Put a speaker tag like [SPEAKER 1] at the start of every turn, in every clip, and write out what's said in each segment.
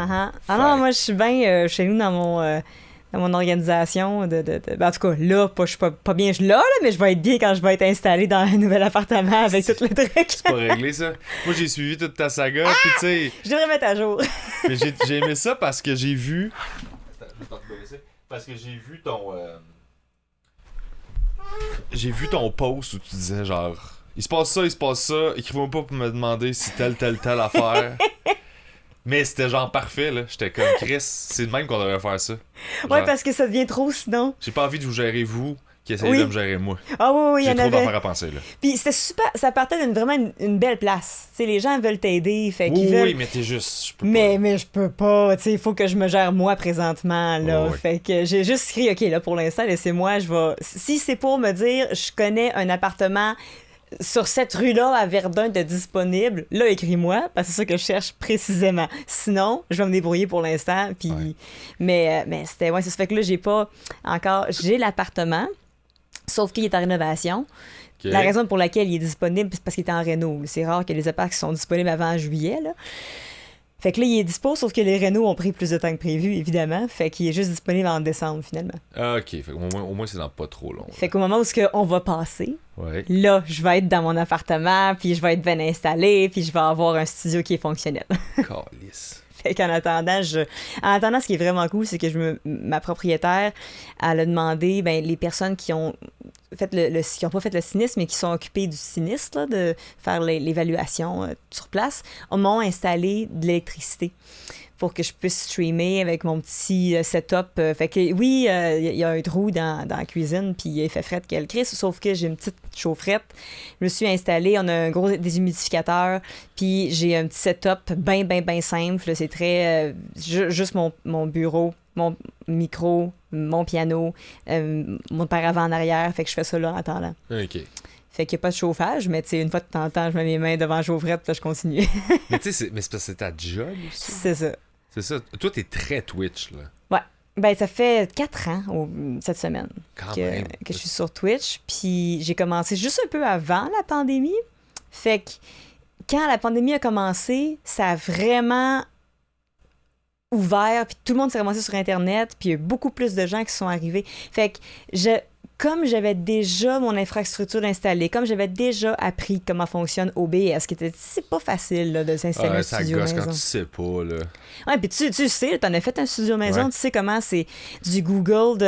[SPEAKER 1] Ah non, moi, je suis bien chez nous dans mon organisation. Ben, en tout cas, là, je suis pas bien là, mais je vais être bien quand je vais être installée dans un nouvel appartement avec tous les trucs.
[SPEAKER 2] C'est pas réglé, ça. Moi, j'ai suivi toute ta saga, puis tu sais...
[SPEAKER 1] Je devrais mettre à jour.
[SPEAKER 2] Mais j'ai aimé ça parce que j'ai vu... Attends, je vais t'en baisser. Parce que j'ai vu ton... J'ai vu ton post où tu disais genre... Il se passe ça, écrivez-moi pas pour me demander si telle affaire... Mais c'était genre parfait, là. J'étais comme, Chris, c'est de même qu'on devrait faire ça. Genre,
[SPEAKER 1] Ouais, parce que ça devient trop sinon.
[SPEAKER 2] j'ai pas envie de vous gérer vous, qui essayez de me gérer moi.
[SPEAKER 1] Ah oui, il y
[SPEAKER 2] j'ai
[SPEAKER 1] en
[SPEAKER 2] trop
[SPEAKER 1] avait.
[SPEAKER 2] d'affaires à penser, là.
[SPEAKER 1] Puis c'était super, ça partait d'une vraiment une belle place. Tu sais, les gens veulent t'aider, fait qu'ils veulent...
[SPEAKER 2] Oui, mais t'es juste... Je peux
[SPEAKER 1] mais je peux pas, tu sais, il faut que je me gère moi présentement, là.
[SPEAKER 2] Ouais.
[SPEAKER 1] Fait que j'ai juste écrit, OK, là, pour l'instant, laissez-moi, je vais... Si c'est pour me dire, je connais un appartement sur cette rue-là à Verdun de disponible, là, écris-moi, parce que c'est ça que je cherche précisément. Sinon, je vais me débrouiller pour l'instant, puis...
[SPEAKER 2] Ouais.
[SPEAKER 1] Mais c'était... Ouais, ça fait que là, j'ai pas encore... J'ai l'appartement, sauf qu'il est en rénovation.
[SPEAKER 2] Okay.
[SPEAKER 1] La raison pour laquelle il est disponible, c'est parce qu'il est en réno. C'est rare que les apparts qui sont disponibles avant juillet, là. Fait que là, il est dispo, sauf que les rénaux ont pris plus de temps que prévu, évidemment. Fait qu'il est juste disponible en décembre, finalement.
[SPEAKER 2] Ah, ok. Fait au moins c'est dans pas trop long. Là.
[SPEAKER 1] Fait qu'au moment où on va passer,
[SPEAKER 2] ouais.
[SPEAKER 1] là, je vais être dans mon appartement, puis je vais être bien installé, puis je vais avoir un studio qui est fonctionnel.
[SPEAKER 2] Calice.
[SPEAKER 1] Fait qu'en attendant, ce qui est vraiment cool, c'est que ma propriétaire, elle a demandé, ben, les personnes qui ont fait qui ont pas fait le sinistre, mais qui sont occupées du sinistre, là, de faire l'évaluation sur place, m'ont installé de l'électricité pour que je puisse streamer avec mon petit setup. Fait que oui, il y a un trou dans la cuisine, puis il fait fret qu'elle crisse, sauf que j'ai une petite chaufferette. Je me suis installée, on a un gros déshumidificateur, puis j'ai un petit setup bien simple. C'est très... juste mon bureau, mon micro, mon piano, mon paravent en arrière. Fait que je fais ça là en attendant.
[SPEAKER 2] Ok.
[SPEAKER 1] Fait qu'il n'y a pas de chauffage, mais tu sais, une fois de temps en temps, je mets mes mains devant la chaufferette, puis là, je continue.
[SPEAKER 2] Mais tu sais, c'est parce que c'est ta job aussi.
[SPEAKER 1] C'est ça.
[SPEAKER 2] C'est ça. Toi, t'es très Twitch, là.
[SPEAKER 1] Ouais. Ben, ça fait 4 ans cette semaine que je suis sur Twitch. Puis j'ai commencé juste un peu avant la pandémie. Fait que quand la pandémie a commencé, ça a vraiment ouvert. Puis tout le monde s'est ramassé sur Internet. Puis il y a eu beaucoup plus de gens qui sont arrivés. Fait que comme j'avais déjà mon infrastructure installée, comme j'avais déjà appris comment fonctionne OBS, c'est pas facile là, de s'installer un studio maison.
[SPEAKER 2] Ça gosse quand tu sais pas, là.
[SPEAKER 1] Ouais, puis tu sais, t'en as fait un studio maison,
[SPEAKER 2] ouais.
[SPEAKER 1] Tu sais comment c'est du Google,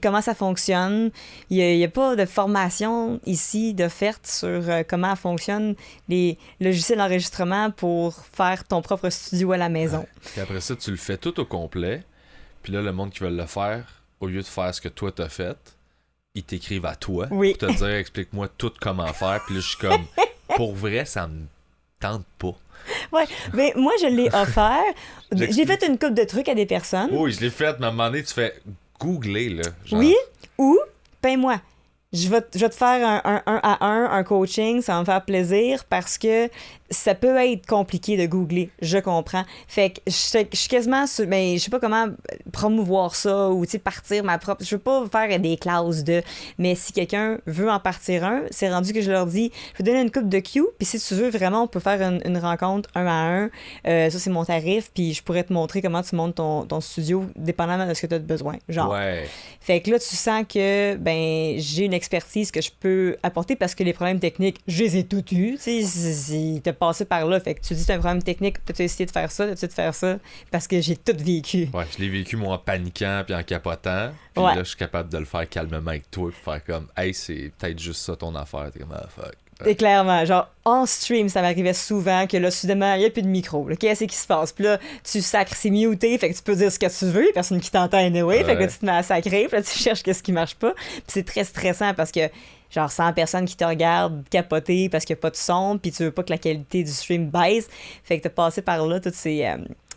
[SPEAKER 1] comment ça fonctionne. Il y a pas de formation ici d'offerte sur comment fonctionnent les logiciels d'enregistrement pour faire ton propre studio à la maison.
[SPEAKER 2] Ouais. Puis après ça, tu le fais tout au complet. Puis là, le monde qui veut le faire, au lieu de faire ce que toi t'as fait, ils t'écrivent à toi pour te dire explique-moi tout comment faire. Puis là, je suis comme pour vrai, ça me tente pas.
[SPEAKER 1] Ouais, mais moi, je l'ai offert. J'ai fait une couple de trucs à des personnes.
[SPEAKER 2] Oui, je l'ai fait, mais à un moment donné, tu fais googler, là. Genre...
[SPEAKER 1] Oui, ou paye-moi. Je vais te faire un à un coaching, ça va me faire plaisir parce que ça peut être compliqué de googler, je comprends. Fait que je suis quasiment sur, ben, je sais pas comment promouvoir ça ou partir ma propre... Je veux pas faire des classes mais si quelqu'un veut en partir un, c'est rendu que je leur dis, je vais donner une coupe de Q, puis si tu veux vraiment, on peut faire une rencontre 1 à 1. Ça, c'est mon tarif, puis je pourrais te montrer comment tu montes ton studio dépendamment de ce que tu as besoin. Genre.
[SPEAKER 2] Ouais.
[SPEAKER 1] Fait que là, tu sens que ben j'ai une expertise que je peux apporter parce que les problèmes techniques, je les ai tous eus. Tu sais, t'as passé par là. Fait que tu dis, t'as un problème technique, t'as essayé de faire ça, t'as essayé de faire ça, parce que j'ai tout vécu.
[SPEAKER 2] Ouais, je l'ai vécu, moi, en paniquant puis en capotant. Puis là, je suis capable de le faire calmement avec toi puis faire comme, hey, c'est peut-être juste ça ton affaire. T'es comme, ah, fuck.
[SPEAKER 1] Et clairement, genre, en stream, ça m'arrivait souvent que là, soudainement, il n'y a plus de micro. Là. Qu'est-ce qui se passe? Puis là, tu sacres, c'est muté, fait que tu peux dire ce que tu veux, personne qui t'entend anyway, fait que là, tu te mets à sacrer, puis là, tu cherches qu'est-ce qui marche pas. Puis c'est très stressant parce que, genre, 100 personnes qui te regardent capoter parce qu'il n'y a pas de son, puis tu veux pas que la qualité du stream baisse. Fait que t'as passé par là toutes ces...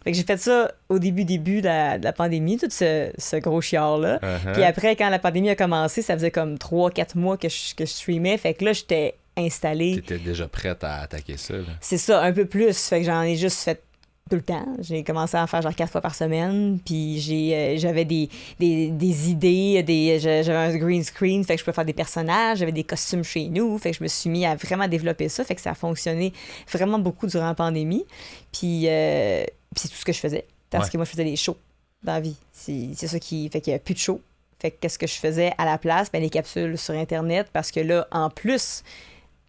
[SPEAKER 1] Fait que j'ai fait ça au début de la pandémie, tout ce gros chiard-là. Puis après, quand la pandémie a commencé, ça faisait comme 3-4 mois que je streamais, fait que là, j'étais installée.
[SPEAKER 2] T'étais déjà prête à attaquer ça, là.
[SPEAKER 1] C'est ça, un peu plus. Fait que j'en ai juste fait tout le temps. J'ai commencé à en faire genre 4 fois par semaine. Puis j'avais des idées. J'avais un green screen. Fait que je pouvais faire des personnages. J'avais des costumes chez nous. Fait que je me suis mis à vraiment développer ça. Fait que ça a fonctionné vraiment beaucoup durant la pandémie. Puis c'est tout ce que je faisais. Parce que moi, je faisais des shows dans la vie. C'est ça qui fait qu'il n'y a plus de shows. Fait que qu'est-ce que je faisais à la place? Ben, les capsules sur Internet, parce que là, en plus,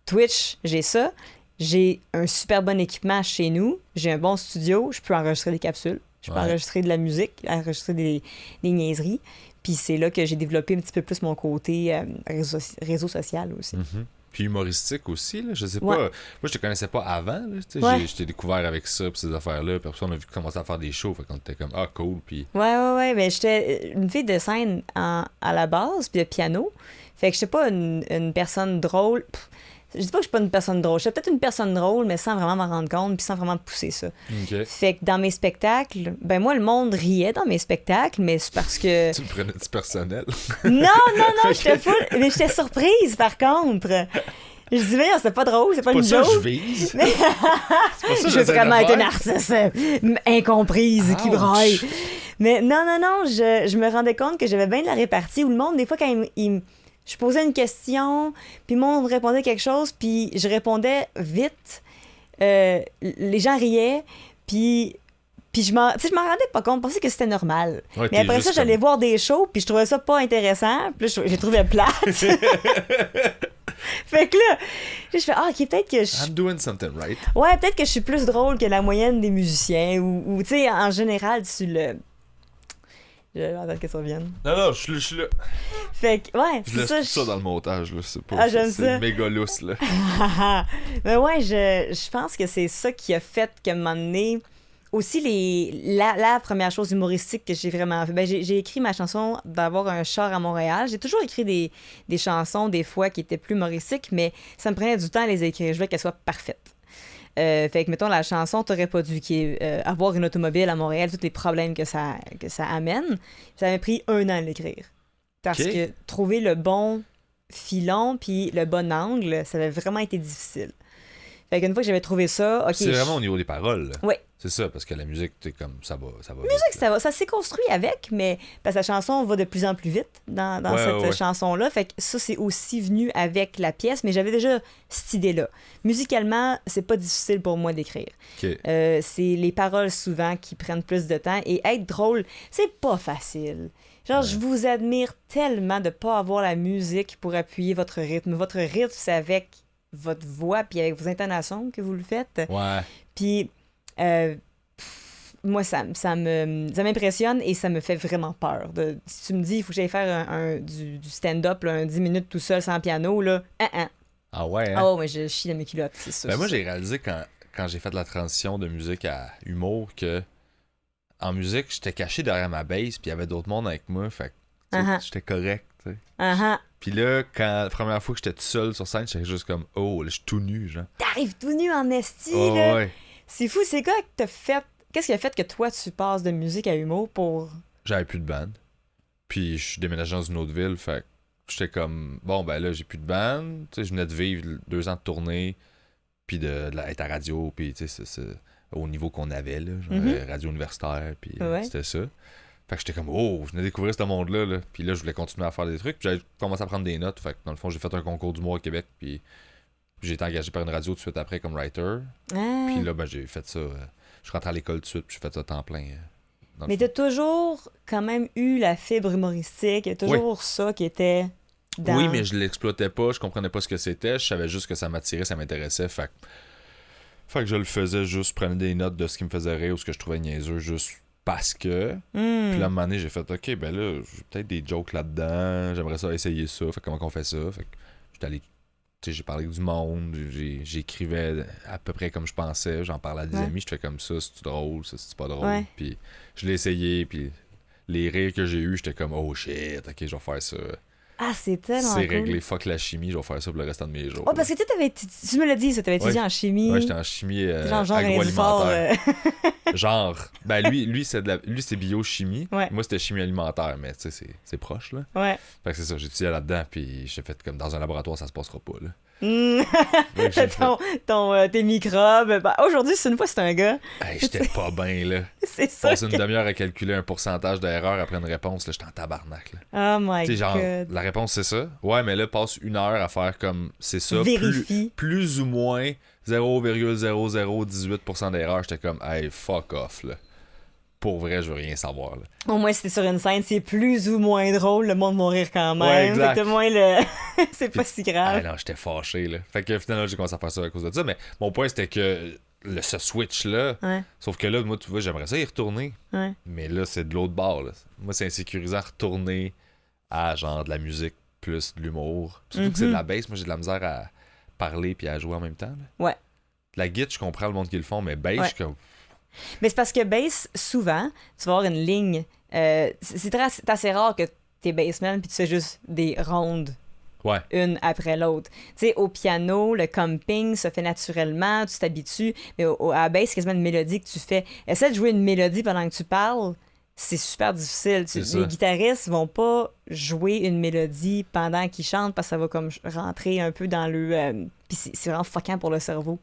[SPEAKER 1] Twitch, j'ai ça. J'ai un super bon équipement chez nous. J'ai un bon studio. Je peux enregistrer des capsules. Je peux enregistrer de la musique, enregistrer des niaiseries. Puis c'est là que j'ai développé un petit peu plus mon côté réseau social aussi.
[SPEAKER 2] Mm-hmm. Puis humoristique aussi, là. Je sais pas. Moi, je te connaissais pas avant. Je t'ai découvert avec ça, puis ces affaires-là. Puis après, on a vu commencer à faire des shows. Fait qu'on était comme, ah, cool. Puis...
[SPEAKER 1] Ouais. Ben, j'étais une fille de scène à la base, puis de piano. Fait que j'étais pas une personne drôle. Je dis pas que je suis pas une personne drôle. J'étais peut-être une personne drôle, mais sans vraiment m'en rendre compte, puis sans vraiment pousser ça.
[SPEAKER 2] Okay.
[SPEAKER 1] Fait que dans mes spectacles, ben moi, le monde riait dans mes spectacles, mais c'est parce que...
[SPEAKER 2] Tu le prenais-tu personnel?
[SPEAKER 1] Non, j'étais full... Mais j'étais surprise, par contre. Je dis, mais c'était pas drôle, c'est pas une joke.
[SPEAKER 2] Je vise.
[SPEAKER 1] Mais...
[SPEAKER 2] c'est pas ça,
[SPEAKER 1] je veux vraiment être une artiste incomprise qui braille. Mais non, je me rendais compte que j'avais bien de la répartie où le monde, des fois, quand je posais une question, puis le monde répondait quelque chose, puis je répondais vite. Les gens riaient, puis je m'en rendais pas compte, je pensais que c'était normal.
[SPEAKER 2] Ouais,
[SPEAKER 1] mais après ça, j'allais voir des shows, puis je trouvais ça pas intéressant, puis là, j'ai trouvé plate. Fait que là, je fais, OK, peut-être que
[SPEAKER 2] I'm doing something right.
[SPEAKER 1] Ouais, peut-être que je suis plus drôle que la moyenne des musiciens, ou tu sais, en général, tu le... J'attends que ça revienne.
[SPEAKER 2] Non, je suis là.
[SPEAKER 1] Fait que, ouais,
[SPEAKER 2] je laisse tout ça dans le montage, là. C'est pas...
[SPEAKER 1] j'aime ça.
[SPEAKER 2] C'est méga lousse, là.
[SPEAKER 1] Mais ouais, je pense que c'est ça qui a fait que m'en donné... Aussi, la première chose humoristique que j'ai vraiment fait, ben j'ai écrit ma chanson d'avoir un char à Montréal. J'ai toujours écrit des chansons, des fois, qui étaient plus humoristiques, mais ça me prenait du temps à les écrire. Je voulais qu'elles soient parfaites. Fait que, mettons, la chanson T'aurais pas dû, qui est avoir une automobile à Montréal, tous les problèmes que ça amène, ça m'a pris 1 an à l'écrire. Parce que trouver le bon filon puis le bon angle, ça avait vraiment été difficile. Fait qu'une fois que j'avais trouvé ça, OK.
[SPEAKER 2] C'est vraiment au niveau des paroles.
[SPEAKER 1] Oui.
[SPEAKER 2] C'est ça, parce que la musique, t'es comme, ça va
[SPEAKER 1] la musique, vite, ça s'est construit avec, mais parce que la chanson va de plus en plus vite dans cette chanson-là. Fait que ça, c'est aussi venu avec la pièce, mais j'avais déjà cette idée-là. Musicalement, c'est pas difficile pour moi d'écrire.
[SPEAKER 2] Okay.
[SPEAKER 1] C'est les paroles souvent qui prennent plus de temps, et être drôle, c'est pas facile. Genre, je vous admire tellement de pas avoir la musique pour appuyer votre rythme. Votre rythme, c'est avec votre voix puis avec vos intonations que vous le faites.
[SPEAKER 2] Ouais.
[SPEAKER 1] Puis moi, ça m'impressionne et ça me fait vraiment peur. Si tu me dis, il faut que j'aille faire du stand-up, là, un 10 minutes tout seul sans piano, là,
[SPEAKER 2] Ah ouais, hein?
[SPEAKER 1] Oh, mais je chie dans mes culottes, c'est ça.
[SPEAKER 2] Ben moi, j'ai réalisé quand j'ai fait la transition de musique à humour que en musique, j'étais caché derrière ma bass puis il y avait d'autres mondes avec moi, fait que j'étais correct, tu sais. Puis là, la première fois que j'étais tout seul sur scène, j'étais juste comme, oh, là, je suis tout nu, genre.
[SPEAKER 1] T'arrives tout nu en esti, là.
[SPEAKER 2] Ouais.
[SPEAKER 1] C'est fou, c'est quoi que t'as fait? Qu'est-ce qui a fait que toi, tu passes de musique à humour pour...
[SPEAKER 2] J'avais plus de band. Puis je suis déménagé dans une autre ville, fait que j'étais comme, bon, ben là, j'ai plus de band. Tu sais, je venais de vivre 2 ans de tournée, puis d'être à radio, puis tu sais, c'est au niveau qu'on avait, là, genre radio universitaire, puis c'était ça. Fait que j'étais comme, oh, je venais de découvrir ce monde-là, là. Puis là, je voulais continuer à faire des trucs, puis j'avais commencé à prendre des notes. Fait que dans le fond, j'ai fait un concours d'humour au Québec, puis j'ai été engagé par une radio tout de suite après comme writer. Puis là, ben, j'ai fait ça. Je suis rentré à l'école tout de suite, puis j'ai fait ça temps plein.
[SPEAKER 1] Mais t'as toujours quand même eu la fibre humoristique, il y a toujours ça qui était dans...
[SPEAKER 2] Oui, mais je l'exploitais pas, je comprenais pas ce que c'était, je savais juste que ça m'attirait, ça m'intéressait, fait que je le faisais juste, je prenais des notes de ce qui me faisait rire ou ce que je trouvais niaiseux, juste parce que. Puis là, à un moment donné, j'ai fait, OK, ben là, j'ai peut-être des jokes là-dedans, j'aimerais ça essayer ça, fait comment qu'on fait ça, fait que j'étais allé... J'ai parlé du monde, j'écrivais à peu près comme je pensais, j'en parlais à des amis, je fais comme ça, c'est drôle, ça c'est pas drôle. Puis je l'ai essayé, puis les rires que j'ai eus, j'étais comme oh shit, ok, je vais faire ça.
[SPEAKER 1] Ah, c'est tellement
[SPEAKER 2] C'est
[SPEAKER 1] cool.
[SPEAKER 2] réglé, fuck la chimie, je vais faire ça pour le restant de mes jours.
[SPEAKER 1] Oh, parce que tu me l'as dit, ça, t'avais étudié en chimie.
[SPEAKER 2] Ouais, j'étais en chimie
[SPEAKER 1] genre
[SPEAKER 2] agroalimentaire. Genre, ben lui c'est biochimie, moi c'était chimie alimentaire, mais tu sais, c'est proche, là.
[SPEAKER 1] Ouais.
[SPEAKER 2] Fait que c'est ça, j'ai étudié là-dedans, puis j'ai fait comme dans un laboratoire, ça se passera pas, là.
[SPEAKER 1] Tes microbes. Ben, aujourd'hui, une fois, c'est un gars.
[SPEAKER 2] Hey, j'étais pas bien, là.
[SPEAKER 1] C'est ça.
[SPEAKER 2] Passer une demi-heure à calculer un pourcentage d'erreur après une réponse, là, j'étais en tabarnak, là.
[SPEAKER 1] Oh my god.
[SPEAKER 2] Genre, la réponse, c'est ça. Ouais, mais là, passe 1 heure à faire comme, c'est ça.
[SPEAKER 1] Vérifie.
[SPEAKER 2] Plus ou moins 0,0018% d'erreur. J'étais comme, hey, fuck off, là. pour vrai, je veux rien savoir. Là.
[SPEAKER 1] Au moins, si t'es sur une scène, c'est plus ou moins drôle, le monde va rire quand même.
[SPEAKER 2] Ouais, exact.
[SPEAKER 1] Fait que au moins, c'est pas si grave.
[SPEAKER 2] Ah non, j'étais fâché, là. Fait que finalement, j'ai commencé à faire ça à cause de ça. Mais mon point, c'était que ce switch-là, sauf que là, moi, tu vois, j'aimerais ça y retourner.
[SPEAKER 1] Ouais.
[SPEAKER 2] Mais là, c'est de l'autre bord, là. Moi, c'est insécurisant retourner à genre de la musique plus de l'humour. Surtout que c'est de la bass. Moi, j'ai de la misère à parler puis à jouer en même temps. Là.
[SPEAKER 1] Ouais.
[SPEAKER 2] La guitare, je comprends le monde qui le font, mais bass, je suis comme...
[SPEAKER 1] Mais c'est parce que bass, souvent, tu vas avoir une ligne. C'est assez rare que t'es bassman puis tu fais juste des rondes.
[SPEAKER 2] Ouais.
[SPEAKER 1] Une après l'autre. Tu sais, au piano, le comping se fait naturellement, tu t'habitues. Mais à la bass, c'est quasiment une mélodie que tu fais. Essaie de jouer une mélodie pendant que tu parles. C'est super difficile. Les guitaristes vont pas jouer une mélodie pendant qu'ils chantent parce que ça va comme rentrer un peu dans le... Puis c'est vraiment fuckant pour le cerveau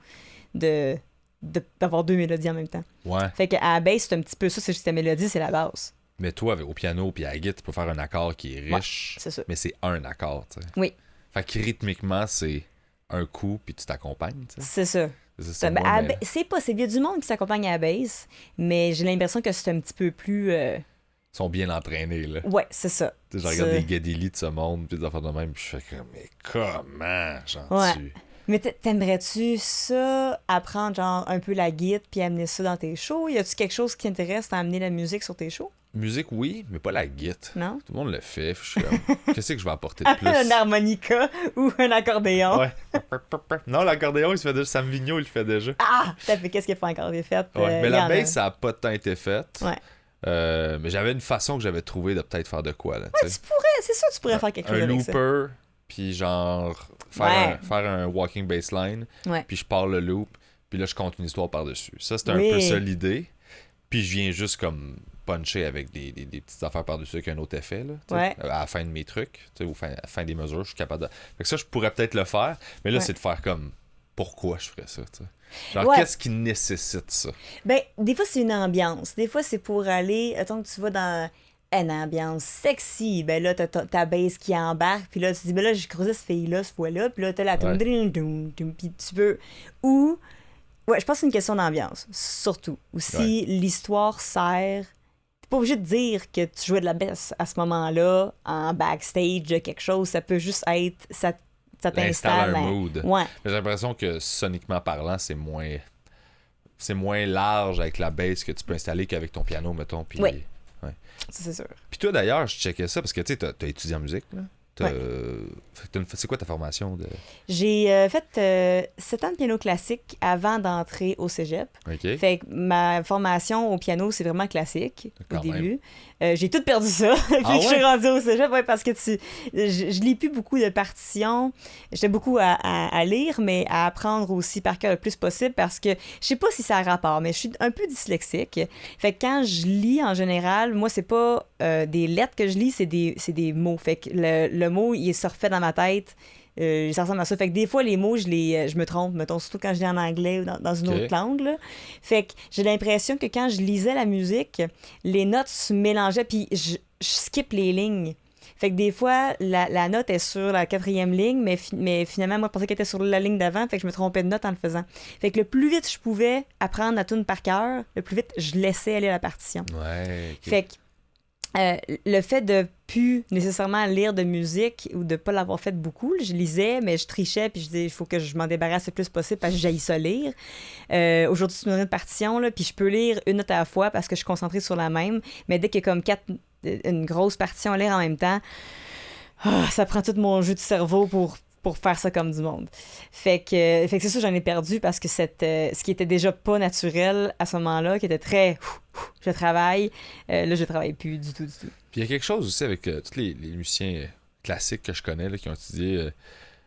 [SPEAKER 1] d'avoir deux mélodies en même temps.
[SPEAKER 2] Ouais.
[SPEAKER 1] Fait qu'à la bass, c'est un petit peu ça, c'est juste la mélodie, c'est la basse.
[SPEAKER 2] Mais toi, au piano puis à la guitare, tu peux faire un accord qui est riche,
[SPEAKER 1] c'est ça.
[SPEAKER 2] mais c'est un accord, tu sais.
[SPEAKER 1] Oui.
[SPEAKER 2] Fait que rythmiquement, c'est un coup puis tu t'accompagnes, tu sais.
[SPEAKER 1] C'est ça. C'est possible. Il y a du monde qui s'accompagne à la bass, mais j'ai l'impression que c'est un petit peu plus... Ils
[SPEAKER 2] sont bien entraînés, là.
[SPEAKER 1] Ouais, c'est ça.
[SPEAKER 2] Tu sais, je regarde des Gedili de ce monde, puis des affaires de même, puis je fais comme, mais comment j'en tue?
[SPEAKER 1] Mais t'aimerais-tu ça, apprendre genre un peu la guitare, puis amener ça dans tes shows? Y a-tu quelque chose qui t'intéresse à amener la musique sur tes shows?
[SPEAKER 2] Musique, oui, mais pas la guitare.
[SPEAKER 1] Non?
[SPEAKER 2] Tout le monde le fait. Je suis comme, qu'est-ce que je vais apporter de plus?
[SPEAKER 1] Un harmonica ou un accordéon?
[SPEAKER 2] Ouais. Non, l'accordéon, Sam Vigneault, il le fait déjà.
[SPEAKER 1] Ah! Qu'est-ce qu'il a pas encore été fait?
[SPEAKER 2] Ouais. Mais la bass, ça a pas tant été fait.
[SPEAKER 1] Ouais.
[SPEAKER 2] Mais j'avais une façon que j'avais trouvé de peut-être faire de quoi. Là,
[SPEAKER 1] ouais, tu pourrais, c'est ça, tu pourrais faire quelque chose avec ça.
[SPEAKER 2] Un looper, puis genre faire un walking bassline, puis je pars le loop, puis là, je compte une histoire par-dessus. Ça, c'était un peu ça l'idée. Puis je viens juste comme puncher avec des petites affaires par-dessus avec un autre effet, là, à la fin de mes trucs, ou à la fin des mesures, je suis capable de... Fait que ça, je pourrais peut-être le faire, mais là, c'est de faire comme, pourquoi je ferais ça, t'sais? Genre, qu'est-ce qui nécessite ça?
[SPEAKER 1] Ben, des fois, c'est une ambiance. Des fois, c'est pour aller, attends que tu vas dans une ambiance sexy, ben là, t'as ta bass qui embarque, puis là, tu te dis, ben là, j'ai creusé cette fille-là, ce fois-là, puis là, t'as la puis tu peux... Ou... Ouais, je pense que c'est une question d'ambiance, surtout. Ou si l'histoire sert... T'es pas obligé de dire que tu jouais de la baisse à ce moment-là, en backstage, quelque chose. Ça peut juste être... Ça t'installe
[SPEAKER 2] un mood.
[SPEAKER 1] Ouais.
[SPEAKER 2] J'ai l'impression que, soniquement parlant, c'est moins large avec la bass que tu peux installer qu'avec ton piano, mettons. Puis,
[SPEAKER 1] oui. Ouais. Ça, c'est sûr.
[SPEAKER 2] Puis toi, d'ailleurs, je checkais ça, parce que, tu sais, t'as étudié en musique, là. C'est quoi ta formation?
[SPEAKER 1] J'ai fait 7 ans de piano classique avant d'entrer au cégep.
[SPEAKER 2] Okay.
[SPEAKER 1] Fait que ma formation au piano, c'est vraiment classique au début. J'ai tout perdu ça depuis que je suis rendue au cégep, parce que je lis plus beaucoup de partitions. J'étais beaucoup à lire, mais à apprendre aussi par cœur le plus possible parce que je sais pas si ça a rapport, mais je suis un peu dyslexique. Fait que quand je lis en général, moi, c'est pas des lettres que je lis, c'est des mots. Fait que le mot, il se refait dans ma tête. Ça ressemble à ça. Fait que des fois, les mots, je me trompe, mettons, surtout quand je lis en anglais ou dans une autre langue. Là. Fait que j'ai l'impression que quand je lisais la musique, les notes se mélangeaient, puis je skip les lignes. Fait que des fois, la note est sur la 4e ligne, mais finalement, moi, je pensais qu'elle était sur la ligne d'avant, fait que je me trompais de note en le faisant. Fait que le plus vite je pouvais apprendre la tune par cœur, le plus vite je laissais aller la partition.
[SPEAKER 2] Ouais. Okay.
[SPEAKER 1] Fait que le fait de plus nécessairement lire de musique ou de pas l'avoir fait beaucoup, je lisais, mais je trichais, puis je disais, il faut que je m'en débarrasse le plus possible parce que j'haïs ça lire. Aujourd'hui, c'est une partition, là, puis je peux lire une note à la fois parce que je suis concentrée sur la même, mais dès qu'il y a comme une grosse partition à lire en même temps, ça prend tout mon jus de cerveau pour faire ça comme du monde. Fait que c'est ça, j'en ai perdu parce que ce qui était déjà pas naturel à ce moment-là, qui était très je travaille, là je travaille plus du tout.
[SPEAKER 2] Puis il y a quelque chose aussi avec tous les musiciens classiques que je connais là, qui ont étudié,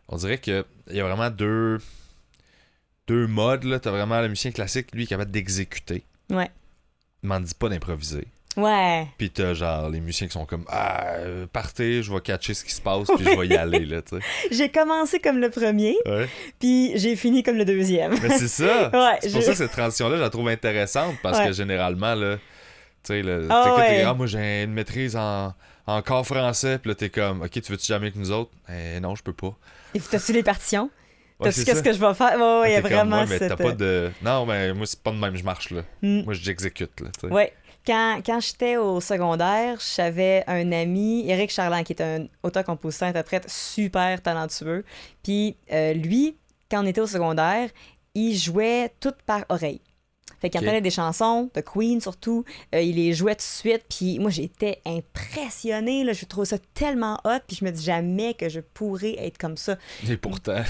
[SPEAKER 2] on dirait qu'il y a vraiment deux modes, là. T'as vraiment le musicien classique, lui, qui est capable d'exécuter.
[SPEAKER 1] Ouais.
[SPEAKER 2] Il m'en dit pas d'improviser.
[SPEAKER 1] Ouais.
[SPEAKER 2] Puis t'as genre les musiciens qui sont comme partez, je vais catcher ce qui se passe puis je vais y aller là, tu sais.
[SPEAKER 1] J'ai commencé comme le premier, puis j'ai fini comme le deuxième.
[SPEAKER 2] Mais c'est ça.
[SPEAKER 1] Ouais,
[SPEAKER 2] c'est pour ça que cette transition là, je la trouve intéressante parce que généralement là, tu sais moi j'ai une maîtrise en corps français, puis là t'es comme OK, tu veux-tu jamais avec nous autres? Non, je peux pas.
[SPEAKER 1] Et t'as-tu les partitions?
[SPEAKER 2] Ouais,
[SPEAKER 1] t'as-tu qu'est-ce que je vais faire? Ouais, il y a vraiment
[SPEAKER 2] mais t'as pas de... Non, mais moi, c'est pas de même, je marche, là. Moi, j'exécute, là, t'sais.
[SPEAKER 1] Ouais. quand j'étais au secondaire, j'avais un ami, Éric Charland, qui est un auteur-compositeur-interprète super talentueux. Puis lui, quand on était au secondaire, il jouait tout par oreille. Fait qu'il entendait des chansons, de Queen surtout, il les jouait tout de suite, puis moi j'étais impressionnée, là, je trouve ça tellement hot, puis je me dis jamais que je pourrais être comme ça.
[SPEAKER 2] Et pourtant...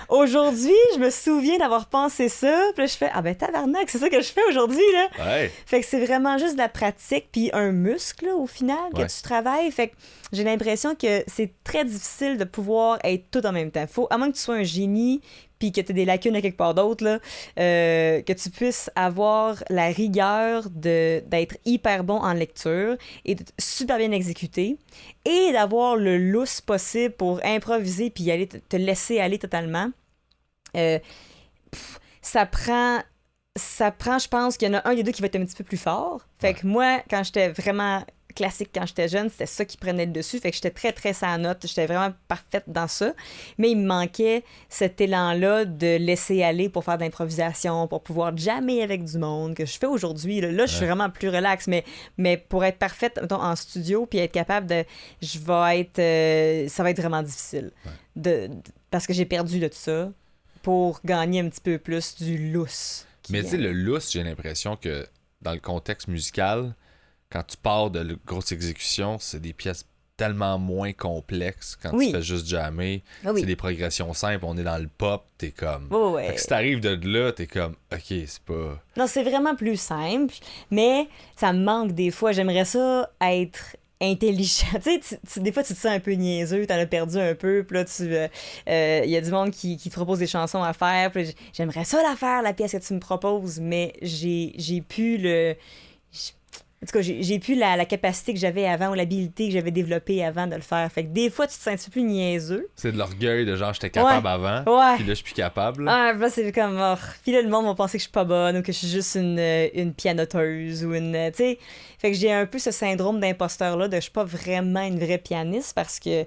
[SPEAKER 1] aujourd'hui, je me souviens d'avoir pensé ça, puis là je fais « Ah ben tabarnak, c'est ça que je fais aujourd'hui, là! »
[SPEAKER 2] Ouais.
[SPEAKER 1] Fait que c'est vraiment juste de la pratique, puis un muscle, là, au final, que tu travailles, fait que j'ai l'impression que c'est très difficile de pouvoir être tout en même temps. Faut, à moins que tu sois un génie, puis que tu aies des lacunes à quelque part d'autre, là, que tu puisses avoir la rigueur d'être hyper bon en lecture et d'être super bien exécuté et d'avoir le lousse possible pour improviser puis aller te laisser aller totalement. Ça prend, je pense qu'il y en a un des deux qui va être un petit peu plus fort. Fait que moi, quand j'étais vraiment classique quand j'étais jeune, c'était ça qui prenait le dessus. Fait que j'étais très, très sans note. J'étais vraiment parfaite dans ça. Mais il me manquait cet élan-là de laisser aller pour faire de l'improvisation, pour pouvoir jammer avec du monde, que je fais aujourd'hui. Là, je suis vraiment plus relax. Mais pour être parfaite, mettons, en studio, puis être capable de... ça va être vraiment difficile. Parce que j'ai perdu de tout ça pour gagner un petit peu plus du lousse.
[SPEAKER 2] Mais tu sais, le lousse, j'ai l'impression que dans le contexte musical... Quand tu pars de grosse exécution, c'est des pièces tellement moins complexes quand tu fais juste jammer. C'est des progressions simples, on est dans le pop, t'es comme... Fait que si t'arrives de là, t'es comme, OK, c'est pas...
[SPEAKER 1] Non, c'est vraiment plus simple, mais ça me manque des fois. J'aimerais ça être intelligent. Tu sais, des fois, tu te sens un peu niaiseux, t'en as perdu un peu, puis là, y a du monde qui te propose des chansons à faire, puis j'aimerais ça la faire, la pièce que tu me proposes, mais j'ai plus le... En tout cas, j'ai plus la capacité que j'avais avant ou l'habilité que j'avais développée avant de le faire. Fait que des fois, tu te sens un petit peu niaiseux.
[SPEAKER 2] C'est de l'orgueil de genre, j'étais capable avant, puis là, je suis plus capable.
[SPEAKER 1] Ah, là, c'est comme... Oh. Puis là, le monde va penser que je suis pas bonne ou que je suis juste une pianoteuse ou une... Tu sais, fait que j'ai un peu ce syndrome d'imposteur-là de je suis pas vraiment une vraie pianiste parce que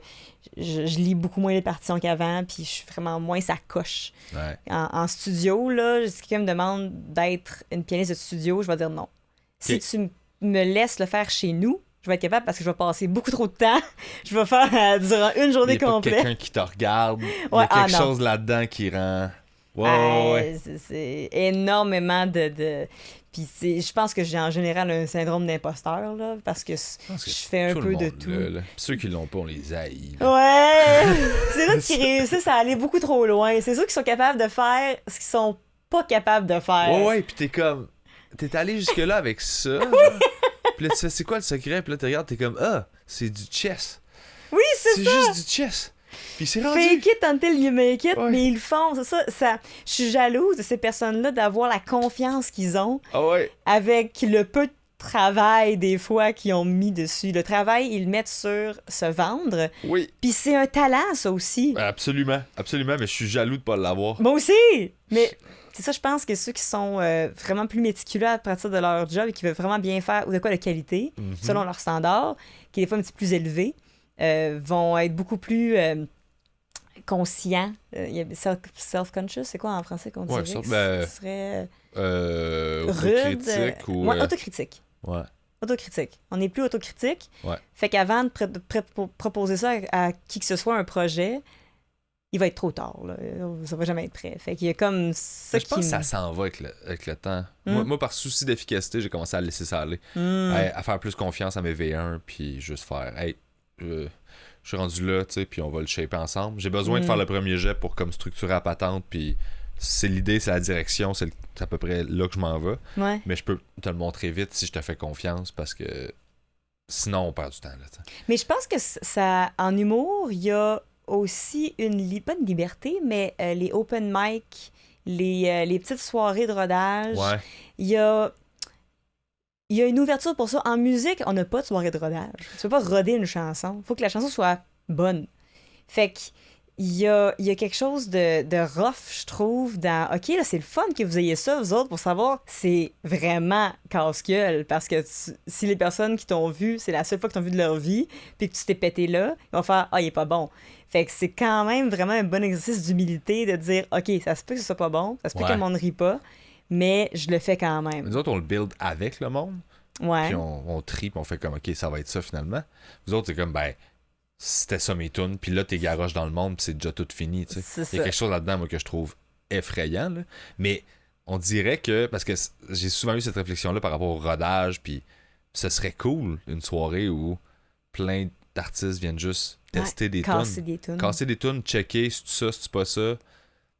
[SPEAKER 1] je lis beaucoup moins les partitions qu'avant, puis je suis vraiment moins sa coche.
[SPEAKER 2] Ouais.
[SPEAKER 1] En studio, là, si quelqu'un me demande d'être une pianiste de studio, je vais dire non. Si tu me laisse le faire chez nous, je vais être capable parce que je vais passer beaucoup trop de temps. Je vais faire durant une journée complète.
[SPEAKER 2] Il y a pas quelqu'un qui te regarde. Il y a quelque chose là-dedans qui rend... Ouais.
[SPEAKER 1] C'est énormément de... Puis je pense que j'ai en général un syndrome d'imposteur, là, parce que je fais un peu de tout.
[SPEAKER 2] Là. Ceux qui l'ont pas, on les haït.
[SPEAKER 1] Ouais! C'est là qu'ils réussissent à aller beaucoup trop loin. C'est ceux qui sont capables de faire ce qu'ils sont pas capables de faire.
[SPEAKER 2] Ouais, puis t'es comme... T'es allé jusque-là avec ça. Puis là, tu fais, c'est quoi le secret? Puis là, tu regardes, t'es comme, c'est du chess.
[SPEAKER 1] Oui, c'est ça.
[SPEAKER 2] C'est juste du chess. Puis c'est rendu.
[SPEAKER 1] Fake it until you make it, mais ils le font, c'est ça. Je suis jalouse de ces personnes-là d'avoir la confiance qu'ils ont avec le peu de travail, des fois, qu'ils ont mis dessus. Le travail, ils le mettent sur se vendre.
[SPEAKER 2] Oui.
[SPEAKER 1] Puis c'est un talent, ça aussi.
[SPEAKER 2] Absolument, mais je suis jaloux de pas l'avoir.
[SPEAKER 1] Moi aussi! Mais... C'est ça, je pense que ceux qui sont vraiment plus méticuleux à partir de leur job et qui veulent vraiment bien faire ou de quoi de qualité, selon leurs standards, qui est des fois un petit peu plus élevé, vont être beaucoup plus conscients. Self-conscious, c'est quoi en français qu'on dirait? Ce serait...
[SPEAKER 2] autocritique ou...
[SPEAKER 1] Ouais, autocritique.
[SPEAKER 2] Ouais.
[SPEAKER 1] Autocritique. On n'est plus autocritique.
[SPEAKER 2] Ouais.
[SPEAKER 1] Fait qu'avant de proposer ça à qui que ce soit, un projet... il va être trop tard, là. Ça va jamais être prêt. Fait qu'il y a comme ça
[SPEAKER 2] je pense que ça s'en va avec le temps. Moi, par souci d'efficacité, j'ai commencé à laisser ça aller. À faire plus confiance à mes V1, puis juste faire, je suis rendu là, tu sais, puis on va le shaper ensemble. J'ai besoin de faire le premier jet pour comme structurer la patente, puis c'est l'idée, c'est la direction, c'est à peu près là que je m'en vais.
[SPEAKER 1] Ouais.
[SPEAKER 2] Mais je peux te le montrer vite si je te fais confiance, parce que sinon, on perd du temps, là, t'sais.
[SPEAKER 1] Mais je pense que ça, en humour, il y a aussi pas une liberté, mais les open mic, les petites soirées de rodage.
[SPEAKER 2] Ouais.
[SPEAKER 1] Il y a une ouverture pour ça. En musique, on n'a pas de soirée de rodage. Tu peux pas roder une chanson. Il faut que la chanson soit bonne. Fait qu'il y a quelque chose de rough, je trouve, dans « OK, là, c'est le fun que vous ayez ça, vous autres, pour savoir c'est vraiment casse-gueule. » Parce que si les personnes qui t'ont vu, c'est la seule fois que t'ont vu de leur vie, puis que tu t'es pété là, ils vont faire « Ah, il est pas bon. » Fait que c'est quand même vraiment un bon exercice d'humilité de dire « OK, ça se peut que ce soit pas bon, ça se peut que le monde rit pas, mais je le fais quand même. »
[SPEAKER 2] Nous autres, on le build avec le monde.
[SPEAKER 1] Ouais.
[SPEAKER 2] Puis on trie, puis on fait comme, OK, ça va être ça finalement. Vous autres, c'est comme, ben, c'était ça mes tunes, puis là, t'es garoches dans le monde, puis c'est déjà tout fini, tu sais. Il y a quelque chose là-dedans, moi, que je trouve effrayant, là. Mais on dirait que, parce que j'ai souvent eu cette réflexion-là par rapport au rodage, puis ce serait cool, une soirée où plein d'artistes viennent juste tester des tunes. Casser des tunes, checker, c'est pas ça.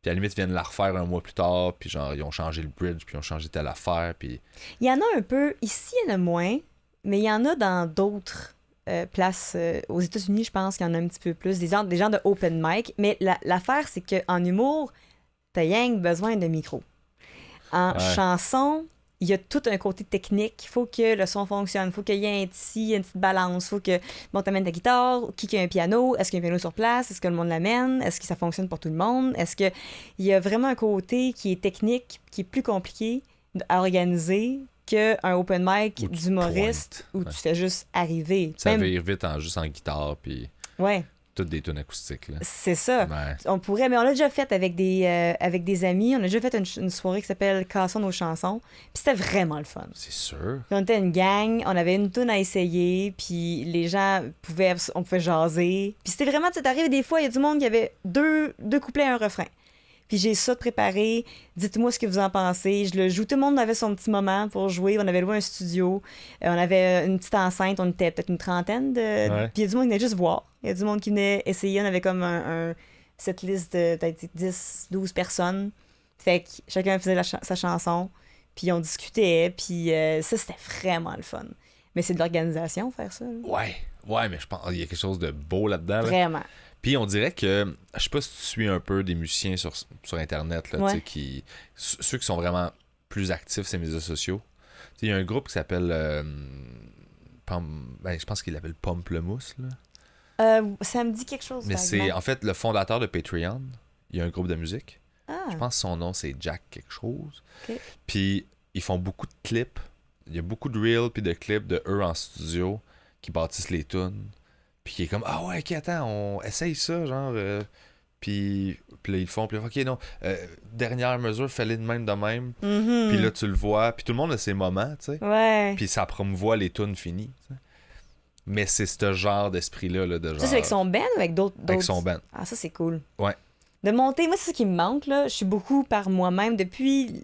[SPEAKER 2] Puis à la limite, ils viennent la refaire un mois plus tard, puis genre, ils ont changé le bridge, puis ils ont changé telle affaire, puis...
[SPEAKER 1] Il y en a un peu, ici, il y en a moins, mais il y en a dans d'autres places. Aux États-Unis, je pense qu'il y en a un petit peu plus, des gens de open mic, mais l'affaire, c'est qu'en humour, t'as rien que besoin de micro. En chanson, il y a tout un côté technique. Il faut que le son fonctionne. Il faut qu'il y ait une petite balance. Il faut que t'amènes ta guitare. Qui a un piano? Est-ce qu'il y a un piano sur place? Est-ce que le monde l'amène? Est-ce que ça fonctionne pour tout le monde? Est-ce qu'il y a vraiment un côté qui est technique, qui est plus compliqué à organiser qu'un open mic d'humoriste où tu fais juste arriver?
[SPEAKER 2] Ça vire vite juste en guitare, puis...
[SPEAKER 1] Ouais.
[SPEAKER 2] Toutes des tunes acoustiques, là.
[SPEAKER 1] C'est ça.
[SPEAKER 2] Ouais.
[SPEAKER 1] On pourrait, mais on l'a déjà fait avec des amis. On a déjà fait une soirée qui s'appelle Cassons nos chansons. Puis c'était vraiment le fun.
[SPEAKER 2] C'est sûr.
[SPEAKER 1] Puis on était une gang, on avait une tune à essayer, puis les gens on pouvait jaser. Puis c'était vraiment, tu t'arrives des fois, il y a du monde qui avait deux couplets et un refrain. Puis j'ai ça de préparé. Dites-moi ce que vous en pensez. Je le joue. Tout le monde avait son petit moment pour jouer. On avait loué un studio. On avait une petite enceinte. On était peut-être une trentaine. Puis il y a du monde qui venait juste voir. Il y a du monde qui venait essayer. On avait comme cette liste de peut-être 10, 12 personnes. Fait que chacun faisait sa chanson. Puis on discutait. Puis ça, c'était vraiment le fun. Mais c'est de l'organisation, faire ça. Là.
[SPEAKER 2] Ouais, mais je pense qu'il y a quelque chose de beau là-dedans.
[SPEAKER 1] Vraiment.
[SPEAKER 2] Là. Puis on dirait que, je sais pas si tu suis un peu des musiciens sur Internet, là, ceux qui sont vraiment plus actifs sur les médias sociaux. Il y a un groupe qui s'appelle, je pense qu'il l'appelle Pamplemousse.
[SPEAKER 1] Ça me dit quelque chose.
[SPEAKER 2] Mais c'est en fait le fondateur de Patreon. Il y a un groupe de musique.
[SPEAKER 1] Ah.
[SPEAKER 2] Je pense que son nom c'est Jack quelque chose.
[SPEAKER 1] Okay.
[SPEAKER 2] Puis ils font beaucoup de clips. Il y a beaucoup de reels puis de clips de eux en studio qui bâtissent les tunes. Puis il est comme, ah ouais, ok, attends, on essaye ça, genre. Puis là, ils le font. Puis ok, non. Dernière mesure, fallait de même.
[SPEAKER 1] Mm-hmm.
[SPEAKER 2] Puis là, tu le vois. Puis tout le monde a ses moments, tu sais.
[SPEAKER 1] Ouais.
[SPEAKER 2] Puis ça promouvoit les tunes finies, t'sais. Mais c'est ce genre d'esprit-là, là, de genre...
[SPEAKER 1] Ça, c'est avec son band ou avec d'autres?
[SPEAKER 2] Avec son band.
[SPEAKER 1] Ah, ça, c'est cool.
[SPEAKER 2] Ouais.
[SPEAKER 1] De monter, moi, c'est ce qui me manque, là. Je suis beaucoup par moi-même. Depuis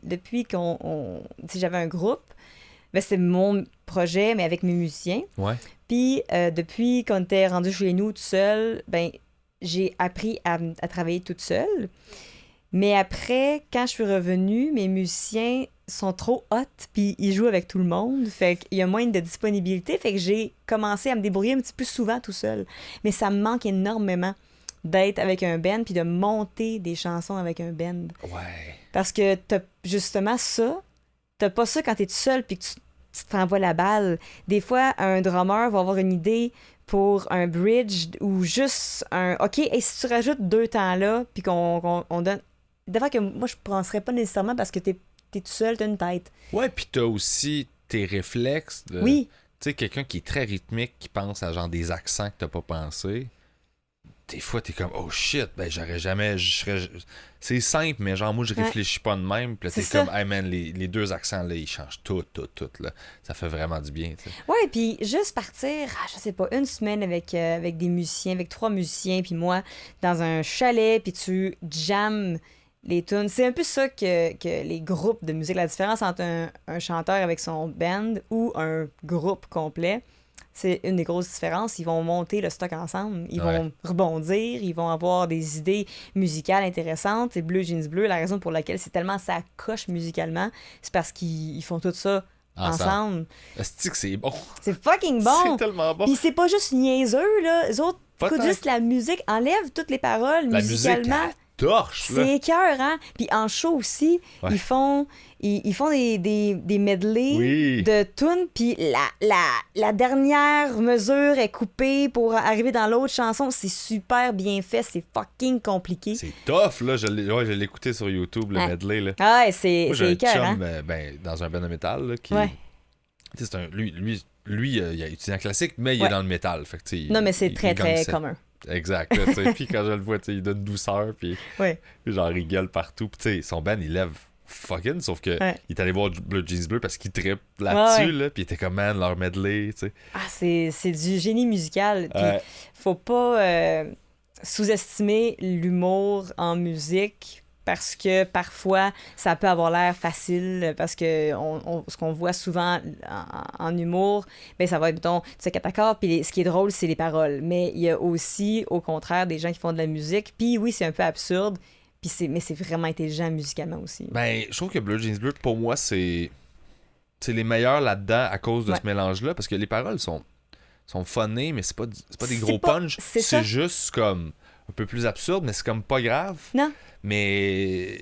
[SPEAKER 1] qu'on... Si j'avais un groupe, ben, c'était mon projet, mais avec mes musiciens.
[SPEAKER 2] Ouais.
[SPEAKER 1] Puis, depuis qu'on était rendu chez nous tout seul, ben, j'ai appris à travailler toute seule. Mais après, quand je suis revenue, mes musiciens sont trop hot, puis ils jouent avec tout le monde. Fait qu'il y a moins de disponibilité. Fait que j'ai commencé à me débrouiller un petit peu souvent tout seul. Mais ça me manque énormément d'être avec un band, puis de monter des chansons avec un band.
[SPEAKER 2] Ouais.
[SPEAKER 1] Parce que t'as justement ça. T'as pas ça quand t'es tout seul, puis que tu t'envoies la balle. Des fois, un drummer va avoir une idée pour un bridge ou juste un... OK, et si tu rajoutes 2 temps là, puis qu'on donne... D'abord que moi, je ne penserais pas nécessairement parce que t'es tout seul, t'as une tête.
[SPEAKER 2] Ouais, puis t'as aussi tes réflexes de...
[SPEAKER 1] Oui.
[SPEAKER 2] Tu sais, quelqu'un qui est très rythmique, qui pense à genre des accents que t'as pas pensé. Des fois, t'es comme, oh shit, ben j'aurais jamais... C'est simple, mais genre, moi, je réfléchis pas de même. Puis là, t'es comme, hey man, les 2 accents, là, ils changent tout, là. Ça fait vraiment du bien, tu sais.
[SPEAKER 1] Ouais, puis juste partir, je sais pas, une semaine avec des musiciens, avec 3 musiciens, puis moi, dans un chalet, puis tu jammes les tunes. C'est un peu ça que les groupes de musique, la différence entre un chanteur avec son band ou un groupe complet, c'est une des grosses différences. Ils vont monter le stock ensemble, ils vont rebondir, ils vont avoir des idées musicales intéressantes. Et Bleu Jeans Bleu, la raison pour laquelle c'est tellement ça coche musicalement, c'est parce qu'ils font tout ça ensemble.
[SPEAKER 2] Est-ce que c'est bon?
[SPEAKER 1] C'est fucking bon!
[SPEAKER 2] C'est tellement bon!
[SPEAKER 1] Puis c'est pas juste niaiseux, là. Les autres écoutent juste la musique, enlèvent toutes les paroles
[SPEAKER 2] la
[SPEAKER 1] musicalement.
[SPEAKER 2] Musique, torche, là.
[SPEAKER 1] C'est écœurant. Puis en show aussi, ils font des medleys de tunes, puis la dernière mesure est coupée pour arriver dans l'autre chanson. C'est super bien fait, c'est fucking compliqué.
[SPEAKER 2] C'est tough, là. Je l'ai écouté sur YouTube, le medley, là.
[SPEAKER 1] Ah ouais, c'est écœurant.
[SPEAKER 2] Dans un band de métal, là, qui... C'est un... Lui, il a étudié en classique, mais il est dans le métal. Fait que,
[SPEAKER 1] non, mais c'est très, très commun.
[SPEAKER 2] Exact. Puis quand je le vois, il donne douceur, puis genre il gueule partout. Puis son band, il lève fucking, sauf que
[SPEAKER 1] Ouais.
[SPEAKER 2] il est allé voir Blue Jeans Bleu parce qu'il trippe là-dessus,
[SPEAKER 1] Ouais.
[SPEAKER 2] là, puis il était comme, man, leur medley, tu sais.
[SPEAKER 1] Ah, c'est du génie musical. Puis
[SPEAKER 2] Ouais.
[SPEAKER 1] faut pas sous-estimer l'humour en musique parce que parfois ça peut avoir l'air facile parce que ce qu'on voit souvent en humour, ben ça va être, mettons, tu sais, 4 accords, puis ce qui est drôle, c'est les paroles. Mais il y a aussi, au contraire, des gens qui font de la musique, puis oui, c'est un peu absurde, mais c'est vraiment intelligent musicalement aussi.
[SPEAKER 2] Ben, je trouve que Blue Jeans Bleu, pour moi, c'est les meilleurs là-dedans à cause de
[SPEAKER 1] Ouais.
[SPEAKER 2] ce mélange-là, parce que les paroles sont funnées, mais c'est pas des
[SPEAKER 1] C'est
[SPEAKER 2] gros
[SPEAKER 1] pas-
[SPEAKER 2] punch.
[SPEAKER 1] c'est
[SPEAKER 2] C'est
[SPEAKER 1] ça.
[SPEAKER 2] juste comme un peu plus absurde, mais c'est comme pas grave.
[SPEAKER 1] Non?
[SPEAKER 2] Mais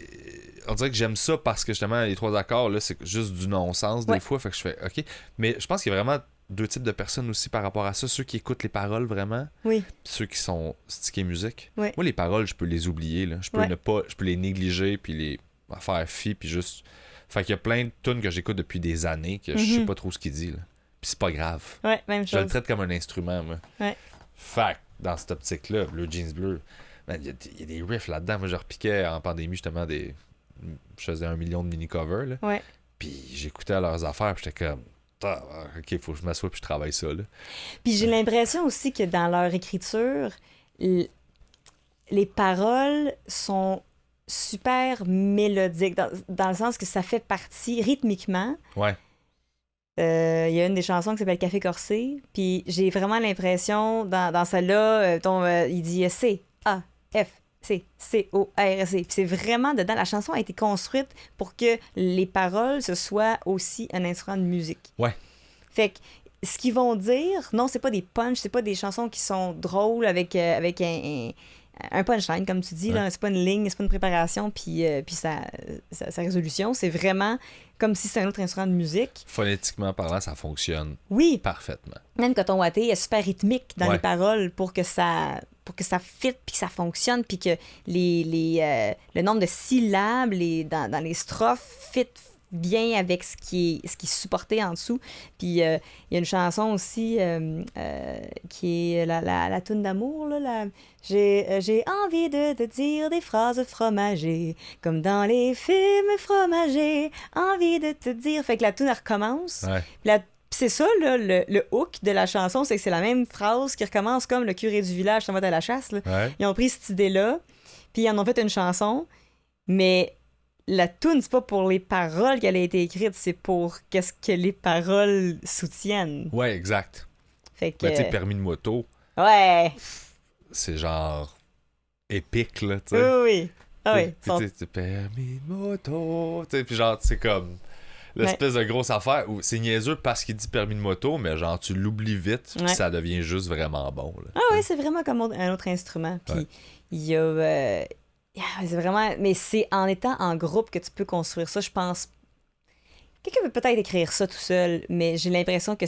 [SPEAKER 2] on dirait que j'aime ça parce que justement, les 3 accords, là, c'est juste du non-sens
[SPEAKER 1] Ouais.
[SPEAKER 2] des fois. Fait que je fais OK. Mais je pense qu'il y a vraiment 2 types de personnes aussi par rapport à ça. Ceux qui écoutent les paroles vraiment,
[SPEAKER 1] Oui.
[SPEAKER 2] puis ceux qui sont stickés musique.
[SPEAKER 1] Ouais.
[SPEAKER 2] Moi, les paroles, je peux les oublier. Là. Je peux
[SPEAKER 1] Ouais.
[SPEAKER 2] je peux les négliger puis les faire fi puis juste. Fait qu'il y a plein de tunes que j'écoute depuis des années que je sais pas trop ce qu'il dit. Là. Puis c'est pas grave.
[SPEAKER 1] Ouais, même
[SPEAKER 2] Je le
[SPEAKER 1] chose.
[SPEAKER 2] traite comme un instrument, moi.
[SPEAKER 1] Ouais.
[SPEAKER 2] Fait que, dans cette optique-là, Blue Jeans Bleu, il y a des riffs là-dedans. Moi, je repiquais en pandémie, justement, je faisais 1 million de mini-covers, là.
[SPEAKER 1] Ouais.
[SPEAKER 2] Puis j'écoutais leurs affaires, puis j'étais comme, OK, faut que je m'assoie puis je travaille ça, là.
[SPEAKER 1] Puis j'ai l'impression aussi que dans leur écriture, les paroles sont super mélodiques, dans le sens que ça fait partie rythmiquement.
[SPEAKER 2] Ouais.
[SPEAKER 1] Il y a une des chansons qui s'appelle Café Corsé, puis j'ai vraiment l'impression, dans celle-là, il dit C-A-F-C-C-O-R-C. Puis c'est vraiment dedans, la chanson a été construite pour que les paroles, ce soit aussi un instrument de musique.
[SPEAKER 2] Ouais.
[SPEAKER 1] Fait que ce qu'ils vont dire, non, c'est pas des punchs, c'est pas des chansons qui sont drôles avec un punchline, comme tu dis,
[SPEAKER 2] Ouais.
[SPEAKER 1] là, c'est pas une ligne, c'est pas une préparation, puis sa résolution, c'est vraiment comme si c'était un autre instrument de musique.
[SPEAKER 2] Phonétiquement parlant, ça fonctionne
[SPEAKER 1] Oui,
[SPEAKER 2] parfaitement.
[SPEAKER 1] même Coton Watté est super rythmique dans
[SPEAKER 2] Ouais.
[SPEAKER 1] les paroles pour que ça fit, puis que ça fonctionne, puis que le nombre de syllabes dans les strophes fit bien avec ce qui est supporté en dessous. Puis il y a une chanson aussi qui est la toune d'amour, là, j'ai envie de te dire des phrases fromagées, comme dans les films fromagés, envie de te dire. Fait que la toune, elle recommence.
[SPEAKER 2] Ouais.
[SPEAKER 1] Puis c'est ça, là, le hook de la chanson, c'est que c'est la même phrase qui recommence comme le curé du village s'en va à la chasse. Là.
[SPEAKER 2] Ouais.
[SPEAKER 1] Ils ont pris cette idée-là, puis ils en ont fait une chanson, mais la toune, c'est pas pour les paroles qu'elle a été écrite, c'est pour qu'est-ce que les paroles soutiennent.
[SPEAKER 2] Ouais, exact.
[SPEAKER 1] Fait que...
[SPEAKER 2] Ben, tu sais, permis de moto,
[SPEAKER 1] ouais!
[SPEAKER 2] c'est genre épique, là, tu
[SPEAKER 1] Oui,
[SPEAKER 2] sais.
[SPEAKER 1] oui. Ah oui.
[SPEAKER 2] Puis, tu sais, permis de moto, tu sais, puis genre, c'est comme l'espèce de grosse affaire où c'est niaiseux parce qu'il dit permis de moto, mais genre, tu l'oublies vite, puis
[SPEAKER 1] Ouais.
[SPEAKER 2] ça devient juste vraiment bon, là.
[SPEAKER 1] Ah oui, c'est vraiment comme un autre instrument. Puis
[SPEAKER 2] Ouais.
[SPEAKER 1] il y a... c'est vraiment... Mais c'est en étant en groupe que tu peux construire ça, je pense. Quelqu'un peut peut-être écrire ça tout seul, mais j'ai l'impression que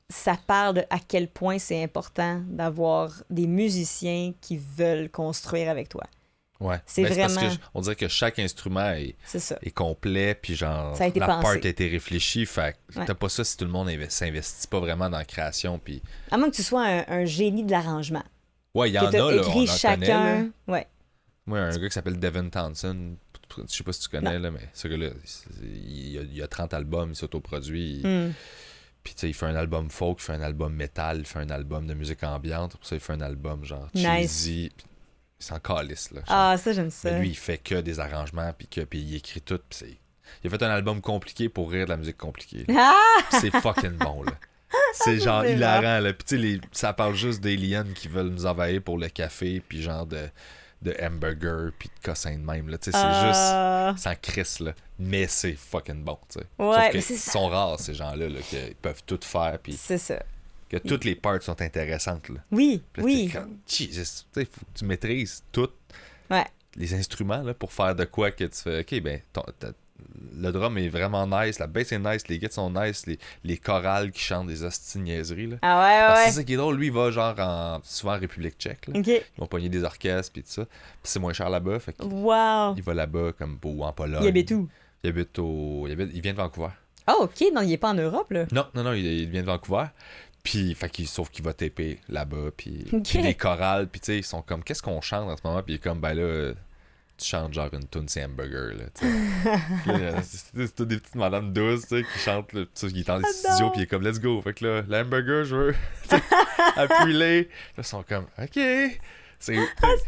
[SPEAKER 1] ça parle de à quel point c'est important d'avoir des musiciens qui veulent construire avec toi.
[SPEAKER 2] Ouais.
[SPEAKER 1] C'est
[SPEAKER 2] Ben, parce
[SPEAKER 1] vraiment-
[SPEAKER 2] que on dirait que chaque instrument est
[SPEAKER 1] C'est ça.
[SPEAKER 2] complet, puis genre,
[SPEAKER 1] Ça a été
[SPEAKER 2] la
[SPEAKER 1] pensé.
[SPEAKER 2] part a été réfléchie, fait que
[SPEAKER 1] Ouais.
[SPEAKER 2] t'as pas ça si tout le monde s'investit pas vraiment dans la création, puis...
[SPEAKER 1] À moins que tu sois un génie de l'arrangement.
[SPEAKER 2] Ouais, il y
[SPEAKER 1] Que
[SPEAKER 2] en a,
[SPEAKER 1] t'as
[SPEAKER 2] là, on
[SPEAKER 1] écrit
[SPEAKER 2] en
[SPEAKER 1] chacun.
[SPEAKER 2] connaît, là.
[SPEAKER 1] Ouais.
[SPEAKER 2] Moi, un gars qui s'appelle Devin Townsend, je sais pas si tu connais, là, mais ce gars-là, il a 30 albums, il s'autoproduit,
[SPEAKER 1] Hmm.
[SPEAKER 2] puis tu sais, il fait un album folk, il fait un album metal, il fait un album de musique ambiante, pour ça, il fait un album genre
[SPEAKER 1] Nice.
[SPEAKER 2] cheesy, puis il s'en calisse, là. genre.
[SPEAKER 1] Ah, ça, j'aime ça.
[SPEAKER 2] Mais lui, il fait que des arrangements, puis il écrit tout, puis il a fait un album compliqué pour rire de la musique compliquée. là.
[SPEAKER 1] Ah!
[SPEAKER 2] Puis c'est fucking bon, là. C'est genre
[SPEAKER 1] c'est
[SPEAKER 2] hilarant, là. Puis tu sais, ça parle juste d'aliens qui veulent nous envahir pour le café, puis genre de hamburger, puis de cossins de même, là. Tu sais, c'est juste... Sans crisse, là. Mais c'est fucking bon, tu sais.
[SPEAKER 1] Ouais,
[SPEAKER 2] Sauf que
[SPEAKER 1] mais c'est
[SPEAKER 2] ils
[SPEAKER 1] ça.
[SPEAKER 2] sont rares, ces gens-là, là, qu'ils peuvent tout faire, puis
[SPEAKER 1] C'est ça.
[SPEAKER 2] que toutes les parts sont intéressantes, là.
[SPEAKER 1] Oui,
[SPEAKER 2] Puis là,
[SPEAKER 1] oui.
[SPEAKER 2] t'es comme, Jesus, tu sais, faut que tu maîtrises tous
[SPEAKER 1] Ouais.
[SPEAKER 2] les instruments, là, pour faire de quoi que tu fais, OK, ben, le drum est vraiment nice, la bass est nice, les guitares sont nice, les chorales qui chantent des hosties de niaiseries, là.
[SPEAKER 1] Ah ouais,
[SPEAKER 2] Parce que
[SPEAKER 1] ouais,
[SPEAKER 2] c'est ça qui est drôle, lui, il va genre souvent en République tchèque, là.
[SPEAKER 1] OK.
[SPEAKER 2] Ils vont pogner des orchestres, puis tout ça. Puis c'est moins cher là-bas, fait qu'il
[SPEAKER 1] Wow.
[SPEAKER 2] il va là-bas, comme en Pologne.
[SPEAKER 1] Il habite où?
[SPEAKER 2] Il vient de Vancouver.
[SPEAKER 1] Ah, OK. Non, il est pas en Europe, là.
[SPEAKER 2] Non, il vient de Vancouver. Puis, sauf qu'il va taper là-bas, puis
[SPEAKER 1] Ok.
[SPEAKER 2] les chorales, puis tu sais, ils sont comme, qu'est-ce qu'on chante en ce moment? Puis il est comme, ben là, tu chantes genre une tune c'est Hamburger, là, tu sais. C'est toutes des petites madames douces, tu sais, qui chantent, là, il est dans les studios, puis il est comme, let's go. Fait que là, l'hamburger, je veux. Appuie-les. Là, ils sont comme, OK. C'est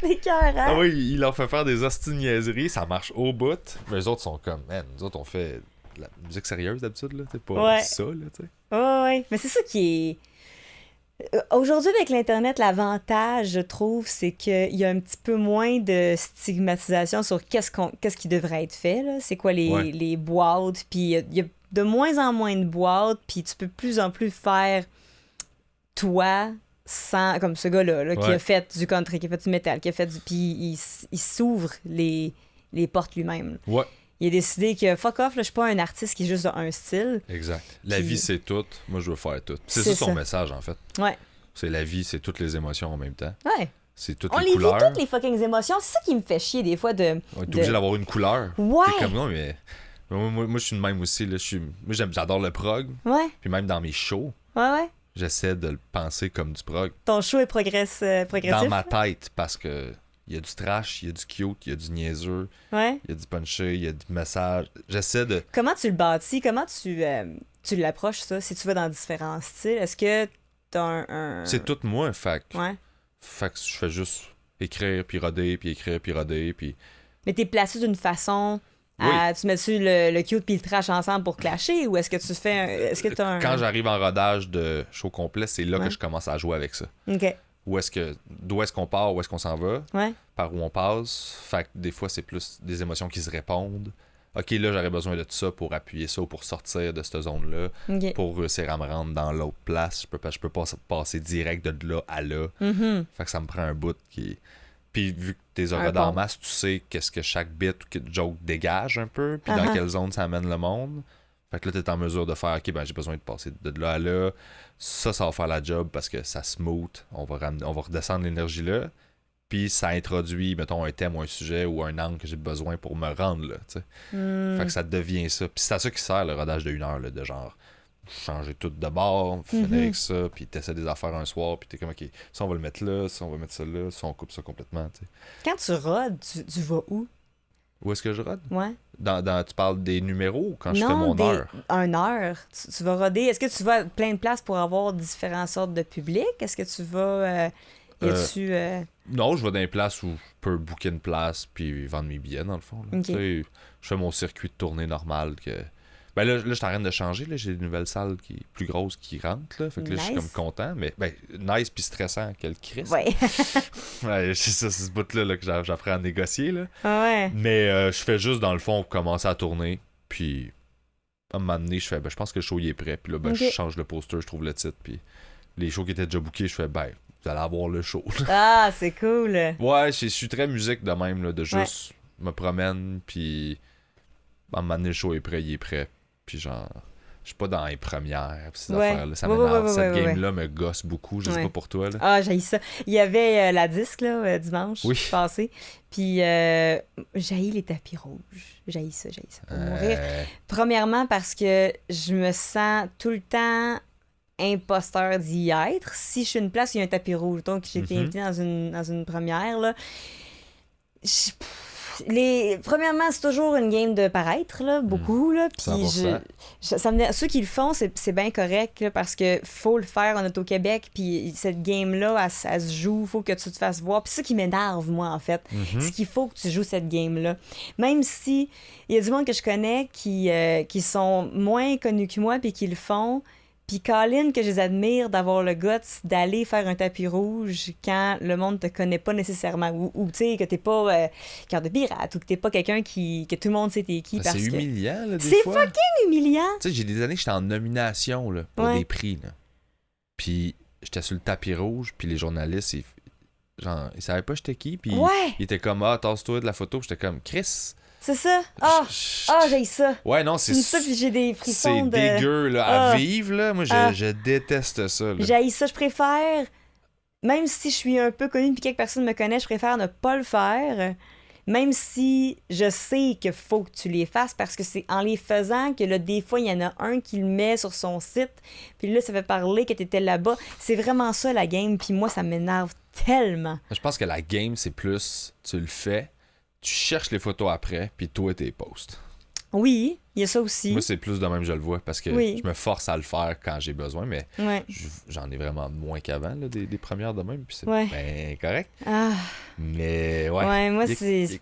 [SPEAKER 1] écœurant.
[SPEAKER 2] Ah oui, il leur fait faire des hosties de niaiseries, ça marche au bout. Mais les autres sont comme, man, nous autres, on fait de la musique sérieuse d'habitude, là, c'est pas ça, là, tu sais.
[SPEAKER 1] Ouais. Mais c'est ça qui est. Aujourd'hui, avec l'Internet, l'avantage, je trouve, c'est qu'il y a un petit peu moins de stigmatisation sur qu'est-ce qui devrait être fait, là. C'est quoi les boîtes, puis il y a de moins en moins de boîtes, puis tu peux de plus en plus faire toi, sans, comme ce gars-là, là, qui a fait du country, qui a fait du metal, qui a fait du... Puis il s'ouvre les portes lui-même.
[SPEAKER 2] Ouais.
[SPEAKER 1] Il a décidé que fuck off, là, je suis pas un artiste qui est juste un style.
[SPEAKER 2] Exact. La vie, c'est tout. Moi, je veux faire tout. C'est ça son message, en fait.
[SPEAKER 1] Ouais.
[SPEAKER 2] C'est la vie, c'est toutes les émotions en même temps.
[SPEAKER 1] Ouais.
[SPEAKER 2] C'est toutes
[SPEAKER 1] on
[SPEAKER 2] les couleurs.
[SPEAKER 1] On les vit toutes les fucking émotions. C'est ça qui me fait chier des fois de...
[SPEAKER 2] On est obligé d'avoir une couleur.
[SPEAKER 1] Ouais.
[SPEAKER 2] T'es comme, non, mais... Moi, je suis de même aussi. Là. Moi, j'adore le prog.
[SPEAKER 1] Ouais.
[SPEAKER 2] Puis même dans mes shows, j'essaie de le penser comme du prog.
[SPEAKER 1] Ton show est progressif?
[SPEAKER 2] Dans ma tête, parce que... Il y a du trash, il y a du cute, il y a du niaiseux, il y a du punché, il y a du message. J'essaie de...
[SPEAKER 1] Comment tu le bâtis? Comment tu l'approches, ça? Si tu vas dans différents styles, est-ce que t'as un...
[SPEAKER 2] C'est tout moi, fait que
[SPEAKER 1] je
[SPEAKER 2] fais juste écrire, puis roder, puis écrire, puis roder, puis...
[SPEAKER 1] Mais t'es placé d'une façon... Tu mets-tu le cute puis le trash ensemble pour clasher, ou est-ce que tu fais... Est-ce que t'as un...
[SPEAKER 2] Quand j'arrive en rodage de show complet, c'est là que je commence à jouer avec ça.
[SPEAKER 1] OK.
[SPEAKER 2] D'où est-ce qu'on part, où est-ce qu'on s'en va, par où on passe. Fait que des fois, c'est plus des émotions qui se répondent. OK, là, j'aurais besoin de tout ça pour appuyer ça ou pour sortir de cette zone-là, pour réussir à me rendre dans l'autre place. Je peux pas passer direct de là à là. Fait que ça me prend un bout qui... Puis vu que t'es rodé en masse, tu sais qu'est-ce que chaque bit ou que joke dégage un peu, puis dans quelle zone ça amène le monde. Fait que là, t'es en mesure de faire, OK, ben j'ai besoin de passer de là à là. Ça va faire la job parce que ça smooth. On va redescendre l'énergie là. Puis ça introduit, mettons, un thème ou un sujet ou un angle que j'ai besoin pour me rendre là, tu sais. Fait que ça devient ça. Puis c'est à ça qui sert le rodage de 1 heure, là, de genre changer tout de bord, finir avec ça, puis t'essaies des affaires un soir, puis t'es comme, OK, ça on va le mettre là, ça on va mettre ça là, ça on coupe ça complètement, tu sais.
[SPEAKER 1] Quand tu rodes, tu vas où?
[SPEAKER 2] Où est-ce que je rode?
[SPEAKER 1] Ouais.
[SPEAKER 2] Tu parles des numéros ou quand je fais mon heure?
[SPEAKER 1] Un heure. Tu vas roder. Est-ce que tu vas à plein de places pour avoir différentes sortes de public? Est-ce que tu vas...
[SPEAKER 2] Non, je vais dans des places où je peux booker une place puis vendre mes billets, dans le fond. Là. Okay. Je fais mon circuit de tournée normal. Ben là, je suis en train de changer. Là. J'ai une nouvelle salle qui est plus grosse qui rentre. Là. Fait que là, je suis comme content. Mais nice puis stressant. Quel Christ.
[SPEAKER 1] Ouais.
[SPEAKER 2] C'est ça, c'est ce bout-là que j'apprends à négocier. Là.
[SPEAKER 1] Ouais.
[SPEAKER 2] Mais je fais juste, dans le fond, commencer à tourner. Puis, à un moment donné, je fais, je pense que le show il est prêt. Puis là, je change le poster, je trouve le titre. Puis les shows qui étaient déjà bookés, je fais, vous allez avoir le show.
[SPEAKER 1] Ah, c'est cool.
[SPEAKER 2] Ouais, je suis très musique de même, là, de juste me promène. Puis, à un moment donné, le show est prêt, il est prêt. Puis genre, je suis pas dans les premières, pis ces affaires-là, ça m'énerve. Cette game-là me gosse beaucoup, je sais pas pour toi. Là.
[SPEAKER 1] Ah, j'haïs ça. Il y avait la disque, là, dimanche passé, puis j'haïs les tapis rouges. J'haïs ça pour mourir. Premièrement, parce que je me sens tout le temps imposteur d'y être. Si je suis une place où il y a un tapis rouge, donc j'ai été invitée dans une première, là, premièrement, c'est toujours une game de paraître, là, beaucoup. Là, puis ceux qui le font, c'est bien correct là, parce que faut le faire. On est au Québec, puis cette game-là, elle se joue, faut que tu te fasses voir. Puis c'est ça qui m'énerve, moi, en fait. C'est qu'il faut que tu joues cette game-là. Même si il y a du monde que je connais qui sont moins connus que moi, puis qui le font. Puis Colin, que je les admire d'avoir le guts d'aller faire un tapis rouge quand le monde te connaît pas nécessairement. Ou tu sais, que t'es pas cœur de pirate, ou que t'es pas quelqu'un que tout le monde sait t'es qui.
[SPEAKER 2] C'est humiliant, là, des
[SPEAKER 1] fois.
[SPEAKER 2] C'est
[SPEAKER 1] fucking humiliant!
[SPEAKER 2] Tu sais, j'ai des années que j'étais en nomination là, pour des prix. Là. Puis j'étais sur le tapis rouge, puis les journalistes, ils savaient pas j'étais qui. Puis ils étaient comme, tasse-toi de la photo. Puis j'étais comme, Chris...
[SPEAKER 1] C'est ça. J'ai ça.
[SPEAKER 2] Ouais, non, c'est
[SPEAKER 1] ça, puis j'ai des frissons.
[SPEAKER 2] C'est dégueu, là, à vivre, là. Moi, je déteste ça.
[SPEAKER 1] J'ai ça. Je préfère, même si je suis un peu connue puis quelques personnes me connaissent, je préfère ne pas le faire. Même si je sais qu'il faut que tu les fasses, parce que c'est en les faisant que là, des fois, il y en a un qui le met sur son site, puis là, ça fait parler que t'étais là-bas. C'est vraiment ça, la game, puis moi, ça m'énerve tellement.
[SPEAKER 2] Je pense que la game, c'est plus, tu le fais, tu cherches les photos après, puis toi, t'es postes.
[SPEAKER 1] Oui, il y a ça aussi.
[SPEAKER 2] Moi, c'est plus de même, je le vois, parce que je me force à le faire quand j'ai besoin, mais j'en ai vraiment moins qu'avant, là, des premières de même, puis c'est bien correct. Mais
[SPEAKER 1] ouais, moi, c'est...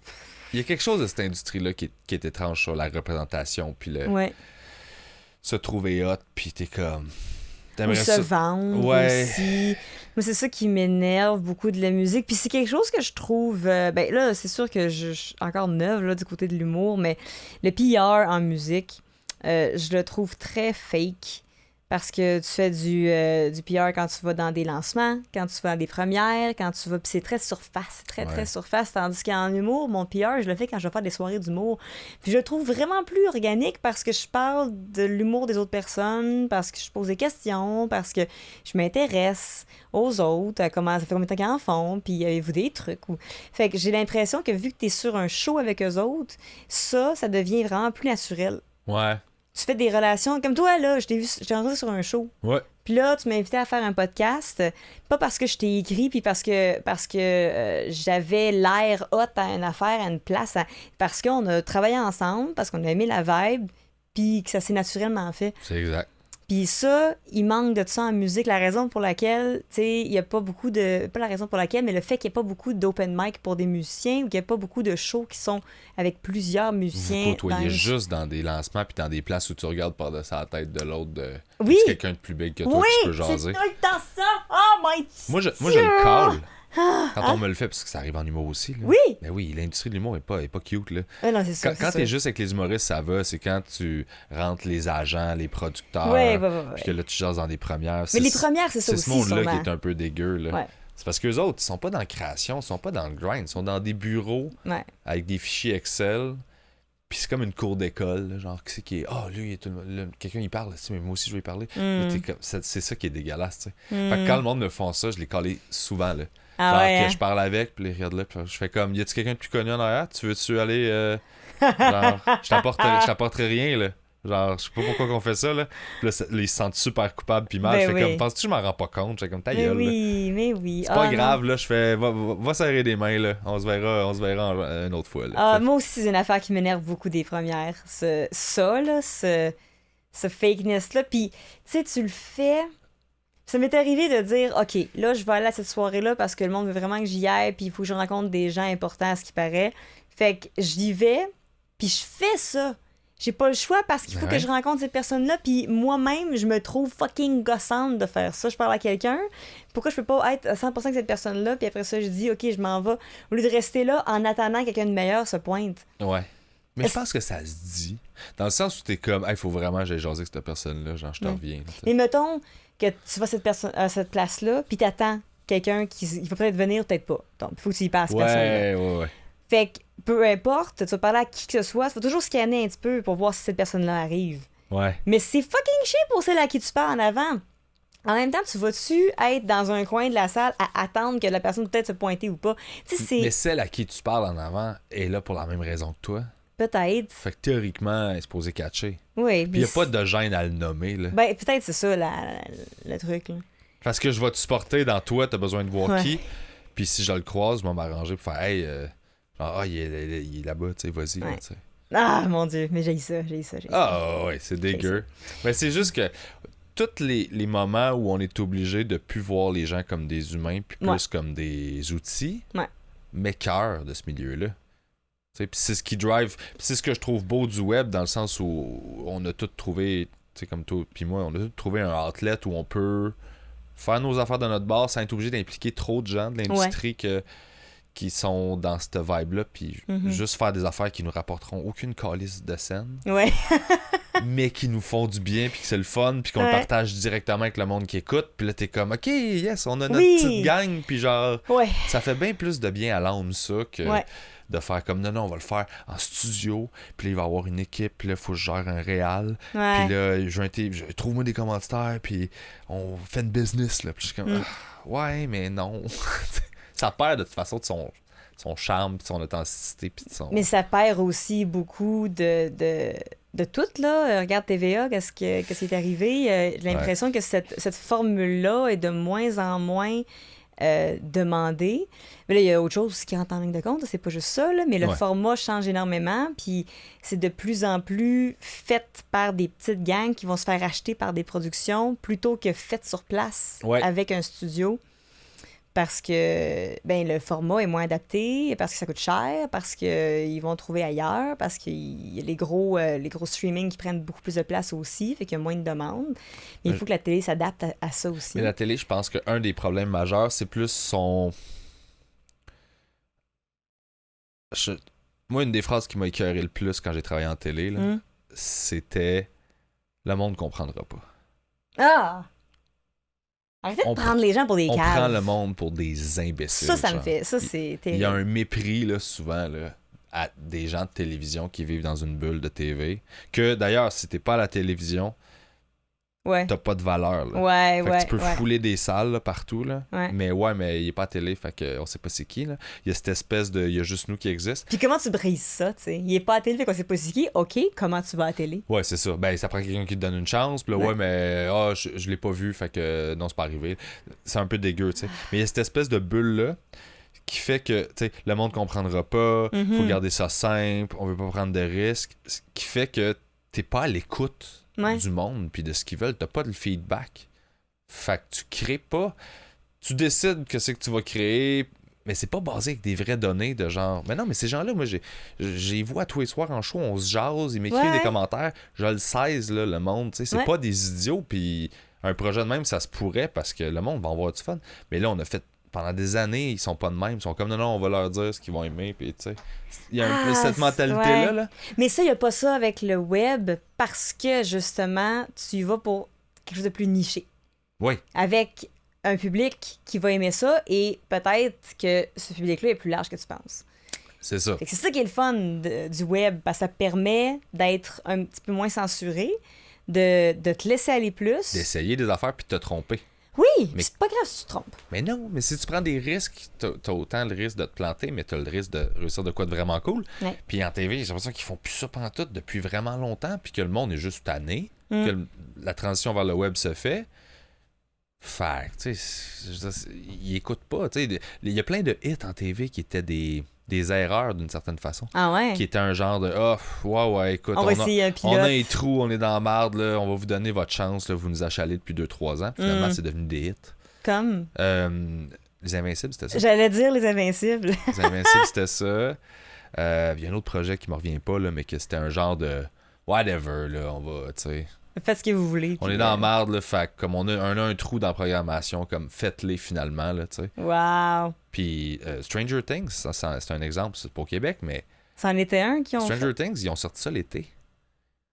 [SPEAKER 2] Il y a quelque chose de cette industrie-là qui est étrange sur la représentation, puis se trouver hot, puis t'es comme...
[SPEAKER 1] Ou se vendre aussi. Moi, c'est ça qui m'énerve beaucoup de la musique. Puis c'est quelque chose que je trouve... ben là, c'est sûr que je suis encore neuve là, du côté de l'humour, mais le PR en musique, je le trouve très fake. Parce que tu fais du PR quand tu vas dans des lancements, quand tu vas dans des premières, quand tu vas... Puis c'est très surface, très surface. Tandis qu'en humour, mon PR, je le fais quand je vais faire des soirées d'humour. Puis je le trouve vraiment plus organique parce que je parle de l'humour des autres personnes, parce que je pose des questions, parce que je m'intéresse aux autres, à comment ça fait combien de temps qu'ils en font, puis avez-vous des trucs. Fait que j'ai l'impression que vu que tu es sur un show avec eux autres, ça devient vraiment plus naturel.
[SPEAKER 2] Ouais.
[SPEAKER 1] Tu fais des relations. Comme toi, là, je t'ai rencontré sur un show.
[SPEAKER 2] Ouais.
[SPEAKER 1] Puis là, tu m'as invité à faire un podcast. Pas parce que je t'ai écrit, puis parce que j'avais l'air hot à une affaire, à une place. Parce qu'on a travaillé ensemble, parce qu'on a aimé la vibe, puis que ça s'est naturellement fait.
[SPEAKER 2] C'est exact.
[SPEAKER 1] Puis ça, il manque de ça en musique. La raison pour laquelle, tu sais, il n'y a pas beaucoup de... Pas la raison pour laquelle, mais le fait qu'il n'y ait pas beaucoup d'open mic pour des musiciens ou qu'il n'y ait pas beaucoup de shows qui sont avec plusieurs musiciens.
[SPEAKER 2] Vous côtoyez juste dans des lancements puis dans des places où tu regardes par-dessus la tête de l'autre de quelqu'un de plus big que toi qui peut jaser.
[SPEAKER 1] Oui, c'est tout le temps ça! Oh my God!
[SPEAKER 2] Moi, je le call. Quand on me le fait, parce que ça arrive en humour aussi. Là.
[SPEAKER 1] Oui!
[SPEAKER 2] Ben oui, l'industrie de l'humour est pas cute. Là.
[SPEAKER 1] Non, c'est ça,
[SPEAKER 2] quand t'es juste avec les humoristes, ça va. C'est quand tu rentres les agents, les producteurs, puis que là, tu jases dans des premières.
[SPEAKER 1] Mais les premières, c'est ça aussi,
[SPEAKER 2] c'est ce monde-là qui est un peu dégueu. Là.
[SPEAKER 1] Ouais.
[SPEAKER 2] C'est parce qu'eux autres, ils sont pas dans la création, ils sont pas dans le grind. Ils sont dans des bureaux avec des fichiers Excel. Puis c'est comme une cour d'école. Là, genre, qui c'est qui est... Ah, lui, quelqu'un, il parle. Mais moi aussi, je vais y parler. Là, c'est ça qui est dégueulasse. Fait que quand le monde me font ça, je les collais souvent. Là. Genre que je parle avec, puis ils regardent là, puis je fais comme, y a-tu quelqu'un de plus connu en arrière? Tu veux-tu aller, genre, je t'apporterai rien, là. Genre, je sais pas pourquoi qu'on fait ça, là. Puis là, ils se sentent super coupables, puis mal. Je fais comme, penses-tu que je m'en rends pas compte? Je fais comme, ta gueule,
[SPEAKER 1] mais oui.
[SPEAKER 2] C'est pas grave, là. Je fais, va serrer des mains, là. On se verra une autre fois, là.
[SPEAKER 1] Moi aussi, c'est une affaire qui m'énerve beaucoup des premières. Ce fakeness-là. Puis, tu sais, tu le fais... Ça m'est arrivé de dire, OK, là, je vais aller à cette soirée-là parce que le monde veut vraiment que j'y aille, puis il faut que je rencontre des gens importants à ce qui paraît. Fait que j'y vais, puis je fais ça. J'ai pas le choix parce qu'il faut que je rencontre cette personne-là, puis moi-même, je me trouve fucking gossante de faire ça. Je parle à quelqu'un, pourquoi je peux pas être à 100% avec cette personne-là, puis après ça, je dis, OK, je m'en vais. Au lieu de rester là en attendant que quelqu'un de meilleur se pointe.
[SPEAKER 2] Ouais. Mais je pense que ça se dit. Dans le sens où t'es comme, il faut vraiment que j'aille jaser avec cette personne-là, genre, je te reviens.
[SPEAKER 1] Mais mettons que tu vas à cette place-là, puis t'attends quelqu'un il va peut-être venir, peut-être pas. Donc, il faut que tu y passes, personne-là.
[SPEAKER 2] Ouais.
[SPEAKER 1] Fait que, peu importe, tu vas parler à qui que ce soit, tu vas toujours scanner un petit peu pour voir si cette personne-là arrive.
[SPEAKER 2] Ouais.
[SPEAKER 1] Mais c'est fucking chiant pour celle à qui tu parles en avant. En même temps, tu vas-tu être dans un coin de la salle à attendre que la personne peut-être se pointer ou pas?
[SPEAKER 2] Mais celle à qui tu parles en avant est là pour la même raison que toi.
[SPEAKER 1] Peut-être.
[SPEAKER 2] Fait que théoriquement, elle est supposée catcher.
[SPEAKER 1] Oui.
[SPEAKER 2] Puis il n'y a pas de gêne à le nommer, là.
[SPEAKER 1] Ben, peut-être c'est ça, le truc, là.
[SPEAKER 2] Parce que je vais te supporter dans toi, t'as besoin de voir qui. Puis si je le croise, je vais m'arranger pour faire, hey, il est là-bas, tu sais, vas-y.
[SPEAKER 1] Ouais.
[SPEAKER 2] Là, tu sais.
[SPEAKER 1] Ah, mon Dieu, mais j'ai ça.
[SPEAKER 2] Ah, ouais, c'est dégueu. Mais c'est juste que tous les moments où on est obligé de plus voir les gens comme des humains, puis plus comme des outils, m'écœurent de ce milieu-là. Puis c'est ce qui drive, c'est ce que je trouve beau du web, dans le sens où on a tout trouvé, comme toi puis moi, on a tout trouvé un outlet où on peut faire nos affaires de notre base sans être obligé d'impliquer trop de gens de l'industrie qui sont dans cette vibe-là, puis juste faire des affaires qui nous rapporteront aucune calice de scène, mais qui nous font du bien, puis que c'est le fun, puis qu'on le partage directement avec le monde qui écoute, puis là t'es comme, OK, yes, on a notre petite gang, puis genre, ça fait bien plus de bien à l'âme, ça, que... de faire comme non, on va le faire en studio, puis là, il va y avoir une équipe, puis là, il faut que je gère un réal, puis là, trouve-moi des commanditaires, puis on fait une business, là, puis je suis comme, ouais, mais non. Ça perd de toute façon de son charme, de son authenticité, puis de son...
[SPEAKER 1] Mais ça perd aussi beaucoup de tout, là. Regarde TVA, qu'est-ce qui est arrivé? J'ai l'impression que cette formule-là est de moins en moins demandé. Mais là, il y a autre chose aussi qui rentre en ligne de compte, c'est pas juste ça, là, mais le format change énormément, puis c'est de plus en plus fait par des petites gangs qui vont se faire acheter par des productions plutôt que fait sur place avec un studio. Parce que le format est moins adapté, parce que ça coûte cher, parce qu'ils vont trouver ailleurs, parce qu'il y a les gros streaming qui prennent beaucoup plus de place aussi, fait qu'il y a moins de demandes. Mais il faut que la télé s'adapte à ça aussi.
[SPEAKER 2] Mais la télé, je pense qu'un des problèmes majeurs, c'est plus son... Moi, une des phrases qui m'a écœuré le plus quand j'ai travaillé en télé, là, c'était « Le monde ne comprendra pas ».
[SPEAKER 1] Ah! Arrêtez de prendre les gens pour des caves.
[SPEAKER 2] On prend le monde pour des imbéciles.
[SPEAKER 1] Ça me fait... Ça, c'est terrible.
[SPEAKER 2] Il y a un mépris, là, souvent, là, à des gens de télévision qui vivent dans une bulle de TV. Que, d'ailleurs, si t'es pas à la télévision, t'as pas de valeur, là. Fait que tu peux fouler des salles, là, partout, là. Mais il est pas à télé, fait que on sait pas c'est qui, là. Il y a cette espèce de... Il y a juste nous qui existe.
[SPEAKER 1] Puis comment tu brises ça, tu sais? Il est pas à télé, fait qu'on sait pas c'est qui. OK, comment tu vas à télé?
[SPEAKER 2] Ouais, c'est ça. Ça prend quelqu'un qui te donne une chance, puis là, mais je l'ai pas vu, fait que non, c'est pas arrivé. C'est un peu dégueu, tu sais. Mais il y a cette espèce de bulle-là qui fait que, tu sais, le monde comprendra pas, faut garder ça simple, on veut pas prendre de risques, ce qui fait que t'es pas à l'écoute du monde puis de ce qu'ils veulent, t'as pas de feedback. Fait que tu crées pas, tu décides que tu vas créer, mais c'est pas basé avec des vraies données de genre, mais non, mais ces gens-là, moi j'ai vu à tous les soirs en show, on se jase, ils m'écrivent des commentaires, je le sais, là, le monde, tu sais, c'est pas des idiots, puis un projet de même, ça se pourrait parce que le monde va avoir du fun, mais là, on a fait pendant des années, ils sont pas de même. Ils sont comme, non, on va leur dire ce qu'ils vont aimer. Puis, tu sais, il y a un peu cette mentalité-là. Là.
[SPEAKER 1] Mais ça, il n'y a pas ça avec le web parce que, justement, tu y vas pour quelque chose de plus niché.
[SPEAKER 2] Oui.
[SPEAKER 1] Avec un public qui va aimer ça et peut-être que ce public-là est plus large que tu penses.
[SPEAKER 2] C'est ça.
[SPEAKER 1] C'est ça qui est le fun du web parce que ça permet d'être un petit peu moins censuré, de te laisser aller plus.
[SPEAKER 2] D'essayer des affaires puis de te tromper.
[SPEAKER 1] Oui, mais c'est pas grave si tu te trompes.
[SPEAKER 2] Mais non, mais si tu prends des risques, t'as autant le risque de te planter, mais t'as le risque de réussir de quoi de vraiment cool. Puis en TV, j'ai l'impression qu'ils font plus ça pantoute depuis vraiment longtemps, puis que le monde est juste tanné, que la transition vers le web se fait. Fait, tu sais, ils écoutent pas. Tu sais, il y a plein de hits en TV qui étaient des erreurs d'une certaine façon.
[SPEAKER 1] Ah ouais?
[SPEAKER 2] Qui étaient un genre de écoute,
[SPEAKER 1] on
[SPEAKER 2] a un trou, on est dans la marde, là, on va vous donner votre chance, là, vous nous achalez depuis 2-3 ans. Finalement, c'est devenu des hits.
[SPEAKER 1] Comme?
[SPEAKER 2] Les Invincibles, c'était ça.
[SPEAKER 1] J'allais dire Les Invincibles.
[SPEAKER 2] Les Invincibles, c'était ça. Il y a un autre projet qui me revient pas, là, mais que c'était un genre de whatever, là, on va, tu sais.
[SPEAKER 1] Faites ce que vous voulez.
[SPEAKER 2] On est dans la marde, là, fait comme on a un trou dans la programmation, comme faites-les finalement, là, tu sais.
[SPEAKER 1] Wow.
[SPEAKER 2] Puis Stranger Things, c'est un exemple, c'est pour Québec, mais...
[SPEAKER 1] C'en était un qui ont
[SPEAKER 2] Stranger Things, ils ont sorti ça l'été.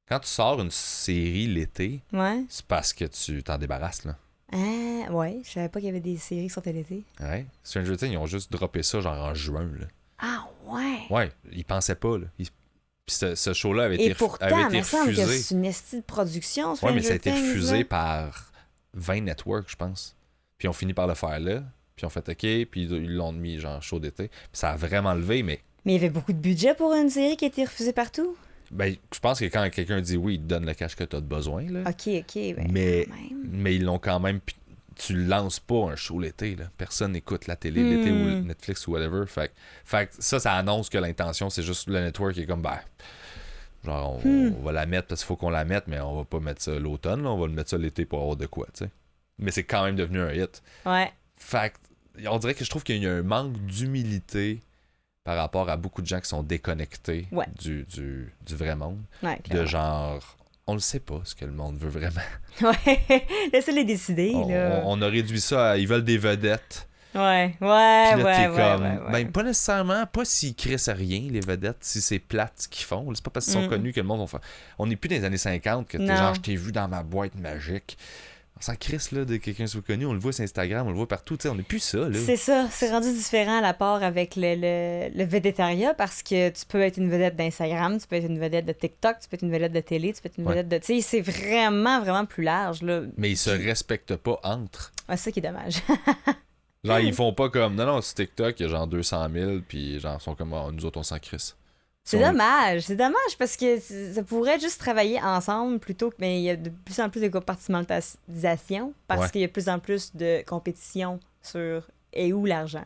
[SPEAKER 2] Quand tu sors une série l'été, c'est parce que tu t'en débarrasses, là.
[SPEAKER 1] Ah, ouais, je savais pas qu'il y avait des séries qui sortaient l'été.
[SPEAKER 2] Ouais, Stranger Things, ils ont juste droppé ça genre en juin, là.
[SPEAKER 1] Ah, ouais.
[SPEAKER 2] Ouais, ils pensaient pas, là. Puis ce show-là avait été
[SPEAKER 1] pourtant,
[SPEAKER 2] refusé.
[SPEAKER 1] Semble que c'est une estie de production,
[SPEAKER 2] ouais, mais ça a été
[SPEAKER 1] Things,
[SPEAKER 2] refusé
[SPEAKER 1] là.
[SPEAKER 2] par 20 networks, je pense. Puis on finit par le faire là. Puis on fait OK, puis ils l'ont mis genre show d'été. Puis ça a vraiment levé, mais...
[SPEAKER 1] Mais il y avait beaucoup de budget pour une série qui a été refusée partout?
[SPEAKER 2] Ben, je pense que quand quelqu'un dit oui, il te donne le cash que tu as besoin, là.
[SPEAKER 1] OK, ben,
[SPEAKER 2] mais ils l'ont quand même... Tu lances pas un show l'été, là. Personne n'écoute la télé l'été ou Netflix ou whatever. Fait que ça annonce que l'intention, c'est juste le network qui est comme, genre, on va la mettre parce qu'il faut qu'on la mette, mais on va pas mettre ça l'automne, là, on va le mettre ça l'été pour avoir de quoi, tu sais. Mais c'est quand même devenu un hit.
[SPEAKER 1] Ouais.
[SPEAKER 2] Fait que, on dirait que je trouve qu'il y a un manque d'humilité par rapport à beaucoup de gens qui sont déconnectés du vrai monde.
[SPEAKER 1] Ouais,
[SPEAKER 2] de genre... On le sait pas, ce que le monde veut vraiment.
[SPEAKER 1] Ouais, laissez-les décider, là.
[SPEAKER 2] On a réduit ça à... Ils veulent des vedettes.
[SPEAKER 1] Ouais.
[SPEAKER 2] Ben, pas nécessairement, pas s'ils crissent à rien, les vedettes, si c'est plate ce qu'ils font. C'est pas parce qu'ils sont connus que le monde va faire... On n'est plus dans les années 50 que t'es genre, je t'ai vu dans ma boîte magique. On s'en crisse, là, de quelqu'un soit connu. On le voit sur Instagram, on le voit partout. T'sais, on n'est plus ça, là.
[SPEAKER 1] C'est ça. C'est rendu différent à l'apport avec le védétariat parce que tu peux être une vedette d'Instagram, tu peux être une vedette de TikTok, tu peux être une vedette de télé, tu peux être une vedette de... Tu sais, c'est vraiment, vraiment plus large, là.
[SPEAKER 2] Mais ils se respectent pas entre.
[SPEAKER 1] Ouais, c'est ça qui est dommage.
[SPEAKER 2] Genre, ils font pas comme... Non, c'est TikTok, il y a genre 200 000, puis genre, ils sont comme, nous autres, on s'en crisse.
[SPEAKER 1] C'est dommage parce que ça pourrait juste travailler ensemble plutôt que. Mais il y a de plus en plus de compartimentation parce qu'il y a de plus en plus de compétition sur est où l'argent?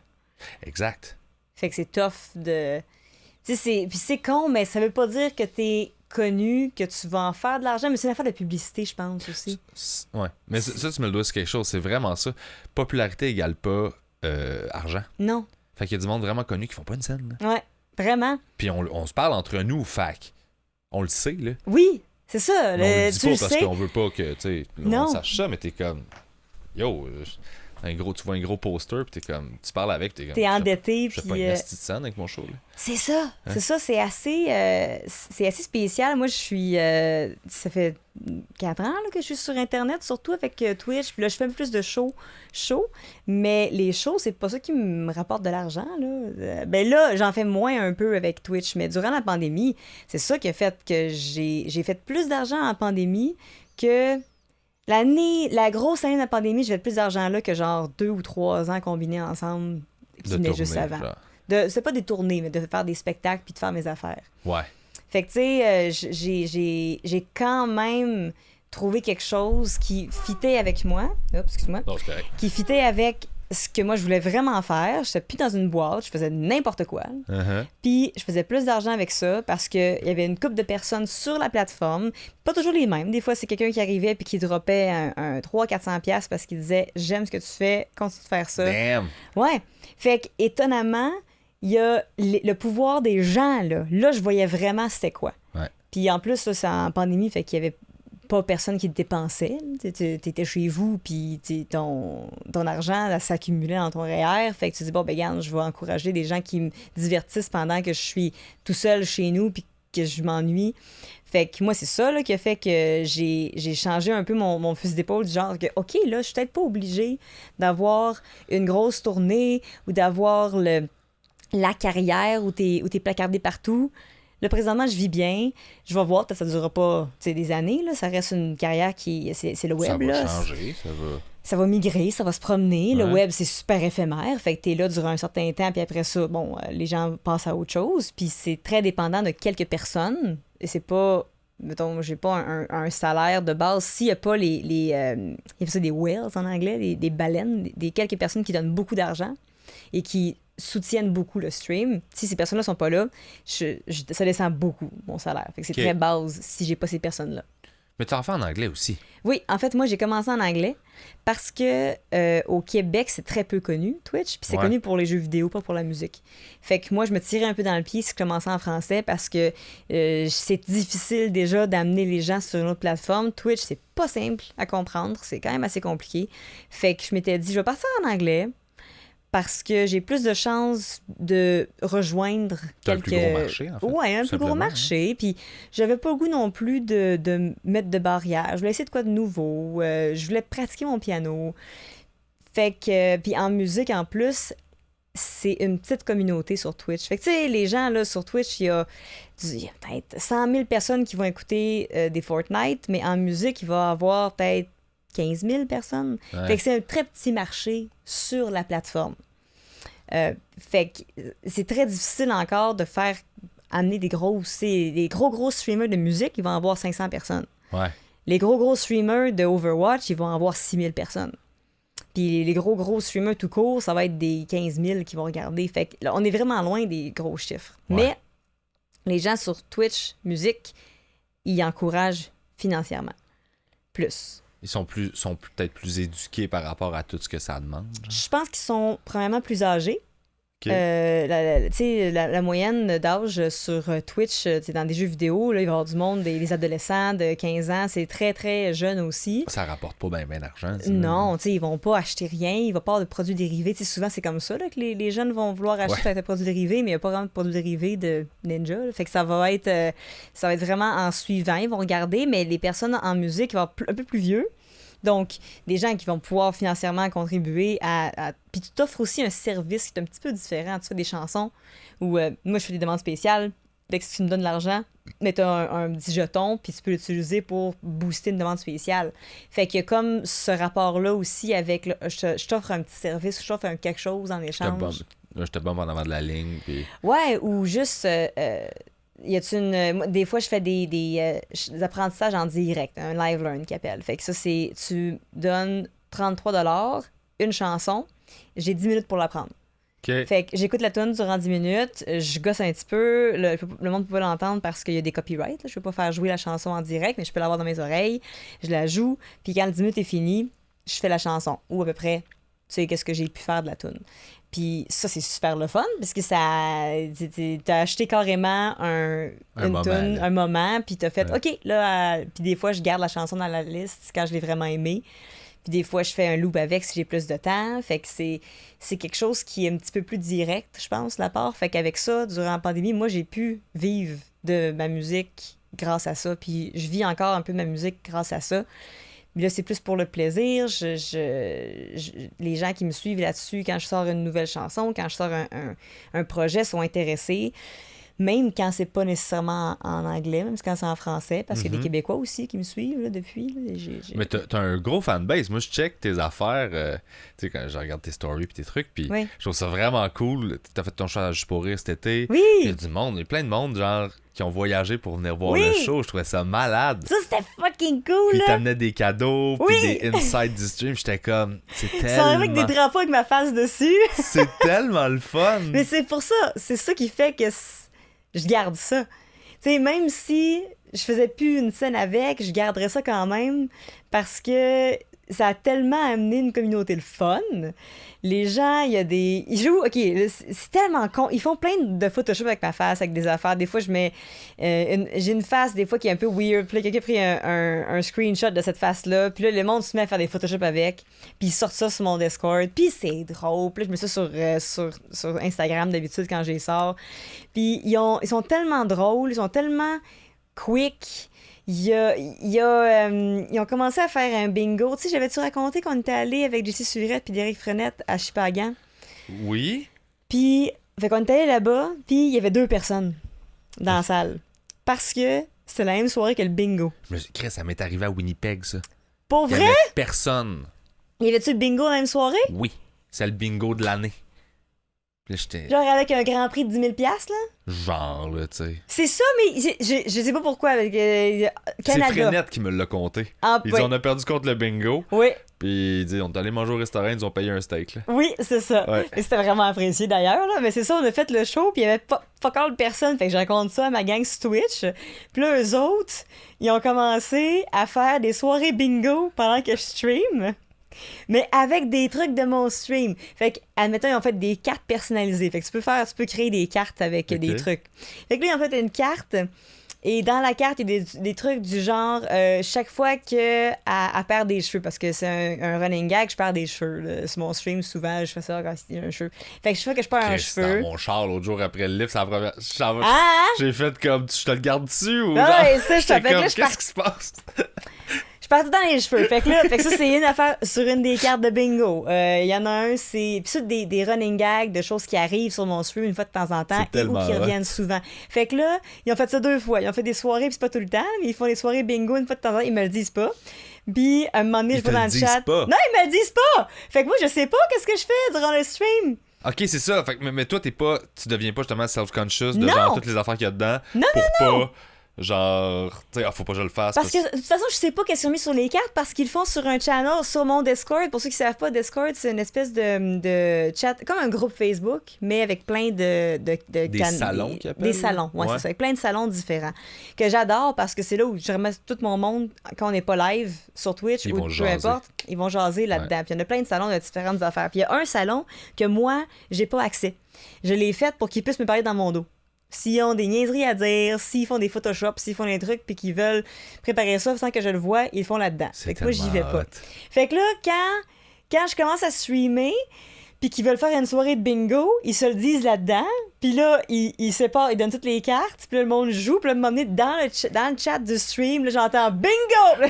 [SPEAKER 2] Exact.
[SPEAKER 1] Fait que c'est tough de... Tu sais, puis c'est con, mais ça veut pas dire que t'es connu, que tu vas en faire de l'argent, mais c'est une affaire de publicité, je pense, aussi.
[SPEAKER 2] Ouais. Mais ça, tu me le dois, c'est quelque chose. C'est vraiment ça. Popularité égale pas argent.
[SPEAKER 1] Non.
[SPEAKER 2] Fait qu'il y a du monde vraiment connu qui font pas une scène. Là.
[SPEAKER 1] Ouais, vraiment.
[SPEAKER 2] Puis on se parle entre nous, fac. On le sait, là.
[SPEAKER 1] Oui, c'est ça.
[SPEAKER 2] Mais on le dit
[SPEAKER 1] tu
[SPEAKER 2] pas
[SPEAKER 1] le
[SPEAKER 2] parce
[SPEAKER 1] sais.
[SPEAKER 2] qu'on veut pas que, tu sais,
[SPEAKER 1] Non.
[SPEAKER 2] on sache ça, mais t'es comme... Yo, tu vois un gros poster, puis t'es comme... Tu parles avec, t'es comme...
[SPEAKER 1] T'es endetté,
[SPEAKER 2] Je fais
[SPEAKER 1] puis...
[SPEAKER 2] pas une petite scène avec mon show, là.
[SPEAKER 1] C'est ça,
[SPEAKER 2] Hein?
[SPEAKER 1] c'est assez spécial. Moi, je suis... ça fait 4 ans là, que je suis sur Internet, surtout avec Twitch. Puis là, je fais un peu plus de shows. Mais les shows, c'est pas ça qui me rapporte de l'argent. Là. Ben là, j'en fais moins un peu avec Twitch. Mais durant la pandémie, c'est ça qui a fait que j'ai fait plus d'argent en pandémie que... La grosse année de la pandémie, j'ai fait plus d'argent là que genre 2 ou 3 ans combinés ensemble qui venaient juste avant.
[SPEAKER 2] Genre.
[SPEAKER 1] C'est pas des tournées, mais de faire des spectacles puis de faire mes affaires.
[SPEAKER 2] Ouais.
[SPEAKER 1] Fait que, tu sais, j'ai quand même trouvé quelque chose qui fitait avec moi. Oups, excuse-moi.
[SPEAKER 2] Non, c'est correct.
[SPEAKER 1] Qui fitait avec ce que moi, je voulais vraiment faire. Je n'étais plus dans une boîte, je faisais n'importe quoi.
[SPEAKER 2] Uh-huh.
[SPEAKER 1] Puis, je faisais plus d'argent avec ça parce qu'il y avait une couple de personnes sur la plateforme. Pas toujours les mêmes. Des fois, c'est quelqu'un qui arrivait puis qui droppait un 300-400$ parce qu'il disait « J'aime ce que tu fais, continue de faire ça. »
[SPEAKER 2] Damn!
[SPEAKER 1] Ouais. Fait que, étonnamment, il y a le pouvoir des gens, là. Là, je voyais vraiment c'était quoi.
[SPEAKER 2] Ouais.
[SPEAKER 1] Puis en plus, ça, c'est en pandémie, fait qu'il y avait pas personne qui te dépensait. T'étais chez vous, puis ton argent là, s'accumulait dans ton REER. Fait que tu dis, bon, ben, regarde, je vais encourager des gens qui me divertissent pendant que je suis tout seul chez nous, puis que je m'ennuie. Fait que moi, c'est ça là, qui a fait que j'ai changé un peu mon fusil d'épaule, du genre que, OK, là, je suis peut-être pas obligée d'avoir une grosse tournée ou d'avoir la carrière où t'es placardé partout. Là, présentement, je vis bien. Je vais voir, peut-être ça ne durera pas des années. Là. Ça reste une carrière qui... C'est le web.
[SPEAKER 2] Ça va
[SPEAKER 1] là.
[SPEAKER 2] changer, ça va...
[SPEAKER 1] Ça va migrer, ça va se promener.
[SPEAKER 2] Ouais.
[SPEAKER 1] Le web, c'est super éphémère. Fait que t'es là durant un certain temps, puis après ça, bon, les gens passent à autre chose. Puis c'est très dépendant de quelques personnes. Et c'est pas... Mettons, j'ai pas un salaire de base. S'il n'y a pas il y a ça des whales en anglais, des baleines, des quelques personnes qui donnent beaucoup d'argent et qui soutiennent beaucoup le stream. Si ces personnes-là sont pas là, ça descend beaucoup, mon salaire. Fait que c'est très base si j'ai pas ces personnes-là.
[SPEAKER 2] Mais tu en fais en anglais aussi.
[SPEAKER 1] Oui, en fait, moi, j'ai commencé en anglais parce que au Québec, c'est très peu connu, Twitch, puis c'est connu pour les jeux vidéo, pas pour la musique. Fait que moi, je me tirais un peu dans le pied si je commençais en français parce que c'est difficile déjà d'amener les gens sur une autre plateforme. Twitch, c'est pas simple à comprendre, c'est quand même assez compliqué. Fait que je m'étais dit, je vais partir en anglais parce que j'ai plus de chances de rejoindre
[SPEAKER 2] un plus gros marché, en fait.
[SPEAKER 1] Ouais, un plus gros marché. Puis j'avais pas le goût non plus de mettre de barrières. Je voulais essayer de quoi de nouveau. Je voulais pratiquer mon piano. Fait que... Puis en musique, en plus, c'est une petite communauté sur Twitch. Fait que, tu sais, les gens, là, sur Twitch, il y a peut-être 100 000 personnes qui vont écouter des Fortnite, mais en musique, il va y avoir peut-être 15 000 personnes.
[SPEAKER 2] Ouais.
[SPEAKER 1] Fait que c'est un très petit marché sur la plateforme. Fait que c'est très difficile encore de faire amener des gros streamers de musique, ils vont avoir 500 personnes.
[SPEAKER 2] Ouais.
[SPEAKER 1] Les gros streamers de Overwatch, ils vont avoir 6 000 personnes. Puis les gros streamers tout court, ça va être des 15 000 qui vont regarder. Fait que là, on est vraiment loin des gros chiffres.
[SPEAKER 2] Ouais.
[SPEAKER 1] Mais les gens sur Twitch musique, ils encouragent financièrement. Plus.
[SPEAKER 2] Ils sont peut-être plus éduqués par rapport à tout ce que ça demande.
[SPEAKER 1] Je pense qu'ils sont premièrement plus âgés.
[SPEAKER 2] Okay.
[SPEAKER 1] La moyenne d'âge sur Twitch, dans des jeux vidéo, là, il va y avoir du monde, des adolescents de 15 ans, c'est très, très jeune aussi.
[SPEAKER 2] Ça rapporte pas bien d'argent.
[SPEAKER 1] Non, ils vont pas acheter rien, il va pas avoir de produits dérivés. Souvent, c'est comme ça là, que les jeunes vont vouloir acheter des produits dérivés, mais il n'y a pas vraiment de produits dérivés de Ninja. Là. Fait que ça va être vraiment en suivant. Ils vont regarder, mais les personnes en musique vont être un peu plus vieux. Donc, des gens qui vont pouvoir financièrement contribuer à... Puis tu t'offres aussi un service qui est un petit peu différent. Tu fais des chansons où moi, je fais des demandes spéciales. Dès que tu me donnes de l'argent, mais tu as un petit jeton, puis tu peux l'utiliser pour booster une demande spéciale. Fait qu'il y a comme ce rapport-là aussi avec... je t'offre un petit service, je t'offre quelque chose en échange.
[SPEAKER 2] Je te bombe en avant de la ligne. Puis...
[SPEAKER 1] Ouais, ou juste... des fois, je fais des apprentissages en direct, un live learn qu'ils appellent. Fait que ça, c'est tu donnes 33$, une chanson, j'ai 10 minutes pour l'apprendre.
[SPEAKER 2] Okay.
[SPEAKER 1] Fait que j'écoute la tune durant 10 minutes, je gosse un petit peu, le monde peut pas l'entendre parce qu'il y a des copyrights, là. Je peux pas faire jouer la chanson en direct, mais je peux l'avoir dans mes oreilles, je la joue, puis quand le 10 minutes est fini, je fais la chanson, ou à peu près, tu sais, qu'est-ce que j'ai pu faire de la tune. Puis ça, c'est super le fun, parce que ça, t'as acheté carrément un moment, puis t'as fait, OK, là, puis des fois, je garde la chanson dans la liste quand je l'ai vraiment aimée. Puis des fois, je fais un loop avec si j'ai plus de temps. Fait que c'est quelque chose qui est un petit peu plus direct, je pense, la part. Fait qu'avec ça, durant la pandémie, moi, j'ai pu vivre de ma musique grâce à ça. Puis je vis encore un peu de ma musique grâce à ça. Mais là, c'est plus pour le plaisir. Les gens qui me suivent là-dessus, quand je sors une nouvelle chanson, quand je sors un projet, sont intéressés. Même quand c'est pas nécessairement en anglais, même quand c'est en français, parce qu'il y a des Québécois aussi qui me suivent là, depuis. Là,
[SPEAKER 2] Mais t'as un gros fanbase. Moi, je check tes affaires, tu sais, quand je regarde tes stories puis tes trucs, puis je trouve ça vraiment cool. T'as fait ton show Juste pour rire cet été.
[SPEAKER 1] Oui!
[SPEAKER 2] Il y a du monde, il y a plein de monde, genre, qui ont voyagé pour venir voir le show. Je trouvais ça malade.
[SPEAKER 1] Ça, c'était fucking cool,
[SPEAKER 2] puis
[SPEAKER 1] là!
[SPEAKER 2] Ils t'amenaient des cadeaux, puis des insides du stream. J'étais comme, c'est tellement...
[SPEAKER 1] Ça avec des drapeaux avec ma face dessus.
[SPEAKER 2] C'est tellement le fun!
[SPEAKER 1] Mais c'est pour ça, c'est ça qui fait que... je garde ça. Tu sais, même si je faisais plus une scène avec, je garderais ça quand même parce que ça a tellement amené une communauté le fun. Les gens, ils jouent, OK, c'est tellement con. Ils font plein de Photoshop avec ma face, avec des affaires. Des fois, je mets... j'ai une face, des fois, qui est un peu weird. Puis là, quelqu'un a pris un screenshot de cette face-là. Puis là, le monde se met à faire des Photoshop avec. Puis ils sortent ça sur mon Discord. Puis c'est drôle. Puis là, je mets ça sur Instagram, d'habitude, quand je les sors. Puis ils sont tellement drôles. Ils sont tellement quick. Ils ont commencé à faire un bingo. Tu sais, j'avais-tu raconté qu'on était allé avec Jessie Surette puis Derek Frenette à Chipagan?
[SPEAKER 2] Oui.
[SPEAKER 1] Puis, fait qu'on était allé là-bas, puis il y avait 2 personnes dans la salle. Parce que c'était la même soirée que le bingo.
[SPEAKER 2] Chris, ça m'est arrivé à Winnipeg, ça.
[SPEAKER 1] Pour vrai?
[SPEAKER 2] Il y avait personne.
[SPEAKER 1] Y avait-tu le bingo la même soirée?
[SPEAKER 2] Oui. C'est le bingo de l'année. Là,
[SPEAKER 1] genre avec un grand prix de 10 000 $, là?
[SPEAKER 2] Genre, là, tu sais.
[SPEAKER 1] C'est ça, mais je sais pas pourquoi avec Canada.
[SPEAKER 2] C'est Frenette qui me l'a compté. Ils disent, on a perdu contre le bingo.
[SPEAKER 1] Oui.
[SPEAKER 2] Puis ils disent, on est allé manger au restaurant, ils nous ont payé un steak, là.
[SPEAKER 1] Oui, c'est ça.
[SPEAKER 2] Ouais.
[SPEAKER 1] Et c'était vraiment apprécié d'ailleurs, là. Mais c'est ça, on a fait le show, puis il y avait pas de personne. Fait que je raconte ça à ma gang sur Twitch. Puis là, eux autres, ils ont commencé à faire des soirées bingo pendant que je stream. Mais avec des trucs de mon stream. Fait que, admettons, ils ont fait des cartes personnalisées. Fait que tu peux créer des cartes avec des trucs. Fait que là, ils ont fait une carte. Et dans la carte, il y a des trucs du genre, chaque fois qu'elle perd des cheveux, parce que c'est un running gag, je perds des cheveux. Là. Sur mon stream, souvent, je fais ça quand il y a un cheveu. Fait que chaque fois que je perds un cheveu...
[SPEAKER 2] Dans mon char, l'autre jour, après le lift, c'est la première...
[SPEAKER 1] Ah!
[SPEAKER 2] J'ai fait comme, je te le garde dessus ou
[SPEAKER 1] non,
[SPEAKER 2] genre...
[SPEAKER 1] Ouais, ça, je t'appelle
[SPEAKER 2] comme, qu'est-ce qui se passe?
[SPEAKER 1] Je pars tout dans les cheveux. Fait que ça, c'est une affaire sur une des cartes de bingo. Il y en a un, c'est... Puis ça, des running gags, de choses qui arrivent sur mon stream une fois de temps en temps et ou qui reviennent souvent. Fait que là, ils ont fait ça 2 fois. Ils ont fait des soirées, puis c'est pas tout le temps, mais ils font des soirées bingo une fois de temps en temps. Ils me le disent pas. Puis, à un moment donné, je vois dans le chat...
[SPEAKER 2] Pas.
[SPEAKER 1] Non, ils me le disent pas! Fait que moi, je sais pas qu'est-ce que je fais durant le stream.
[SPEAKER 2] Ok, c'est ça. Fait que, mais toi, tu deviens pas justement self-conscious de genre toutes les affaires qu'il y a dedans pas... Genre, tu sais, faut pas que je le fasse.
[SPEAKER 1] Parce que, de toute façon, je sais pas qu'est-ce qu'ils ont mis sur les cartes parce qu'ils le font sur un channel, sur mon Discord. Pour ceux qui savent pas, Discord, c'est une espèce de chat, comme un groupe Facebook, mais avec plein de
[SPEAKER 2] des salons qu'ils appellent?
[SPEAKER 1] Des salons, ouais, c'est ça. Avec plein de salons différents. Que j'adore parce que c'est là où je remets tout mon monde, quand on n'est pas live sur Twitch ou peu importe, ils vont jaser là-dedans. Puis il y en a plein de salons de différentes affaires. Puis il y a un salon que moi, j'ai pas accès. Je l'ai fait pour qu'ils puissent me parler dans mon dos. S'ils ont des niaiseries à dire, s'ils font des Photoshop, s'ils font des trucs puis qu'ils veulent préparer ça sans que je le voie, ils le font là-dedans. Fait que moi, j'y vais pas. Fait que là, quand je commence à streamer puis qu'ils veulent faire une soirée de bingo, ils se le disent là-dedans. Puis là, ils séparent, ils donnent toutes les cartes. Puis là, le monde joue. Puis là, m'emmener dans le chat du stream, là, j'entends bingo!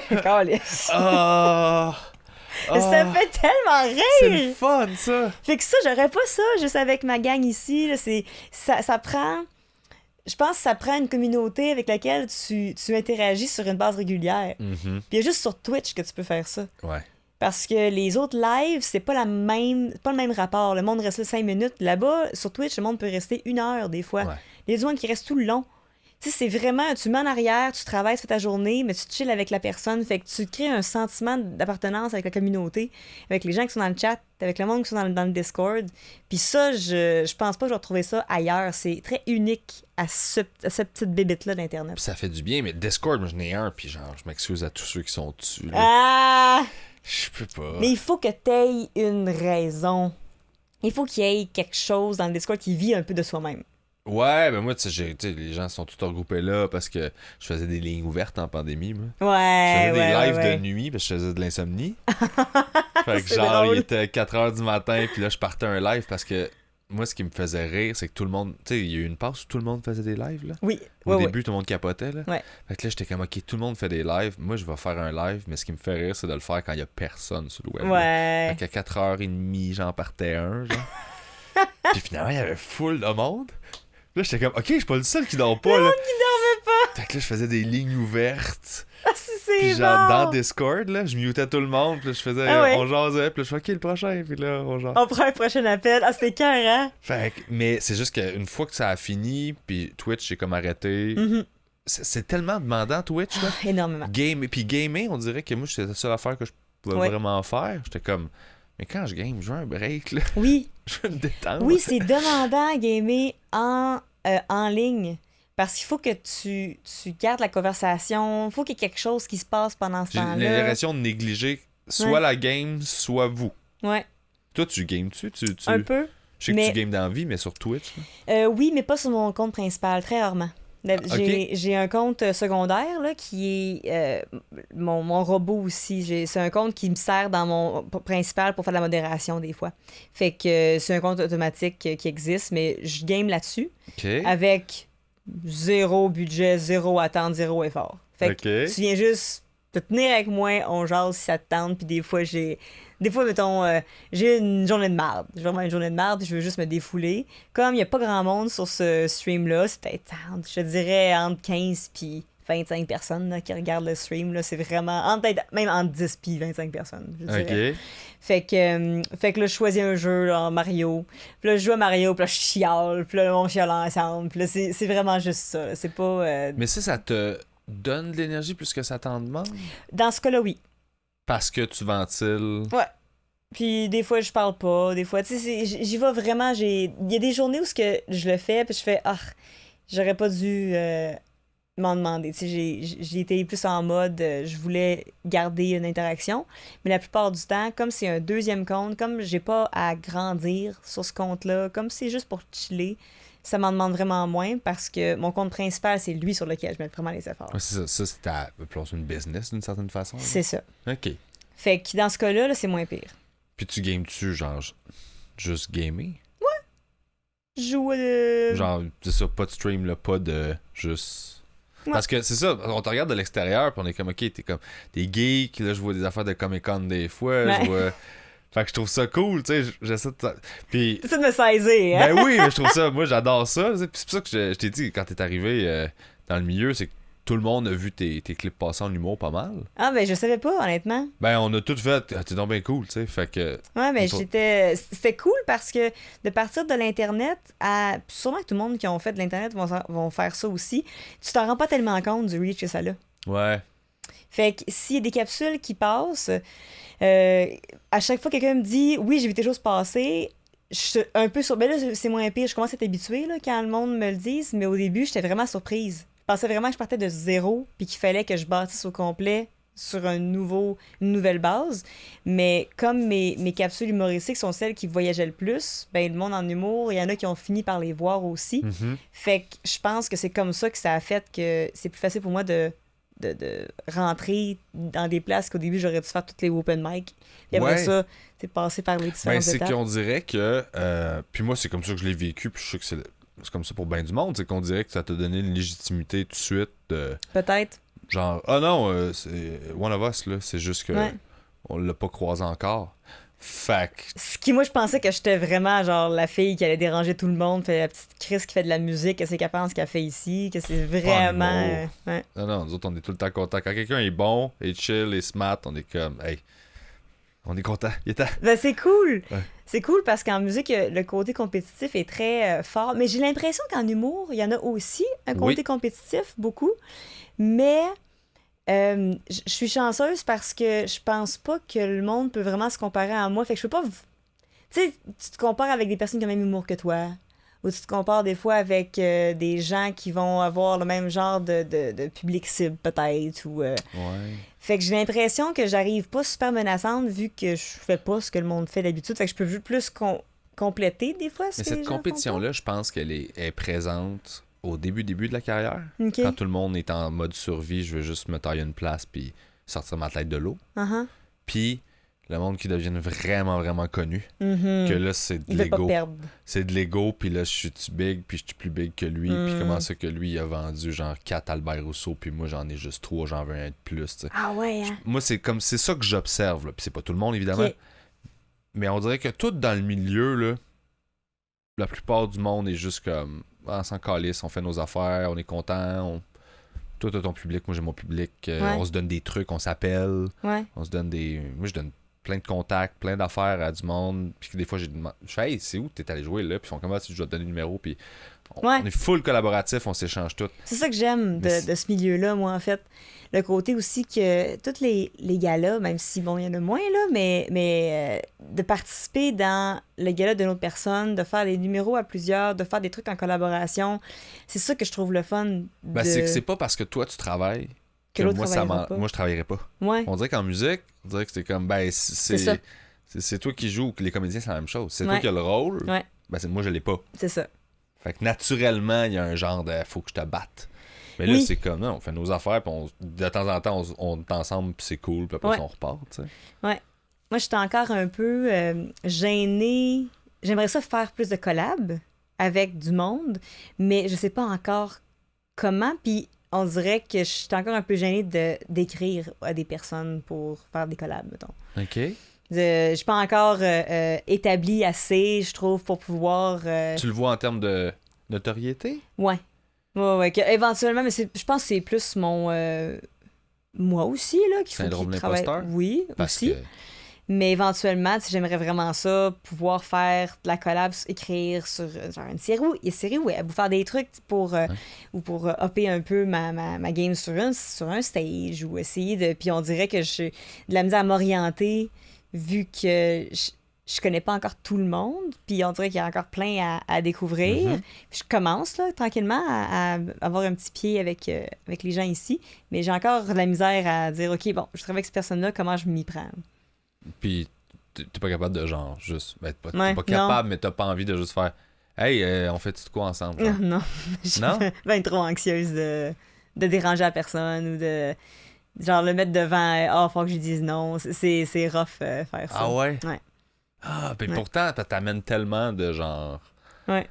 [SPEAKER 1] Ça fait tellement rire!
[SPEAKER 2] C'est le fun, ça!
[SPEAKER 1] Fait que ça, j'aurais pas ça juste avec ma gang ici. Là, ça prend... Je pense que ça prend une communauté avec laquelle tu interagis sur une base régulière.
[SPEAKER 2] Mm-hmm.
[SPEAKER 1] Puis il y a juste sur Twitch que tu peux faire ça.
[SPEAKER 2] Ouais.
[SPEAKER 1] Parce que les autres lives, c'est pas le même rapport. Le monde reste là 5 minutes. Là-bas, sur Twitch, le monde peut rester 1 heure des fois.
[SPEAKER 2] Ouais.
[SPEAKER 1] Il y a du monde qui reste tout le long. Tu sais, c'est vraiment, tu mets en arrière, tu travailles, tu fais ta journée, mais tu chill avec la personne. Fait que tu crées un sentiment d'appartenance avec la communauté, avec les gens qui sont dans le chat, avec le monde qui sont dans le Discord. Puis ça, je pense pas que je vais retrouver ça ailleurs. C'est très unique à cette petite bébite-là d'Internet.
[SPEAKER 2] Puis ça fait du bien, mais Discord, moi, j'en ai un, puis genre, je m'excuse à tous ceux qui sont dessus. Là.
[SPEAKER 1] Ah!
[SPEAKER 2] Je peux pas.
[SPEAKER 1] Mais il faut que t'aies une raison. Il faut qu'il y ait quelque chose dans le Discord qui vit un peu de soi-même.
[SPEAKER 2] Ouais, ben moi, tu sais, les gens sont tous regroupés là parce que je faisais des lignes ouvertes en pandémie, moi.
[SPEAKER 1] Ouais,
[SPEAKER 2] je faisais des lives
[SPEAKER 1] ouais.
[SPEAKER 2] de nuit parce que je faisais de l'insomnie. Fait que
[SPEAKER 1] C'est
[SPEAKER 2] genre,
[SPEAKER 1] drôle.
[SPEAKER 2] il était 4h du matin, puis là, je partais un live parce que moi, ce qui me faisait rire, c'est que tout le monde... Tu sais, il y a eu une passe où tout le monde faisait des lives, là.
[SPEAKER 1] Oui,
[SPEAKER 2] Au début, tout le monde capotait, là.
[SPEAKER 1] Ouais.
[SPEAKER 2] Fait que là, j'étais comme, OK, tout le monde fait des lives. Moi, je vais faire un live, mais ce qui me fait rire, c'est de le faire quand il y a personne sur le web.
[SPEAKER 1] Ouais.
[SPEAKER 2] Fait qu'à 4h30, j'en partais un, genre. Puis finalement, il y avait full de monde. Là, j'étais comme, OK, je suis pas le seul qui dort pas, là.
[SPEAKER 1] Le monde qui dormait pas.
[SPEAKER 2] Fait que là, je faisais des lignes ouvertes.
[SPEAKER 1] Ah, c'est
[SPEAKER 2] Puis genre,
[SPEAKER 1] bon.
[SPEAKER 2] dans Discord, là, je mutais tout le monde. Puis là, je faisais, on jasait. Puis là, je fais, OK, le prochain. Puis là, on jase.
[SPEAKER 1] On prend un prochain appel. Ah, c'était cœur, hein?
[SPEAKER 2] Fait que, mais c'est juste qu'une fois que ça a fini, puis Twitch, j'ai comme arrêté. C'est tellement demandant, Twitch, là.
[SPEAKER 1] Ah, énormément.
[SPEAKER 2] Puis gamer, on dirait que moi, c'était la seule affaire que je pouvais vraiment faire. J'étais comme, mais quand je game, je veux un break, là.
[SPEAKER 1] Oui.
[SPEAKER 2] Je veux me détendre.
[SPEAKER 1] Oui, c'est demandant à gamer en ligne. Parce qu'il faut que tu gardes la conversation. Il faut qu'il y ait quelque chose qui se passe pendant ce
[SPEAKER 2] J'ai
[SPEAKER 1] temps-là.
[SPEAKER 2] l'impression de négliger soit la game, soit vous.
[SPEAKER 1] Ouais.
[SPEAKER 2] Toi, tu games-tu?
[SPEAKER 1] Un peu.
[SPEAKER 2] Je sais que tu games dans la vie, mais sur Twitch.
[SPEAKER 1] Oui, mais pas sur mon compte principal, très rarement. J'ai un compte secondaire là, qui est mon robot aussi. C'est un compte qui me sert dans mon principal pour faire de la modération des fois. Fait que c'est un compte automatique qui existe, mais je game là-dessus avec zéro budget, zéro attente, zéro effort. Fait que tu viens juste te tenir avec moi, on jase si ça te tente, puis des fois, mettons, j'ai une journée de marde. J'ai vraiment une journée de marde, je veux juste me défouler. Comme il n'y a pas grand monde sur ce stream-là, c'est peut-être, je te dirais, entre 15 puis 25 personnes là, qui regardent le stream. Là, c'est vraiment, même entre 10 puis 25 personnes, je dirais. Fait que là, je choisis un jeu, là, Mario. Puis là, je joue à Mario, puis là, je chiale, puis là, on chiale ensemble. Puis là, c'est vraiment juste ça. C'est pas...
[SPEAKER 2] Mais ça te donne de l'énergie plus que ça t'en demande?
[SPEAKER 1] Dans ce cas-là, oui.
[SPEAKER 2] Parce que tu ventiles.
[SPEAKER 1] Ouais. Puis des fois, je parle pas. Des fois, tu sais, j'y vais vraiment. Il y a des journées où je le fais, puis je fais, j'aurais pas dû m'en demander. Tu sais, j'ai été plus en mode, je voulais garder une interaction. Mais la plupart du temps, comme c'est un deuxième compte, comme j'ai pas à grandir sur ce compte-là, comme c'est juste pour chiller, ça m'en demande vraiment moins parce que mon compte principal, c'est lui sur lequel je mets vraiment les efforts.
[SPEAKER 2] Ouais, c'est ça, c'est une business d'une certaine façon.
[SPEAKER 1] C'est ça.
[SPEAKER 2] OK.
[SPEAKER 1] Fait que dans ce cas-là, c'est moins pire.
[SPEAKER 2] Puis tu games-tu, genre, juste gamer?
[SPEAKER 1] Ouais. Je joue
[SPEAKER 2] Genre, c'est ça, pas de stream, là, pas de juste... Ouais. Parce que c'est ça, on te regarde de l'extérieur, puis on est comme, OK, t'es geek, là, je vois des affaires de Comic-Con des fois, je vois... Fait que je trouve ça cool, tu sais, j'essaie de... Puis...
[SPEAKER 1] T'essaies de me saisir, hein?
[SPEAKER 2] Ben oui, mais je trouve ça... Moi, j'adore ça, puis c'est pour ça que je t'ai dit, quand t'es arrivé dans le milieu, c'est que tout le monde a vu tes clips passer en humour pas mal.
[SPEAKER 1] Ah, ben je savais pas, honnêtement.
[SPEAKER 2] Ben, on a tout fait, t'es donc bien cool, tu sais, fait que...
[SPEAKER 1] Ouais, mais c'était cool parce que de partir de l'Internet à... Sûrement que tout le monde qui ont fait de l'Internet vont faire ça aussi. Tu t'en rends pas tellement compte du reach que ça a.
[SPEAKER 2] Ouais.
[SPEAKER 1] Fait que s'il y a des capsules qui passent, à chaque fois que quelqu'un me dit « Oui, j'ai vu tes choses passer », je suis un peu sur... Ben là, c'est moins pire. Je commence à être habituée là, quand le monde me le dise, mais au début, j'étais vraiment surprise. Je pensais vraiment que je partais de zéro puis qu'il fallait que je bâtisse au complet sur une nouvelle base. Mais comme mes capsules humoristiques sont celles qui voyageaient le plus, ben le monde en humour, il y en a qui ont fini par les voir aussi.
[SPEAKER 2] Mm-hmm.
[SPEAKER 1] Fait que je pense que c'est comme ça que ça a fait que c'est plus facile pour moi de rentrer dans des places qu'au début, j'aurais dû faire toutes les open mic. Puis après ça, c'est passer par les différentes étapes.
[SPEAKER 2] C'est qu'on dirait que... puis moi, c'est comme ça que je l'ai vécu, puis je sais que c'est comme ça pour bien du monde, c'est qu'on dirait que ça t'a donné une légitimité tout de suite.
[SPEAKER 1] Peut-être.
[SPEAKER 2] Genre, non, c'est One of Us, là, c'est juste que on l'a pas croisé encore. Fait que...
[SPEAKER 1] Ce qui, moi, je pensais que j'étais vraiment genre la fille qui allait déranger tout le monde, fait la petite Chris qui fait de la musique, que c'est qu'elle pense qu'elle fait ici, que c'est vraiment...
[SPEAKER 2] Non, nous autres, on est tout le temps contents. Quand quelqu'un est bon, est chill, est smart, on est comme, hey, On est content. Il est temps.
[SPEAKER 1] Ben, c'est cool.
[SPEAKER 2] Ouais.
[SPEAKER 1] C'est cool parce qu'en musique, le côté compétitif est très fort. Mais j'ai l'impression qu'en humour, il y en a aussi un côté compétitif, beaucoup. Mais je suis chanceuse parce que je pense pas que le monde peut vraiment se comparer à moi. Fait que je peux pas... Tu sais, tu te compares avec des personnes qui ont le même humour que toi. Ou tu te compares des fois avec des gens qui vont avoir le même genre de public cible, peut-être. Ou,
[SPEAKER 2] Ouais.
[SPEAKER 1] Fait que j'ai l'impression que j'arrive pas super menaçante vu que je fais pas ce que le monde fait d'habitude. Fait que je peux plus compléter des fois ce
[SPEAKER 2] Mais
[SPEAKER 1] que
[SPEAKER 2] cette
[SPEAKER 1] les gens
[SPEAKER 2] compétition-là, je pense qu'elle est présente au début de la carrière.
[SPEAKER 1] OK.
[SPEAKER 2] Quand tout le monde est en mode survie, je veux juste me tailler une place puis sortir ma tête de l'eau.
[SPEAKER 1] Uh-huh.
[SPEAKER 2] Puis le monde qui devient vraiment, vraiment connu,
[SPEAKER 1] Mm-hmm.
[SPEAKER 2] que là, c'est de
[SPEAKER 1] Il veut pas
[SPEAKER 2] l'ego.
[SPEAKER 1] perdre.
[SPEAKER 2] C'est de l'ego, puis là, je suis big, puis je suis plus big que lui. Puis comment ça que lui, il a vendu genre 4 Albert Rousseau, puis moi, j'en ai juste 3, j'en veux un de plus, tu sais.
[SPEAKER 1] Ah ouais, hein?
[SPEAKER 2] Moi, c'est ça que j'observe, là. Puis c'est pas tout le monde, évidemment.
[SPEAKER 1] OK.
[SPEAKER 2] Mais on dirait que tout dans le milieu, là, la plupart du monde est juste comme, on s'en calisse, on fait nos affaires, on est content, toi, t'as ton public, moi, j'ai mon public.
[SPEAKER 1] Ouais.
[SPEAKER 2] On se donne des trucs, on s'appelle,
[SPEAKER 1] Ouais.
[SPEAKER 2] on se donne des... Moi, je donne plein de contacts, plein d'affaires à du monde. Puis que des fois, j'ai demandé, je fais, hey, c'est où t'es allé jouer là? Puis ils font comment si je dois te donner le numéro? Puis on est full collaboratif, on s'échange tout.
[SPEAKER 1] C'est ça que j'aime de ce milieu-là, moi, en fait. Le côté aussi que tous les galas, même si, bon, il y en a moins, là, mais de participer dans le gala d'une autre personne, de faire des numéros à plusieurs, de faire des trucs en collaboration, c'est ça que je trouve le fun.
[SPEAKER 2] Ben, c'est que c'est pas parce que toi, tu travailles que
[SPEAKER 1] l'autre
[SPEAKER 2] moi,
[SPEAKER 1] travaillera pas.
[SPEAKER 2] moi, je travaillerais pas.
[SPEAKER 1] Ouais.
[SPEAKER 2] On dirait qu'en musique, on dirait que c'est comme, ben,
[SPEAKER 1] ça.
[SPEAKER 2] c'est toi qui joues, que les comédiens, c'est la même chose. C'est toi
[SPEAKER 1] Ouais.
[SPEAKER 2] qui as le rôle,
[SPEAKER 1] Ouais.
[SPEAKER 2] ben, moi, je l'ai pas.
[SPEAKER 1] C'est ça.
[SPEAKER 2] Fait que naturellement, il y a un genre de faut que je te batte. Mais là,
[SPEAKER 1] Oui.
[SPEAKER 2] c'est comme, non, on fait nos affaires, puis de temps en temps, on est ensemble, puis c'est cool, puis après,
[SPEAKER 1] Ouais.
[SPEAKER 2] on repart, tu sais.
[SPEAKER 1] Ouais. Moi, j'étais encore un peu gênée. J'aimerais ça faire plus de collabs avec du monde, mais je sais pas encore comment. Puis on dirait que je suis encore un peu gênée d'écrire à des personnes pour faire des collabs, mettons.
[SPEAKER 2] OK.
[SPEAKER 1] Je suis pas encore établie assez, je trouve, pour pouvoir...
[SPEAKER 2] Tu le vois en termes de notoriété?
[SPEAKER 1] Ouais. Ouais, que éventuellement, mais je pense que c'est plus mon... moi aussi, là, qu'il faut
[SPEAKER 2] Syndrome
[SPEAKER 1] qu'il travaille.
[SPEAKER 2] d'imposteur?
[SPEAKER 1] Oui,
[SPEAKER 2] Parce
[SPEAKER 1] aussi.
[SPEAKER 2] que
[SPEAKER 1] Mais éventuellement, j'aimerais vraiment ça, pouvoir faire de la collab, écrire sur genre une série ou vous faire des trucs pour ou pour upper un peu ma game sur un stage ou essayer de. Puis on dirait que j'ai de la misère à m'orienter vu que je connais pas encore tout le monde. Puis on dirait qu'il y a encore plein à découvrir.
[SPEAKER 2] Mhm.
[SPEAKER 1] Puis je commence là, tranquillement à avoir un petit pied avec les gens ici. Mais j'ai encore de la misère à dire OK, bon, je travaille avec cette personne-là, comment je m'y prends?
[SPEAKER 2] Puis t'es pas capable de genre juste. Ben, t'es
[SPEAKER 1] Ouais,
[SPEAKER 2] pas capable, mais t'as pas envie de juste faire hey, on fait tout quoi ensemble? Genre?
[SPEAKER 1] Non, je suis
[SPEAKER 2] Non?
[SPEAKER 1] ben trop anxieuse de déranger la personne ou de genre le mettre devant faut que je lui dise non. C'est rough faire ça.
[SPEAKER 2] Ah ouais?
[SPEAKER 1] Ouais.
[SPEAKER 2] Ah, puis
[SPEAKER 1] Ouais.
[SPEAKER 2] pourtant, t'amènes tellement de genre.
[SPEAKER 1] Ouais.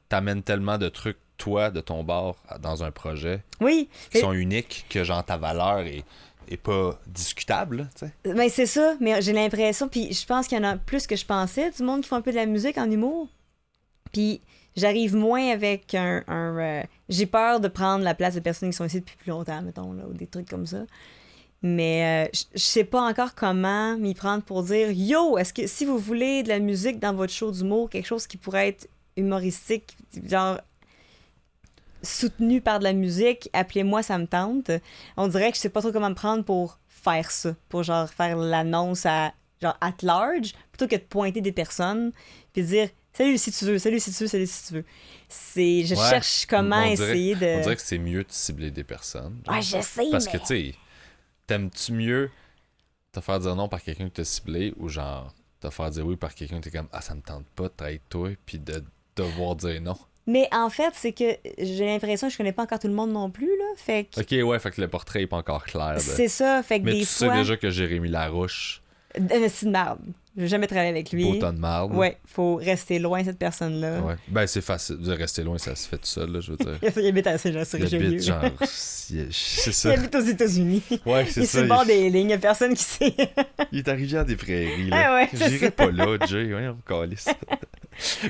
[SPEAKER 2] T'amènes tellement de trucs, toi, de ton bord, dans un projet,
[SPEAKER 1] Oui.
[SPEAKER 2] qui sont uniques, que genre ta valeur est pas discutable, là, tu sais.
[SPEAKER 1] Ben c'est ça, mais j'ai l'impression, puis je pense qu'il y en a plus que je pensais, du monde qui font un peu de la musique en humour. Puis j'arrive moins avec j'ai peur de prendre la place de personnes qui sont ici depuis plus longtemps, mettons, là, ou des trucs comme ça. Mais je sais pas encore comment m'y prendre pour dire yo, est-ce que si vous voulez de la musique dans votre show d'humour, quelque chose qui pourrait être humoristique, genre soutenu par de la musique, appelez-moi, ça me tente. On dirait que je sais pas trop comment me prendre pour faire ça, pour genre faire l'annonce à genre at large, plutôt que de pointer des personnes puis de dire salut si tu veux, salut si tu veux, salut si tu veux. Je cherche comment essayer de...
[SPEAKER 2] On dirait que c'est mieux de cibler des personnes.
[SPEAKER 1] Ouais, je sais,
[SPEAKER 2] Parce
[SPEAKER 1] mais...
[SPEAKER 2] que, tu sais, t'aimes-tu mieux te faire dire non par quelqu'un que t'as ciblé ou genre te faire dire oui par quelqu'un que t'es comme ça me tente pas de travailler avec toi puis de devoir dire non?
[SPEAKER 1] Mais en fait, c'est que j'ai l'impression que je connais pas encore tout le monde non plus, là. Fait que...
[SPEAKER 2] Ok, ouais, fait que le portrait est pas encore clair.
[SPEAKER 1] C'est ça, fait que
[SPEAKER 2] mais
[SPEAKER 1] des
[SPEAKER 2] tu
[SPEAKER 1] fois...
[SPEAKER 2] sais déjà que Jérémy Larouche,
[SPEAKER 1] C'est de merde. Je vais jamais travailler avec lui.
[SPEAKER 2] beau ton de marde.
[SPEAKER 1] Ouais, faut rester loin de cette personne-là.
[SPEAKER 2] Ouais. Ben, c'est facile de rester loin, ça se fait tout seul, là, je veux dire.
[SPEAKER 1] Il habite à Saint-Jean-sur-Richelieu.
[SPEAKER 2] Il habite, genre, c'est ça.
[SPEAKER 1] Il habite aux États-Unis.
[SPEAKER 2] Ouais, c'est
[SPEAKER 1] Il est
[SPEAKER 2] ça.
[SPEAKER 1] sur le bord des lignes, il y a personne qui sait.
[SPEAKER 2] Il est arrivé à des prairies, là.
[SPEAKER 1] Ah ouais, c'est
[SPEAKER 2] J'irai
[SPEAKER 1] ça.
[SPEAKER 2] pas là, Jay, ouais, on calisse.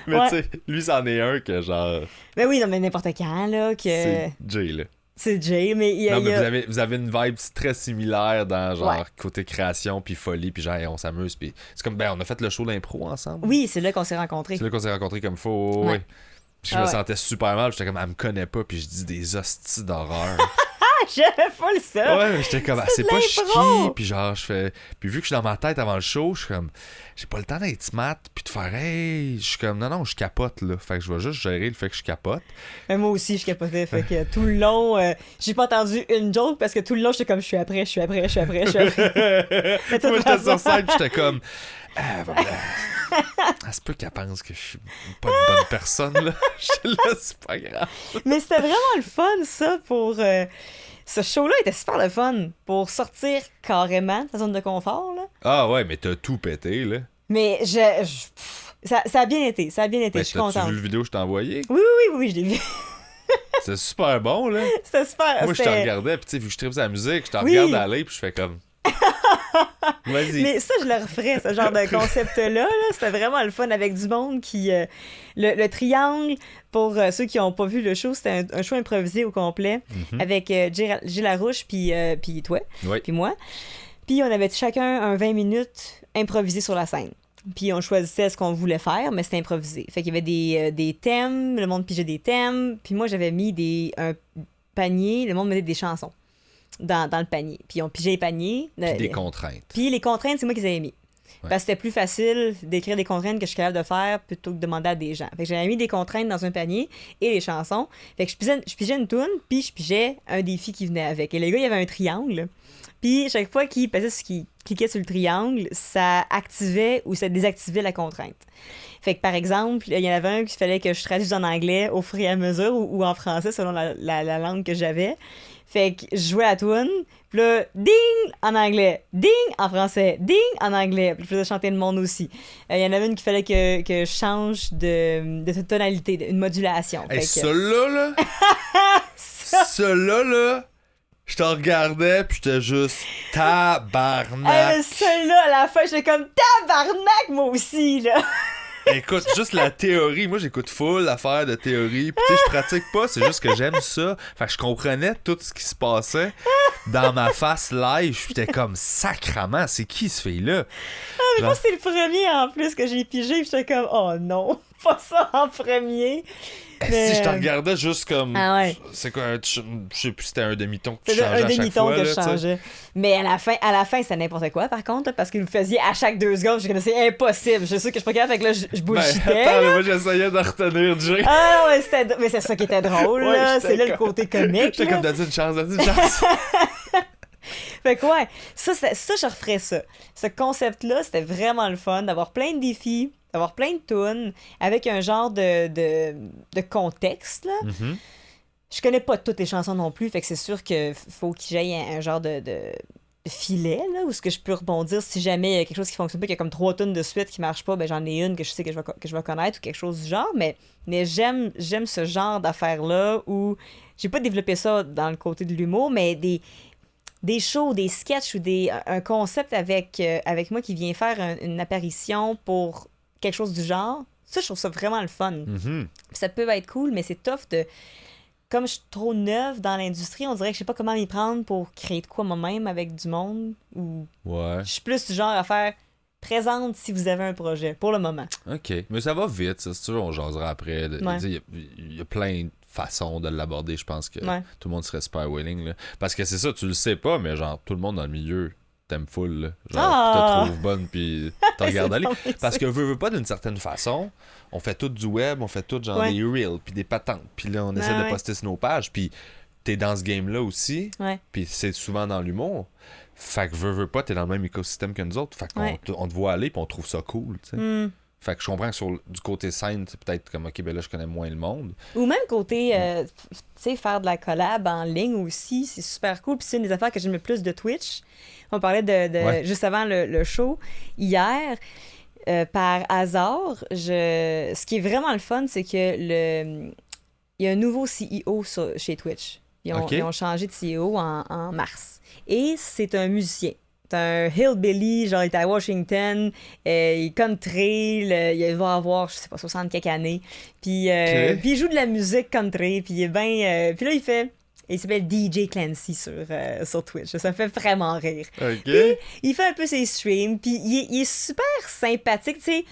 [SPEAKER 2] Mais
[SPEAKER 1] Ouais.
[SPEAKER 2] tu sais, lui, c'en est un que genre.
[SPEAKER 1] Mais oui, non, mais n'importe quand, là, que...
[SPEAKER 2] C'est Jay, là.
[SPEAKER 1] c'est Jay, mais
[SPEAKER 2] non, mais vous avez une vibe très similaire dans genre côté création puis folie puis genre on s'amuse puis c'est comme on a fait le show d'impro ensemble.
[SPEAKER 1] Oui, c'est là qu'on s'est rencontrés.
[SPEAKER 2] C'est là qu'on s'est rencontrés comme faut. Ouais. Puis je me sentais super mal, j'étais comme elle me connaît pas puis je dis des hosties d'horreur.
[SPEAKER 1] J'avais full ça.
[SPEAKER 2] Ouais, j'étais comme c'est pas chiqui puis genre je fais puis vu que je suis dans ma tête avant le show, je suis comme j'ai pas le temps d'être smart puis de faire hey, je suis comme non je capote là, fait que je vais juste gérer le fait que je capote.
[SPEAKER 1] Mais moi aussi je capotais, fait que tout le long j'ai pas entendu une joke parce que tout le long j'étais comme je suis après.
[SPEAKER 2] Moi j'étais sur scène puis j'étais comme elle se peut qu'elle pense que je suis pas une bonne personne là. J'étais là, c'est pas grave.
[SPEAKER 1] Mais c'était vraiment le fun ça pour ce show-là était super le fun pour sortir carrément de ta zone de confort, là.
[SPEAKER 2] Ah ouais, mais t'as tout pété, là.
[SPEAKER 1] Mais ça a bien été, je suis contente.
[SPEAKER 2] T'as-tu vu le vidéo que je t'ai envoyé?
[SPEAKER 1] Oui, je l'ai vu.
[SPEAKER 2] C'était super bon, là.
[SPEAKER 1] C'était super.
[SPEAKER 2] Moi, je te regardais, puis tu sais, vu que je tripe sur la musique, je te regarde aller, puis je fais comme... Vas-y.
[SPEAKER 1] Mais ça, je le referais, ce genre de concept-là. Là. C'était vraiment le fun avec du monde qui... le triangle, pour ceux qui n'ont pas vu le show, c'était un show improvisé au complet avec Gilles Larouche puis toi, puis moi. Puis on avait chacun un 20 minutes improvisé sur la scène. Puis on choisissait ce qu'on voulait faire, mais c'était improvisé. Fait qu'il y avait des thèmes, le monde pigeait des thèmes, puis moi j'avais mis un panier, le monde mettait des chansons dans le panier. Puis on pigeait les paniers.
[SPEAKER 2] Puis des contraintes.
[SPEAKER 1] Puis les contraintes, c'est moi qui les avais mis. Ouais. Parce que c'était plus facile d'écrire des contraintes que je suis capable de faire plutôt que de demander à des gens. Fait que j'avais mis des contraintes dans un panier et les chansons. Fait que je pigeais une toune, puis je pigeais un défi qui venait avec. Et les gars, il y avait un triangle. Puis chaque fois qu'ils cliquaient sur le triangle, ça activait ou ça désactivait la contrainte. Fait que par exemple, il y en avait un qu'il fallait que je traduise en anglais au fur et à mesure ou en français selon la langue que j'avais. Fait que je jouais la toune, puis là, ding en anglais, ding en français, ding en anglais. Puis je faisais chanter le monde aussi. Il y en avait une qu'il fallait que je change de tonalité, une modulation.
[SPEAKER 2] Hey, là, là, je te regardais, puis j'étais juste tabarnak.
[SPEAKER 1] Celui-là, à la fin, j'étais comme tabarnak, moi aussi, là.
[SPEAKER 2] Écoute, juste la théorie. Moi, j'écoute full l'affaire de théorie. Puis, tu sais, je pratique pas, c'est juste que j'aime ça. Fait que je comprenais tout ce qui se passait dans ma face live. J'étais comme sacrament, c'est qui ce fille-là?
[SPEAKER 1] Ah, mais je pense que c'est le premier en plus que j'ai pigé. Puis j'étais comme, oh non, pas ça en premier.
[SPEAKER 2] Mais... Si je te regardais juste comme.
[SPEAKER 1] Ah ouais.
[SPEAKER 2] C'est quoi, je sais plus si c'était un demi-ton que tu changeais
[SPEAKER 1] à chaque fois. Un demi-ton que je changeais.
[SPEAKER 2] T'sais.
[SPEAKER 1] Mais à la fin, c'était n'importe quoi, par contre, parce que vous le faisiez à chaque 2 secondes. Je connaissais c'est impossible. Je sais que je suis pas capable, fait que là, je bullshitais.
[SPEAKER 2] Attends, moi, j'essayais de retenir Jay.
[SPEAKER 1] Ah ouais, mais c'est ça qui était drôle, là. C'est là le côté comique.
[SPEAKER 2] J'étais comme, donne une chance.
[SPEAKER 1] Fait que ouais, ça, je referais ça. Ce concept-là, c'était vraiment le fun d'avoir plein de défis, d'avoir plein de tunes, avec un genre de contexte, là.
[SPEAKER 2] Mm-hmm.
[SPEAKER 1] Je connais pas toutes les chansons non plus, fait que c'est sûr qu'il faut que j'aille un genre de filet, là, où ce que je peux rebondir si jamais il y a quelque chose qui fonctionne pas, qu'il y a comme 3 tunes de suite qui marchent pas, ben j'en ai une que je sais que je vais connaître ou quelque chose du genre, mais j'aime ce genre d'affaires-là où j'ai pas développé ça dans le côté de l'humour, mais des shows, des sketchs ou un concept avec moi qui vient faire une apparition pour quelque chose du genre, ça, je trouve ça vraiment le fun.
[SPEAKER 2] Mm-hmm.
[SPEAKER 1] Ça peut être cool, mais c'est tough de... Comme je suis trop neuve dans l'industrie, on dirait que je sais pas comment m'y prendre pour créer de quoi moi-même avec du monde. Ou
[SPEAKER 2] ouais.
[SPEAKER 1] Je suis plus du genre à faire présente si vous avez un projet, pour le moment.
[SPEAKER 2] OK. Mais ça va vite, ça. Si tu veux, on jasera après. Il y a plein de façons de l'aborder. Je pense que tout le monde serait super willing. Là. Parce que c'est ça, tu le sais pas, mais genre, tout le monde dans le milieu t'aime full. Là. Genre, te trouve bonne, puis te regarde aller. Parce que veux pas d'une certaine façon, on fait tout du web, on fait tout genre des reels, puis des patentes. Puis là, on essaie de poster sur nos pages. Puis t'es dans ce game-là aussi. Puis c'est souvent dans l'humour. Fait que veux pas, t'es dans le même écosystème que nous autres. Fait qu'on te voit aller, puis on trouve ça cool, tu sais. Fait que je comprends que du côté scène, c'est peut-être comme, OK, ben là, je connais moins le monde.
[SPEAKER 1] Ou même côté, tu sais, faire de la collab en ligne aussi, c'est super cool. Puis c'est une des affaires que j'aime le plus de Twitch. On parlait de juste avant le show, hier, par hasard, ce qui est vraiment le fun, c'est que il y a un nouveau CEO chez Twitch. Ils ont changé de CEO en mars. Et c'est un musicien. C'est un hillbilly, genre il était à Washington, il est country, il va avoir, je sais pas, 60 quelques années. Puis il joue de la musique country, puis il est bien... puis là, il fait... Et il s'appelle DJ Clancy sur Twitch. Ça me fait vraiment rire.
[SPEAKER 2] OK.
[SPEAKER 1] Puis, il fait un peu ses streams, puis il est super sympathique, tu sais.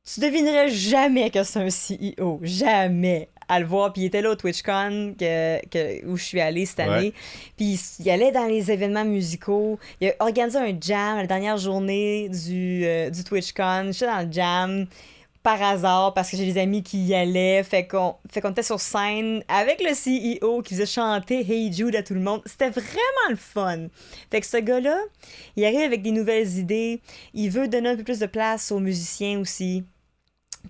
[SPEAKER 1] Tu devinerais jamais que c'est un CEO. Jamais. À le voir. Puis il était là au TwitchCon où je suis allée cette année. Puis il allait dans les événements musicaux. Il a organisé un jam la dernière journée du TwitchCon. J'étais dans le jam par hasard parce que j'ai des amis qui y allaient. Fait qu'on était sur scène avec le CEO qui faisait chanter Hey Jude à tout le monde. C'était vraiment le fun. Fait que ce gars-là, il arrive avec des nouvelles idées. Il veut donner un peu plus de place aux musiciens aussi.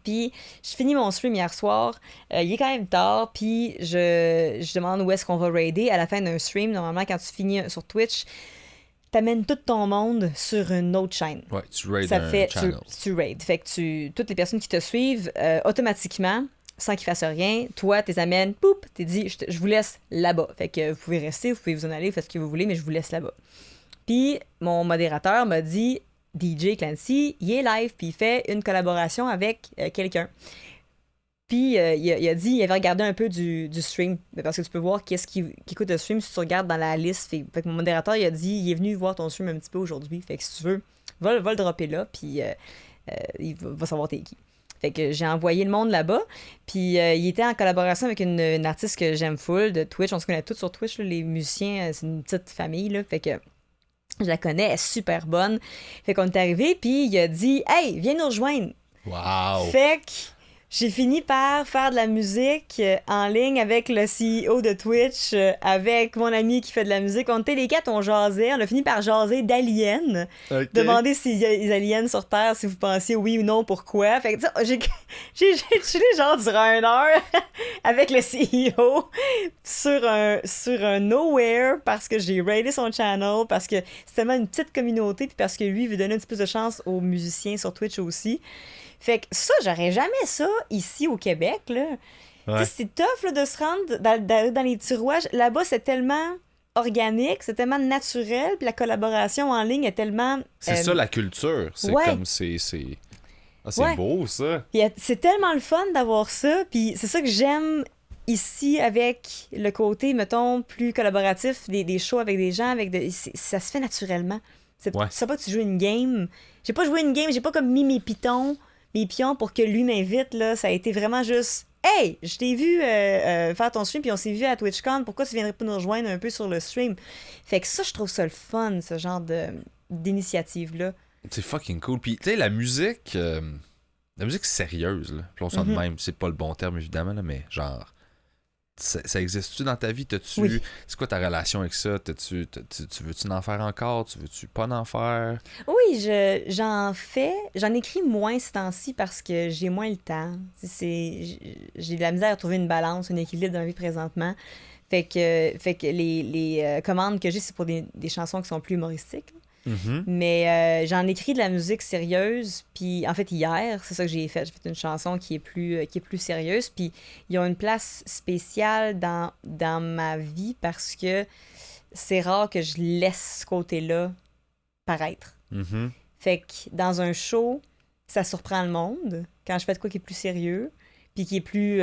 [SPEAKER 1] Puis, je finis mon stream hier soir. Il est quand même tard. Puis, je demande où est-ce qu'on va raider. À la fin d'un stream, normalement, quand tu finis sur Twitch, t'amènes tout ton monde sur une autre chaîne.
[SPEAKER 2] Ouais, tu raides un channel.
[SPEAKER 1] Tu raides. Fait que toutes les personnes qui te suivent, automatiquement, sans qu'ils fassent rien, toi, t'es amènes, poup, t'es dit, je vous laisse là-bas. Fait que vous pouvez rester, vous pouvez vous en aller, faites ce que vous voulez, mais je vous laisse là-bas. Puis, mon modérateur m'a dit... DJ Clancy, il est live, puis il fait une collaboration avec quelqu'un. Puis il a dit, il avait regardé un peu du stream, parce que tu peux voir qui écoute le stream si tu regardes dans la liste. Fait que mon modérateur, il a dit, il est venu voir ton stream un petit peu aujourd'hui. Fait que si tu veux, va le dropper là, puis il va savoir t'es qui. Fait que j'ai envoyé le monde là-bas. Puis il était en collaboration avec une artiste que j'aime full de Twitch. On se connaît tous sur Twitch, là, les musiciens, c'est une petite famille, là. Fait que je la connais, elle est super bonne. Fait qu'on est arrivé, puis il a dit « Hey, viens nous rejoindre! »
[SPEAKER 2] Wow!
[SPEAKER 1] Fait que j'ai fini par faire de la musique en ligne avec le CEO de Twitch, avec mon ami qui fait de la musique. On était les quatre, on jasait. On a fini par jaser d'aliens.
[SPEAKER 2] Okay.
[SPEAKER 1] Demander s'il y a des aliens sur Terre, si vous pensiez oui ou non, pourquoi. Fait que j'ai chillé genre durant 1 heure avec le CEO sur un nowhere parce que j'ai raidé son channel, parce que c'est tellement une petite communauté, puis parce que lui, il veut donner un petit peu de chance aux musiciens sur Twitch aussi. Fait que ça, j'aurais jamais ça ici au Québec, là. Ouais. C'est tough là, de se rendre dans les petits rouages. Là-bas, c'est tellement organique, c'est tellement naturel, puis la collaboration en ligne est tellement...
[SPEAKER 2] C'est ça, la culture. C'est comme... c'est beau, ça. Puis,
[SPEAKER 1] c'est tellement le fun d'avoir ça, puis c'est ça que j'aime ici avec le côté, mettons, plus collaboratif, des shows avec des gens, ça se fait naturellement. C'est pas que tu joues une game. J'ai pas joué une game, j'ai pas comme mis mes pions pour que lui m'invite, là. Ça a été vraiment juste « Hey, je t'ai vu faire ton stream, puis on s'est vu à TwitchCon, pourquoi tu viendrais pas nous rejoindre un peu sur le stream? » Fait que ça, je trouve ça le fun, ce genre d'initiative-là.
[SPEAKER 2] C'est fucking cool. Puis, tu sais, la musique sérieuse, là. Puis on sent de même, c'est pas le bon terme, évidemment, là, mais genre... Ça existe-tu dans ta vie? T'as-tu... Oui. C'est quoi ta relation avec ça? Tu veux-tu en faire encore? Tu veux-tu pas en faire?
[SPEAKER 1] Oui, j'en fais. J'en écris moins ce temps-ci parce que j'ai moins le temps. J'ai de la misère à trouver une balance, un équilibre dans la vie présentement. Fait que les commandes que j'ai, c'est pour des chansons qui sont plus humoristiques. Mm-hmm. Mais j'en écris de la musique sérieuse, puis en fait hier, c'est ça que j'ai fait. J'ai fait une chanson qui est plus sérieuse, puis ils ont une place spéciale dans ma vie parce que c'est rare que je laisse ce côté-là paraître. Mm-hmm. Fait que dans un show, ça surprend le monde quand je fais de quoi qui est plus sérieux, puis qui est plus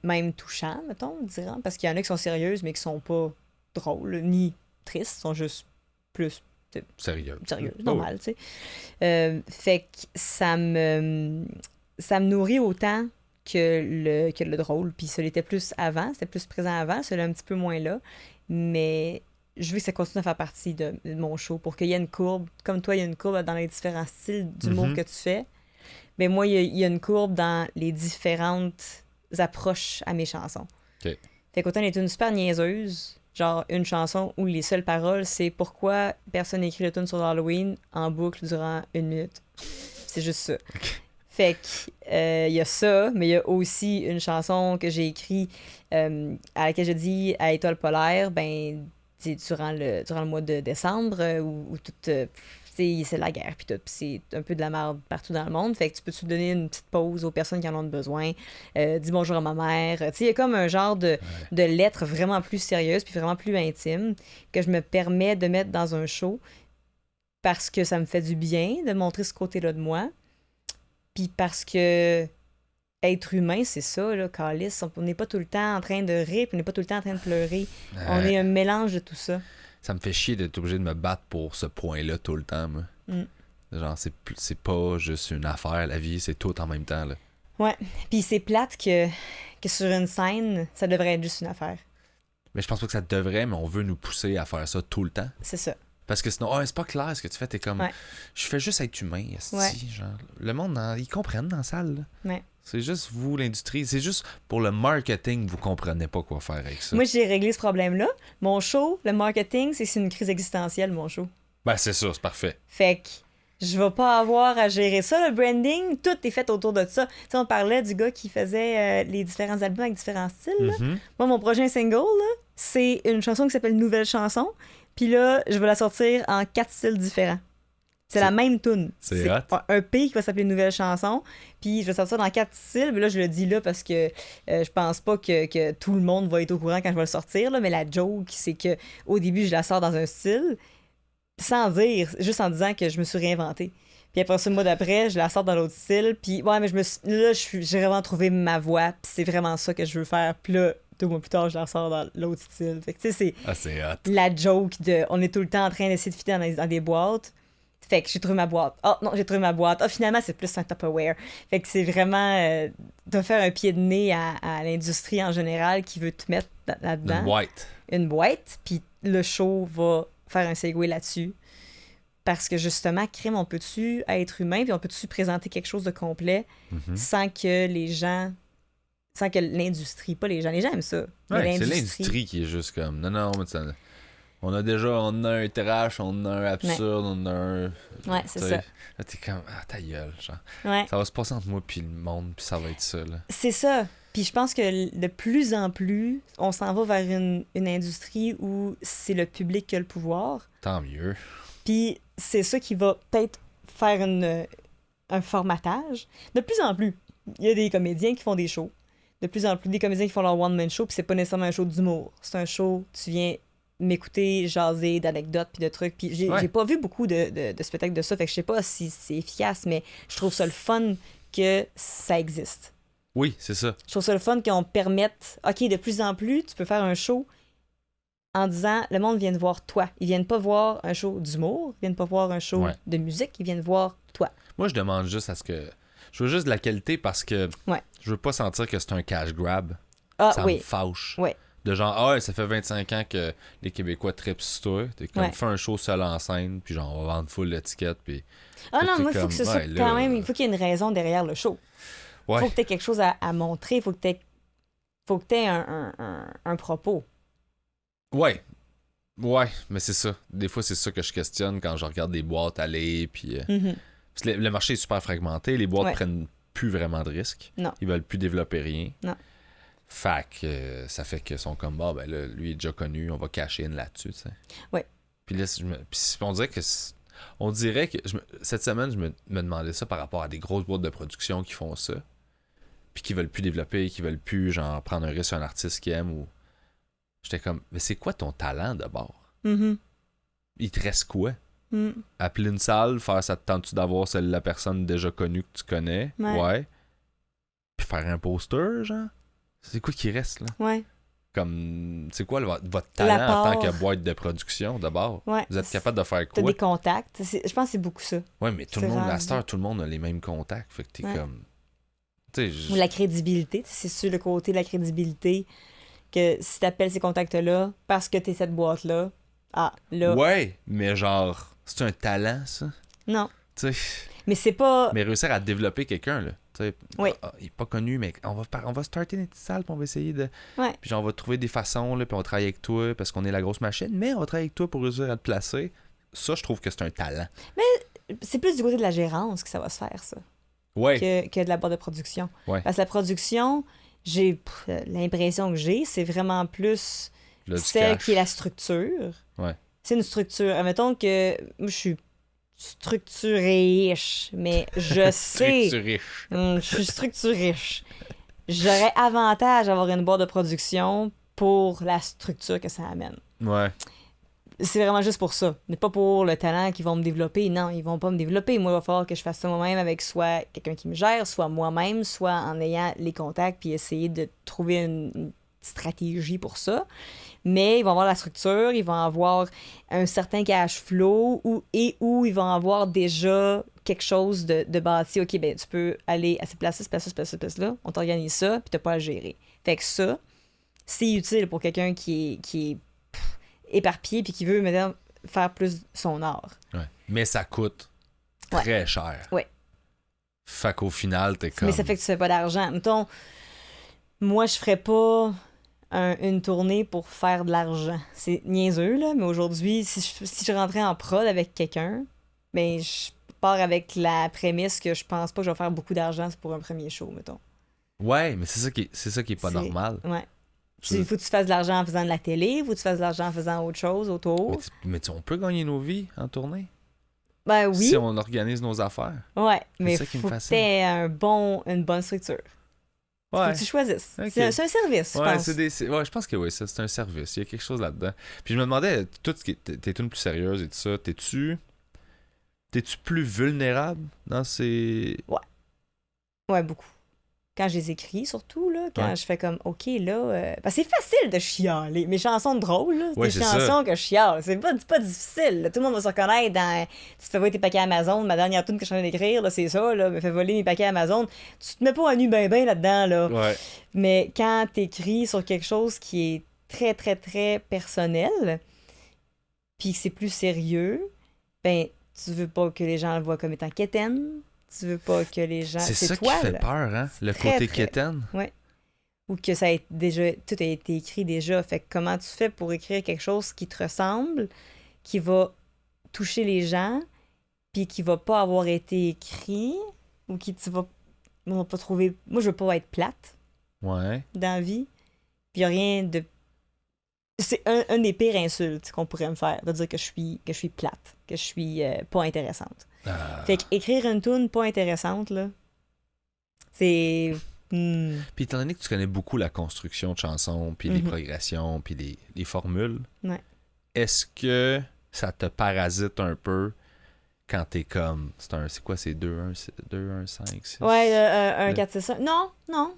[SPEAKER 1] même touchant, mettons, dirant, parce qu'il y en a qui sont sérieuses mais qui sont pas drôles ni tristes, sont juste plus
[SPEAKER 2] sérieux,
[SPEAKER 1] normal, tu sais. Fait que ça me nourrit autant que le drôle. Puis ça l'était plus avant, c'était plus présent avant, ça l'est un petit peu moins là. Mais je veux que ça continue à faire partie de mon show pour qu'il y ait une courbe. Comme toi, il y a une courbe dans les différents styles d'humour que tu fais. Mais moi, il y a une courbe dans les différentes approches à mes chansons.
[SPEAKER 2] Okay.
[SPEAKER 1] Fait qu'autant elle est une super niaiseuse, genre une chanson où les seules paroles, c'est pourquoi personne n'écrit le tune sur Halloween en boucle durant 1 minute. C'est juste ça. Okay. Fait que y a ça, mais il y a aussi une chanson que j'ai écrite à laquelle je dis à Étoile polaire, ben durant le mois de décembre où toute c'est la guerre puis tout, puis c'est un peu de la merde partout dans le monde, fait que tu peux te donner une petite pause aux personnes qui en ont besoin, dis bonjour à ma mère, tu sais, il y a comme un genre de lettre vraiment plus sérieuse puis vraiment plus intime que je me permets de mettre dans un show parce que ça me fait du bien de montrer ce côté-là de moi, puis parce que être humain, c'est ça, là, câlisse. On n'est pas tout le temps en train de rire, puis on n'est pas tout le temps en train de pleurer. On est un mélange de tout ça.
[SPEAKER 2] Ça me fait chier d'être obligé de me battre pour ce point-là tout le temps, moi. Genre, c'est pas juste une affaire, la vie, c'est tout en même temps, là.
[SPEAKER 1] Ouais, puis c'est plate que sur une scène, ça devrait être juste une affaire.
[SPEAKER 2] Mais je pense pas que ça devrait, mais on veut nous pousser à faire ça tout le temps.
[SPEAKER 1] C'est ça.
[SPEAKER 2] Parce que sinon, c'est pas clair ce que tu fais, t'es comme, je fais juste être humain, genre, le monde, ils comprennent dans la salle, là.
[SPEAKER 1] Ouais.
[SPEAKER 2] C'est juste vous, l'industrie, c'est juste pour le marketing, vous comprenez pas quoi faire avec ça.
[SPEAKER 1] Moi, j'ai réglé ce problème-là. Mon show, le marketing, c'est une crise existentielle, mon show.
[SPEAKER 2] Ben, c'est ça, c'est parfait.
[SPEAKER 1] Fait que je vais pas avoir à gérer ça, le branding. Tout est fait autour de ça. Tu sais, on parlait du gars qui faisait les différents albums avec différents styles. Là. Moi, mon prochain single, là, c'est une chanson qui s'appelle Nouvelle chanson. Puis là, je vais la sortir en 4 styles différents. C'est la même tune.
[SPEAKER 2] C'est hot.
[SPEAKER 1] Un EP qui va s'appeler Nouvelle chanson. Puis je vais sortir dans 4 styles. Mais là, je le dis là parce que je pense pas que tout le monde va être au courant quand je vais le sortir. Là. Mais la joke, c'est que au début, je la sors dans un style. Sans dire, juste en disant que je me suis réinventée. Puis après ça, le mois d'après, je la sors dans l'autre style. Puis ouais, mais j'ai vraiment trouvé ma voix. Puis c'est vraiment ça que je veux faire. Puis là, 2 mois plus tard, je la sors dans l'autre style. Fait que tu sais,
[SPEAKER 2] c'est hot.
[SPEAKER 1] La joke de on est tout le temps en train d'essayer de fitter dans des boîtes. Fait que j'ai trouvé ma boîte. Oh non, j'ai trouvé ma boîte. Oh, finalement, c'est plus un Tupperware. Fait que c'est vraiment de faire un pied de nez à l'industrie en général qui veut te mettre là-dedans. Une boîte. Puis le show va faire un segue là-dessus. Parce que justement, crime, on peut-tu être humain, puis on peut-tu présenter quelque chose de complet sans que les gens... Sans que l'industrie... Pas les gens aiment ça.
[SPEAKER 2] Ouais, c'est l'industrie qui est juste comme... Non, mais ça... On a un trash, on a un absurde, on a un...
[SPEAKER 1] Ouais, c'est ça.
[SPEAKER 2] Là, t'es comme, ta gueule, genre.
[SPEAKER 1] Ouais.
[SPEAKER 2] Ça va se passer entre moi puis le monde, puis ça va être ça, là.
[SPEAKER 1] C'est ça. Puis je pense que de plus en plus, on s'en va vers une industrie où c'est le public qui a le pouvoir.
[SPEAKER 2] Tant mieux.
[SPEAKER 1] Puis c'est ça qui va peut-être faire un formatage. De plus en plus, il y a des comédiens qui font des shows. De plus en plus, des comédiens qui font leur one-man show, puis c'est pas nécessairement un show d'humour. C'est un show, tu viens m'écouter, jaser d'anecdotes puis de trucs. Puis j'ai pas vu beaucoup de spectacles de ça, fait que je sais pas si c'est efficace, mais je trouve ça le fun que ça existe.
[SPEAKER 2] Oui, c'est ça.
[SPEAKER 1] Je trouve ça le fun qu'on permette, OK, de plus en plus, tu peux faire un show en disant, le monde vient de voir toi. Ils viennent pas voir un show d'humour, ils viennent pas voir un show de musique, ils viennent voir toi.
[SPEAKER 2] Moi, je demande juste à ce que... Je veux juste de la qualité parce que je veux pas sentir que c'est un cash grab. Ça me fâche.
[SPEAKER 1] Oui.
[SPEAKER 2] De genre, ça fait 25 ans que les Québécois trippent sur toi. T'es comme, fais un show seul en scène, puis genre, on va vendre full d'étiquettes, puis...
[SPEAKER 1] Ah non, moi, il faut que ce soit quand même... Il faut qu'il y ait une raison derrière le show. Il faut que tu aies quelque chose à montrer, il faut que tu aies un propos. Ouais,
[SPEAKER 2] mais c'est ça. Des fois, c'est ça que je questionne quand je regarde des boîtes aller, puis... Parce que le marché est super fragmenté, les boîtes prennent plus vraiment de risques. Non. Ils veulent plus développer rien.
[SPEAKER 1] Non.
[SPEAKER 2] Fait que ça fait qu'ils sont comme, ben là, lui est déjà connu, on va cacher in là-dessus, tu sais.
[SPEAKER 1] Ouais.
[SPEAKER 2] Puis là, on dirait que cette semaine, je me demandais ça par rapport à des grosses boîtes de production qui font ça, puis qui veulent plus développer, qui veulent plus, genre, prendre un risque sur un artiste qu'ils aiment, ou... J'étais comme, mais c'est quoi ton talent, d'abord? Il te reste quoi? Appeler une salle, faire ça te tente-tu d'avoir la personne déjà connue que tu connais? Ouais. Puis faire un poster, genre? C'est quoi qui reste, là?
[SPEAKER 1] Ouais.
[SPEAKER 2] Comme, c'est quoi votre talent en tant que boîte de production, d'abord?
[SPEAKER 1] Ouais.
[SPEAKER 2] Vous êtes capable de faire quoi?
[SPEAKER 1] T'as des contacts. Je pense que c'est beaucoup ça.
[SPEAKER 2] Ouais, mais tout le monde, tout le monde a les mêmes contacts. Fait que t'es comme...
[SPEAKER 1] Ou la crédibilité. C'est sur le côté de la crédibilité que si t'appelles ces contacts-là parce que t'es cette boîte-là, là...
[SPEAKER 2] Ouais, mais genre, c'est un talent, ça?
[SPEAKER 1] Non.
[SPEAKER 2] Tu sais...
[SPEAKER 1] Mais c'est pas...
[SPEAKER 2] Mais réussir à développer quelqu'un, là.
[SPEAKER 1] Oui.
[SPEAKER 2] Il est pas connu, mais on va starter une petite salle, puis on va essayer de...
[SPEAKER 1] Ouais.
[SPEAKER 2] Puis genre, on va trouver des façons, là, puis on va travailler avec toi, parce qu'on est la grosse machine, mais on va travailler avec toi pour réussir à te placer. Ça, je trouve que c'est un talent.
[SPEAKER 1] Mais c'est plus du côté de la gérance que ça va se faire, ça.
[SPEAKER 2] Ouais.
[SPEAKER 1] Que de la boîte de production.
[SPEAKER 2] Ouais.
[SPEAKER 1] Parce que la production, l'impression que j'ai, c'est vraiment plus celle qui est la structure.
[SPEAKER 2] Ouais.
[SPEAKER 1] C'est une structure. Admettons que moi, je suis structurée-ish, mais je sais... Je suis structurée-ish. J'aurais avantage d'avoir une boîte de production pour la structure que ça amène.
[SPEAKER 2] Ouais.
[SPEAKER 1] c'est vraiment juste pour ça. Mais pas pour le talent qu'ils vont me développer. Non, ils vont pas me développer. Moi, il va falloir que je fasse ça moi-même avec soit quelqu'un qui me gère, soit moi-même, soit en ayant les contacts puis essayer de trouver une stratégie pour ça. Mais ils vont avoir la structure, ils vont avoir un certain cash flow où ils vont avoir déjà quelque chose de bâti. OK, ben tu peux aller à cette place-là, cette place-là, on t'organise ça, puis t'as pas à le gérer. Fait que ça, c'est utile pour quelqu'un qui est éparpillé puis qui veut maintenant faire plus son art.
[SPEAKER 2] Ouais. Mais ça coûte très cher.
[SPEAKER 1] Ouais.
[SPEAKER 2] Fait qu'au final, t'es comme...
[SPEAKER 1] Mais ça fait que tu fais pas d'argent. Mettons, moi, je ferais pas une tournée pour faire de l'argent. C'est niaiseux, là, mais aujourd'hui, si je rentrais en prod avec quelqu'un, ben, je pars avec la prémisse que je pense pas que je vais faire beaucoup d'argent pour un premier show, mettons.
[SPEAKER 2] Ouais, mais c'est ça qui est pas normal.
[SPEAKER 1] Ouais. Il faut que tu fasses de l'argent en faisant de la télé, il faut que tu fasses de l'argent en faisant autre chose autour.
[SPEAKER 2] Mais on peut gagner nos vies en tournée.
[SPEAKER 1] Ben oui.
[SPEAKER 2] Si on organise nos affaires.
[SPEAKER 1] Ouais, mais il faut que tu aies une bonne structure. Ouais. Faut que tu choisisses. Okay. C'est un service, je pense.
[SPEAKER 2] Ouais, je pense que oui, c'est un service. Il y a quelque chose là-dedans. Puis je me demandais, t'es une plus sérieuse et tout ça, t'es-tu plus vulnérable dans ces...
[SPEAKER 1] Ouais. Ouais, beaucoup. Quand je les écris, surtout, là, quand je fais comme, OK, là... c'est facile de chialer. Mes chansons drôles, là, c'est des chansons que je chiale. C'est pas difficile. Là. Tout le monde va se reconnaître dans... Tu te fais voler tes paquets Amazon. Ma dernière tune que je suis en train d'écrire, là, c'est ça, là, me fait voler mes paquets Amazon. Tu te mets pas à nu ben là-dedans, là.
[SPEAKER 2] Ouais.
[SPEAKER 1] Mais quand t'écris sur quelque chose qui est très, très, très personnel, puis que c'est plus sérieux, ben, tu veux pas que les gens le voient comme étant quétaine. Tu veux pas que les gens...
[SPEAKER 2] C'est ça toi, qui fait peur, hein? Le côté quétaine.
[SPEAKER 1] Oui. Ou que ça a déjà... Tout a été écrit déjà. Fait que comment tu fais pour écrire quelque chose qui te ressemble, qui va toucher les gens, puis qui va pas avoir été écrit, ou qui tu vas pas trouver... Moi, je veux pas être plate.
[SPEAKER 2] Ouais.
[SPEAKER 1] Dans la vie. Puis y a rien de... C'est un des pires insultes qu'on pourrait me faire, de dire que je suis plate, que je suis pas intéressante. Fait qu'écrire une toune pas intéressante, là, c'est...
[SPEAKER 2] Puis étant donné que tu connais beaucoup la construction de chansons, puis les progressions, puis les formules, est-ce que ça te parasite un peu quand t'es comme... C'est quoi, c'est 2-1-5?
[SPEAKER 1] Ouais, 1-4-6-1. Non.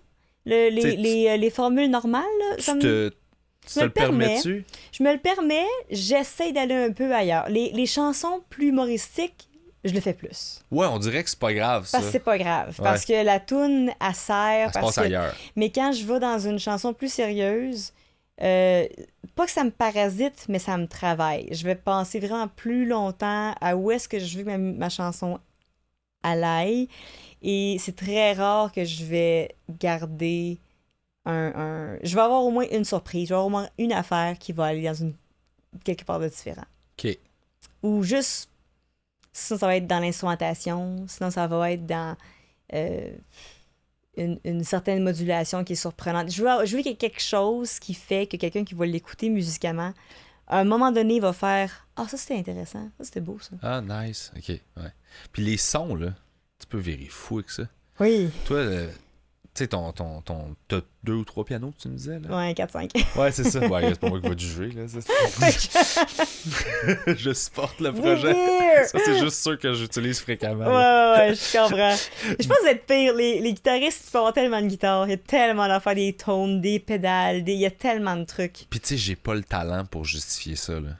[SPEAKER 1] Les formules normales, là,
[SPEAKER 2] tu te le permets-tu?
[SPEAKER 1] Je me le permets, j'essaie d'aller un peu ailleurs. Les chansons plus humoristiques, je le fais plus.
[SPEAKER 2] Ouais, on dirait que c'est pas grave, ça.
[SPEAKER 1] Parce que c'est pas grave. Ouais. Parce que la toune, elle sert...
[SPEAKER 2] Elle se passe ailleurs.
[SPEAKER 1] Mais quand je vais dans une chanson plus sérieuse, pas que ça me parasite, mais ça me travaille. Je vais penser vraiment plus longtemps à où est-ce que je veux que ma chanson aille. Et c'est très rare que je vais garder je vais avoir au moins une surprise. Je vais avoir au moins une affaire qui va aller dans quelque part de différent.
[SPEAKER 2] OK.
[SPEAKER 1] Ou juste... Sinon, ça va être dans l'instrumentation. Sinon, ça va être dans une certaine modulation qui est surprenante. Je veux quelque chose qui fait que quelqu'un qui va l'écouter musicalement, à un moment donné, va faire « Ah, ça, c'était intéressant. Ça, c'était beau, ça. »
[SPEAKER 2] Ah, nice. OK, ouais. Puis les sons, là, tu peux virer fou avec ça.
[SPEAKER 1] Oui.
[SPEAKER 2] Toi, tu sais, t'as 2 ou 3 pianos, tu me disais, là?
[SPEAKER 1] Ouais, 4-5.
[SPEAKER 2] Ouais, c'est ça. Ouais, c'est pas moi qui va te juger, là. Je supporte le projet. Ça, c'est juste sûr que j'utilise fréquemment.
[SPEAKER 1] Ouais, je comprends. Je pense être pire. Les guitaristes, tu peux avoir tellement de guitares. Il y a tellement d'affaires, des tones, des pédales, il y a tellement de trucs.
[SPEAKER 2] Puis tu sais, j'ai pas le talent pour justifier ça, là.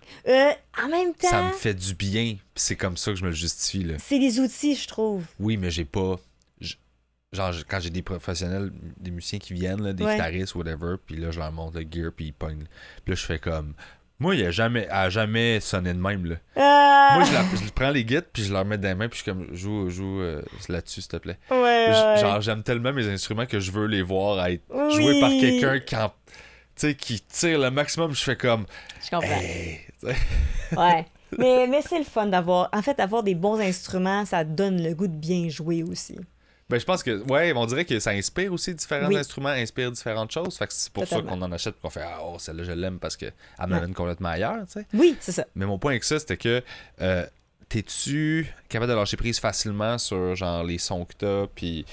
[SPEAKER 1] En même temps...
[SPEAKER 2] Ça me fait du bien, puis c'est comme ça que je me le justifie, là.
[SPEAKER 1] C'est des outils, je trouve.
[SPEAKER 2] Oui, mais j'ai pas... Genre, quand j'ai des professionnels, des musiciens qui viennent, là, des guitaristes, whatever, puis là, je leur montre le gear, puis ils pognent. Puis là, je fais comme... Moi, il a jamais sonné de même, là. Moi, je prends les guides, puis je leur mets dans les mains, puis je suis comme, joue là-dessus, s'il te plaît. Genre, j'aime tellement mes instruments que je veux les voir être joués par quelqu'un qui tire le maximum. Je fais comme...
[SPEAKER 1] Je comprends. Hey, ouais. Mais c'est le fun d'avoir... En fait, avoir des bons instruments, ça donne le goût de bien jouer aussi.
[SPEAKER 2] Ben, je pense que, on dirait que ça inspire aussi différents instruments, inspire différentes choses. Fait que c'est pour ça qu'on en achète, qu'on fait, celle-là, je l'aime parce qu'elle m'amène complètement ailleurs, tu sais.
[SPEAKER 1] Oui, c'est ça.
[SPEAKER 2] Mais mon point avec ça, c'était que, t'es-tu capable de lâcher prise facilement sur, genre, les sons que t'as, puis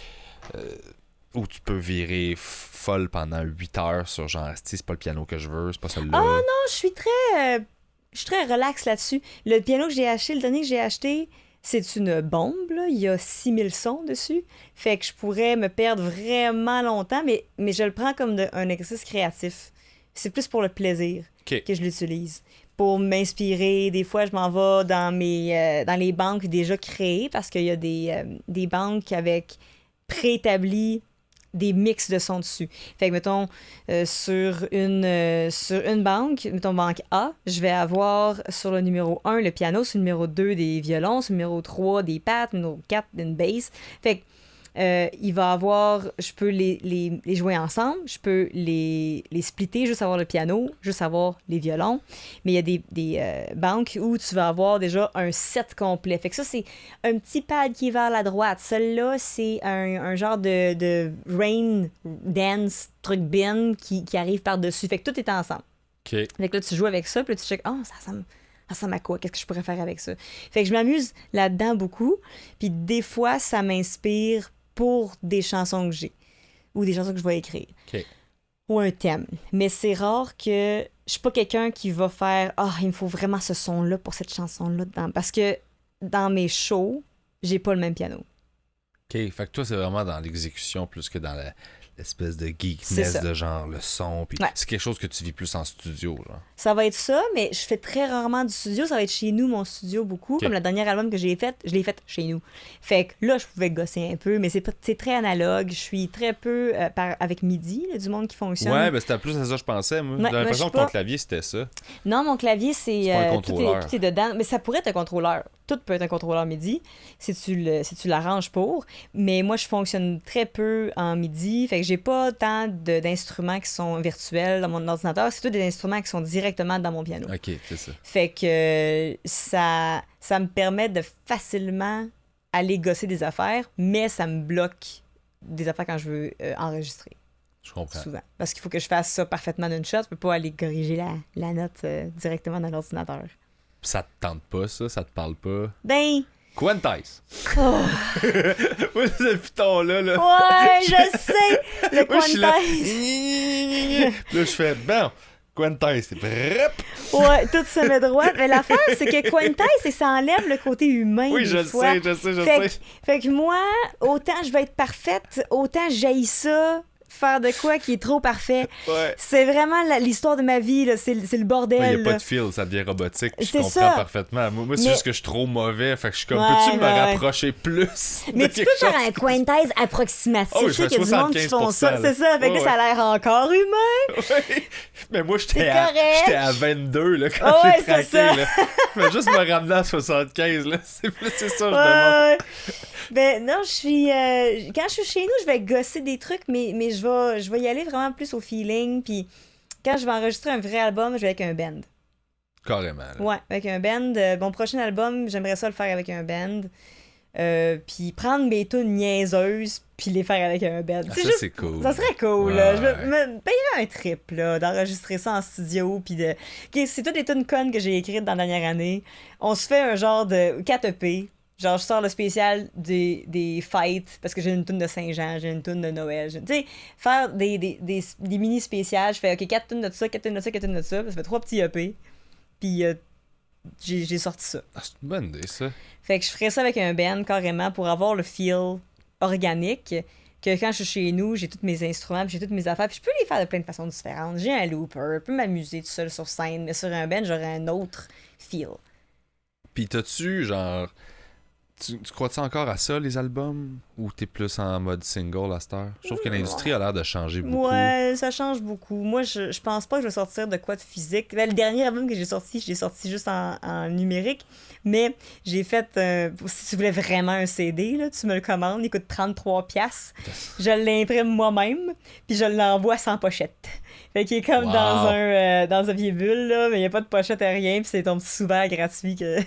[SPEAKER 2] où tu peux virer folle pendant 8 heures sur, genre, c'est pas le piano que je veux, c'est pas celui-là.
[SPEAKER 1] Ah non, je suis très je suis très relax là-dessus. Le piano que j'ai acheté, le dernier que j'ai acheté, c'est une bombe, là. Il y a 6000 sons dessus. Fait que je pourrais me perdre vraiment longtemps, mais je le prends comme un exercice créatif. C'est plus pour le plaisir que je l'utilise. Pour m'inspirer, des fois, je m'en vais dans les banques déjà créées parce qu'il y a des banques avec préétablis des mix de sons dessus. Fait que, mettons, sur une banque, mettons banque A, je vais avoir sur le numéro 1 le piano, sur le numéro 2 des violons, sur le numéro 3 des pattes, numéro 4 une bass. Fait que il va avoir, je peux les jouer ensemble, je peux les splitter, juste avoir le piano, juste avoir les violons. Mais il y a des banques où tu vas avoir déjà un set complet. Fait que ça, c'est un petit pad qui est vers la droite. Celui-là, c'est un genre de rain dance truc bin qui arrive par-dessus. Fait que tout est ensemble.
[SPEAKER 2] Fait
[SPEAKER 1] que là, tu joues avec ça, puis là, tu checkes, ça ressemble à quoi? Qu'est-ce que je pourrais faire avec ça? Fait que je m'amuse là-dedans beaucoup. Puis des fois, ça m'inspire pour des chansons que j'ai ou des chansons que je vais écrire. Ou un thème. Mais c'est rare que je suis pas quelqu'un qui va faire il me faut vraiment ce son-là pour cette chanson-là dedans. Parce que dans mes shows, j'ai pas le même piano.
[SPEAKER 2] Fait que toi, c'est vraiment dans l'exécution plus que dans l'espèce de geekness de genre le son. Puis c'est quelque chose que tu vis plus en studio. Genre.
[SPEAKER 1] Ça va être ça, mais je fais très rarement du studio. Ça va être chez nous, mon studio, beaucoup. Comme le dernier album que j'ai fait, je l'ai fait chez nous. Fait que là, je pouvais gosser un peu, mais c'est très analogue. Je suis très peu avec MIDI, là, du monde qui fonctionne.
[SPEAKER 2] Ouais, ben c'était plus à ça que je pensais. Moi. J'ai l'impression que ton clavier, c'était ça.
[SPEAKER 1] Non, mon clavier, c'est
[SPEAKER 2] pas un contrôleur.
[SPEAKER 1] Tout est dedans. Mais ça pourrait être un contrôleur. Tout peut être un contrôleur MIDI si tu l'arranges pour. Mais moi, je fonctionne très peu en MIDI. Fait que j'ai pas tant d'instruments qui sont virtuels dans mon ordinateur. C'est tous des instruments qui sont directement dans mon piano.
[SPEAKER 2] OK, c'est ça.
[SPEAKER 1] Fait que ça me permet de facilement aller gosser des affaires, mais ça me bloque des affaires quand je veux enregistrer.
[SPEAKER 2] Je comprends.
[SPEAKER 1] Souvent. Parce qu'il faut que je fasse ça parfaitement d'une shot. Je peux pas aller corriger la note directement dans l'ordinateur.
[SPEAKER 2] Ça te tente pas, ça? Ça te parle pas?
[SPEAKER 1] Ben...
[SPEAKER 2] Quantize. Oh. Moi, ce piton-là, là.
[SPEAKER 1] Ouais, je sais! Le Quantize.
[SPEAKER 2] Là, je fais, bon, Quantize, c'est brep.
[SPEAKER 1] Ouais, tout se met droit. Mais l'affaire, c'est que Quantize, ça enlève le côté humain.
[SPEAKER 2] Oui, je sais.
[SPEAKER 1] Fait que moi, autant je vais être parfaite, autant j'haïs ça. Faire de quoi qui est trop parfait.
[SPEAKER 2] Ouais.
[SPEAKER 1] C'est vraiment l'histoire de ma vie, là. C'est le bordel.
[SPEAKER 2] Il n'y a pas de fil, ça devient robotique. Je comprends parfaitement. Moi, c'est juste que je suis trop mauvais. Fait que je suis comme, peux-tu me rapprocher plus?
[SPEAKER 1] Mais tu peux faire un Quantize approximatif.
[SPEAKER 2] Je sais qu'il y a du monde qui font ça.
[SPEAKER 1] C'est ça. Fait que ça a l'air encore humain.
[SPEAKER 2] Oui. Mais moi, j'étais à 22 là, quand j'ai craqué. Là. Mais juste me ramener à 75, là. C'est ça, je demande.
[SPEAKER 1] Ben non, je suis... quand je suis chez nous, je vais gosser des trucs, mais je vais y aller vraiment plus au feeling. Puis quand je vais enregistrer un vrai album, je vais avec un band.
[SPEAKER 2] Carrément. Là.
[SPEAKER 1] Ouais, avec un band. Mon prochain album, j'aimerais ça le faire avec un band. Puis prendre mes tunes niaiseuses puis les faire avec un band.
[SPEAKER 2] C'est cool.
[SPEAKER 1] Ça serait cool. Là. Je me payerais un trip là, d'enregistrer ça en studio. Puis c'est toutes les tunes connes que j'ai écrites dans la dernière année. On se fait un genre de 4 EP. Genre, je sors le spécial des fêtes parce que j'ai une toune de Saint-Jean, j'ai une toune de Noël. Tu sais, faire des mini spéciales. Je fais, OK, 4 tounes de ça, 4 tounes de ça, 4 tounes de ça. Ça fait 3 petits EP. Puis j'ai sorti ça.
[SPEAKER 2] C'est une bonne idée, ça.
[SPEAKER 1] Fait que je ferais ça avec un band, carrément, pour avoir le feel organique. Que quand je suis chez nous, j'ai tous mes instruments, puis j'ai toutes mes affaires. Puis je peux les faire de plein de façons différentes. J'ai un looper, je peux m'amuser tout seul sur scène. Mais sur un band, j'aurais un autre feel.
[SPEAKER 2] Puis t'as-tu, genre... Tu crois-tu encore à ça, les albums? Ou t'es plus en mode single à cette heure? Je trouve que l'industrie a l'air de changer beaucoup.
[SPEAKER 1] Ouais, ça change beaucoup. Moi, je pense pas que je vais sortir de quoi de physique. Le dernier album que j'ai sorti juste en numérique. Mais j'ai fait... si tu voulais vraiment un CD, là, tu me le commandes, il coûte 33$. Je l'imprime moi-même, puis je l'envoie sans pochette. Fait qu'il est comme dans un vieil bulle, là, mais il n'y a pas de pochette à rien, puis c'est ton petit souverain gratuit que...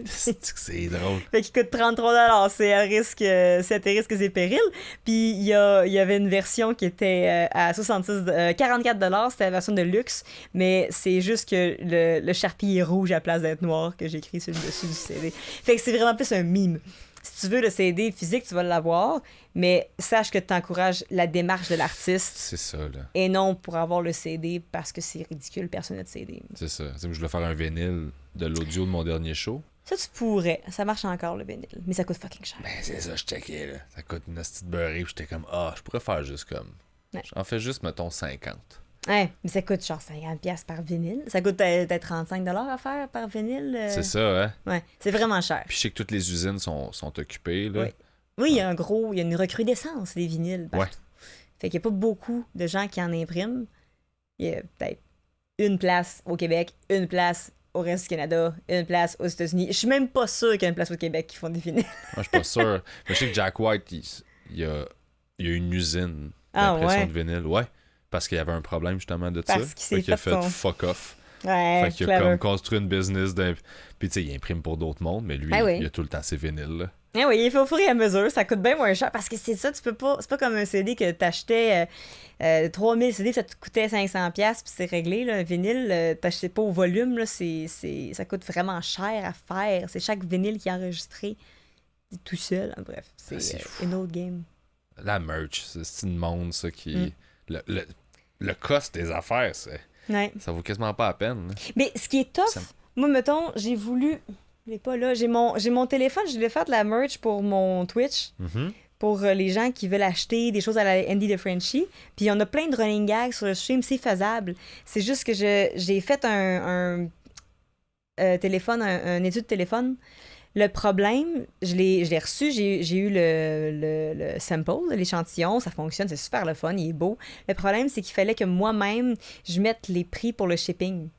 [SPEAKER 2] c'est drôle.
[SPEAKER 1] Fait qu'il coûte 33$, c'est à risques et périls. Puis il y avait une version qui était à 44$, c'était la version de luxe, mais c'est juste que le Sharpie est rouge à la place d'être noir que j'ai écrit sur le dessus du CD. Fait que c'est vraiment plus un mime. Si tu veux le CD physique, tu vas l'avoir, mais sache que tu encourages la démarche de l'artiste.
[SPEAKER 2] C'est ça, là.
[SPEAKER 1] Et non pour avoir le CD parce que c'est ridicule, personne n'a de CD.
[SPEAKER 2] C'est ça. Je voulais faire un vinyle de l'audio de mon dernier show.
[SPEAKER 1] Ça, tu pourrais. Ça marche encore, le vinyle. Mais ça coûte fucking cher.
[SPEAKER 2] Ben, c'est ça, je checkais, là. Ça coûte une petite beurrée, puis j'étais comme, je pourrais faire juste comme.
[SPEAKER 1] Ouais.
[SPEAKER 2] J'en fais juste, mettons, 50.
[SPEAKER 1] Ouais, mais ça coûte genre 50$ par vinyle. Ça coûte peut-être 35$ à faire par vinyle.
[SPEAKER 2] C'est ça, hein?
[SPEAKER 1] Ouais, c'est vraiment cher.
[SPEAKER 2] Puis je sais que toutes les usines sont occupées, là.
[SPEAKER 1] Oui. Oui, il y a il y a une recrudescence des vinyles partout.
[SPEAKER 2] Ouais.
[SPEAKER 1] Fait qu'il n'y a pas beaucoup de gens qui en impriment. Il y a peut-être une place au Québec, une place au reste du Canada, une place aux États-Unis. Je suis même pas sûre qu'il y a une place au Québec qui font des vinyles.
[SPEAKER 2] Moi, je suis pas sûr. Mais je sais que Jack White, il y a une usine d'impression de vinyle. Ouais. Parce qu'il y avait un problème justement de
[SPEAKER 1] Parce
[SPEAKER 2] ça.
[SPEAKER 1] qu'il s'est
[SPEAKER 2] qu'il a
[SPEAKER 1] fait
[SPEAKER 2] fait
[SPEAKER 1] son...
[SPEAKER 2] fuck off.
[SPEAKER 1] Ouais,
[SPEAKER 2] fait qu'il a comme construit une business Puis tu sais, il imprime pour d'autres mondes, mais lui, il a tout le temps ses vinyles, là.
[SPEAKER 1] Eh oui, il fait au fur et à mesure, ça coûte bien moins cher parce que c'est ça, tu peux pas. C'est pas comme un CD que t'achetais 3000 CD, ça te coûtait 500$ puis c'est réglé. Là. Un vinyle, t'achetais pas au volume, là, ça coûte vraiment cher à faire. C'est chaque vinyle qui est enregistré tout seul. Bref, c'est une autre game.
[SPEAKER 2] La merch, c'est une monde, ça qui. Le cost des affaires, ça vaut quasiment pas la peine. Là.
[SPEAKER 1] Mais ce qui est tough, moi, mettons, j'ai voulu. Il est pas là. J'ai mon téléphone, je voulais faire de la merch pour mon Twitch.
[SPEAKER 2] Mm-hmm.
[SPEAKER 1] Pour les gens qui veulent acheter des choses à la Andy de Frenchie. Puis on a plein de running gags sur le stream, c'est faisable. C'est juste que j'ai fait un téléphone, un étude de téléphone. Le problème, je l'ai reçu, j'ai eu le sample, l'échantillon, ça fonctionne, c'est super le fun, il est beau. Le problème, c'est qu'il fallait que moi-même, je mette les prix pour le shipping.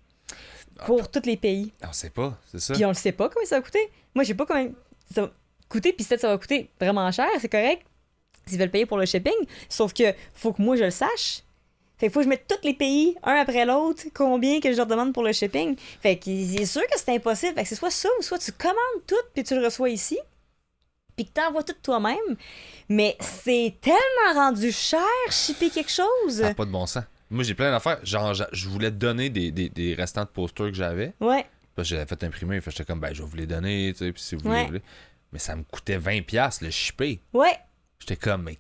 [SPEAKER 1] Pour tous les pays.
[SPEAKER 2] On sait pas, c'est ça.
[SPEAKER 1] Puis on le sait pas combien ça va coûter. Moi, je sais pas combien ça va coûter, puis peut-être ça va coûter vraiment cher, c'est correct, s'ils veulent payer pour le shipping. Sauf que faut que moi, je le sache. Fait qu'il faut que je mette tous les pays, un après l'autre, combien que je leur demande pour le shipping. Fait que c'est sûr que c'est impossible. Fait que c'est soit ça, ou soit tu commandes tout, puis tu le reçois ici, puis que t'envoies tout toi-même. Mais c'est tellement rendu cher, shipper quelque chose.
[SPEAKER 2] Ça n'a pas de bon sens. Moi, j'ai plein d'affaires. Genre, je voulais te donner des restants de posters que j'avais.
[SPEAKER 1] Ouais.
[SPEAKER 2] Parce que j'avais fait imprimer. Fait que j'étais comme, je vais vous les donner, tu sais, puis si vous voulez. Mais ça me coûtait 20$ le shipper.
[SPEAKER 1] Ouais.
[SPEAKER 2] J'étais comme, mais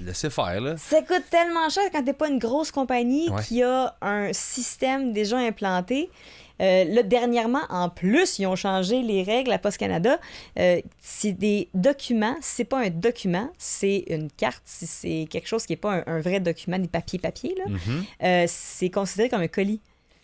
[SPEAKER 2] laissez faire, là.
[SPEAKER 1] Ça coûte tellement cher quand t'es pas une grosse compagnie qui a un système déjà implanté. Là, dernièrement, en plus, ils ont changé les règles à Post Canada. C'est des documents. Si c'est pas un document, c'est une carte. Si c'est quelque chose qui n'est pas un vrai document, des papiers, là, c'est considéré comme un colis.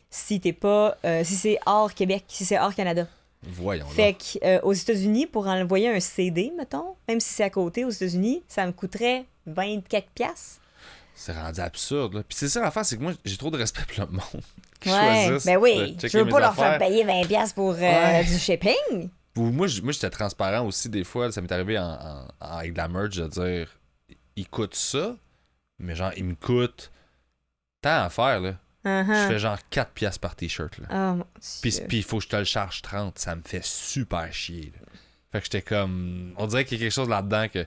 [SPEAKER 1] Si t'es pas... si c'est hors Québec, si c'est hors Canada.
[SPEAKER 2] Voyons.
[SPEAKER 1] Fait qu'aux États-Unis, pour envoyer un CD, mettons, même si c'est à côté aux États-Unis, ça me coûterait 24$.
[SPEAKER 2] C'est rendu absurde, là. Puis c'est ça l'affaire, c'est que moi, j'ai trop de respect pour le monde.
[SPEAKER 1] Ben oui, je veux pas leur faire payer 20$ pour du shipping.
[SPEAKER 2] Moi, j'étais transparent aussi des fois. Ça m'est arrivé avec de la merch de dire, il coûte ça, mais genre, il me coûte tant à faire, là. Je fais genre 4$ par t-shirt, là. Puis il faut que je te le charge 30$. Ça me fait super chier, là. Fait que j'étais comme... On dirait qu'il y a quelque chose là-dedans que...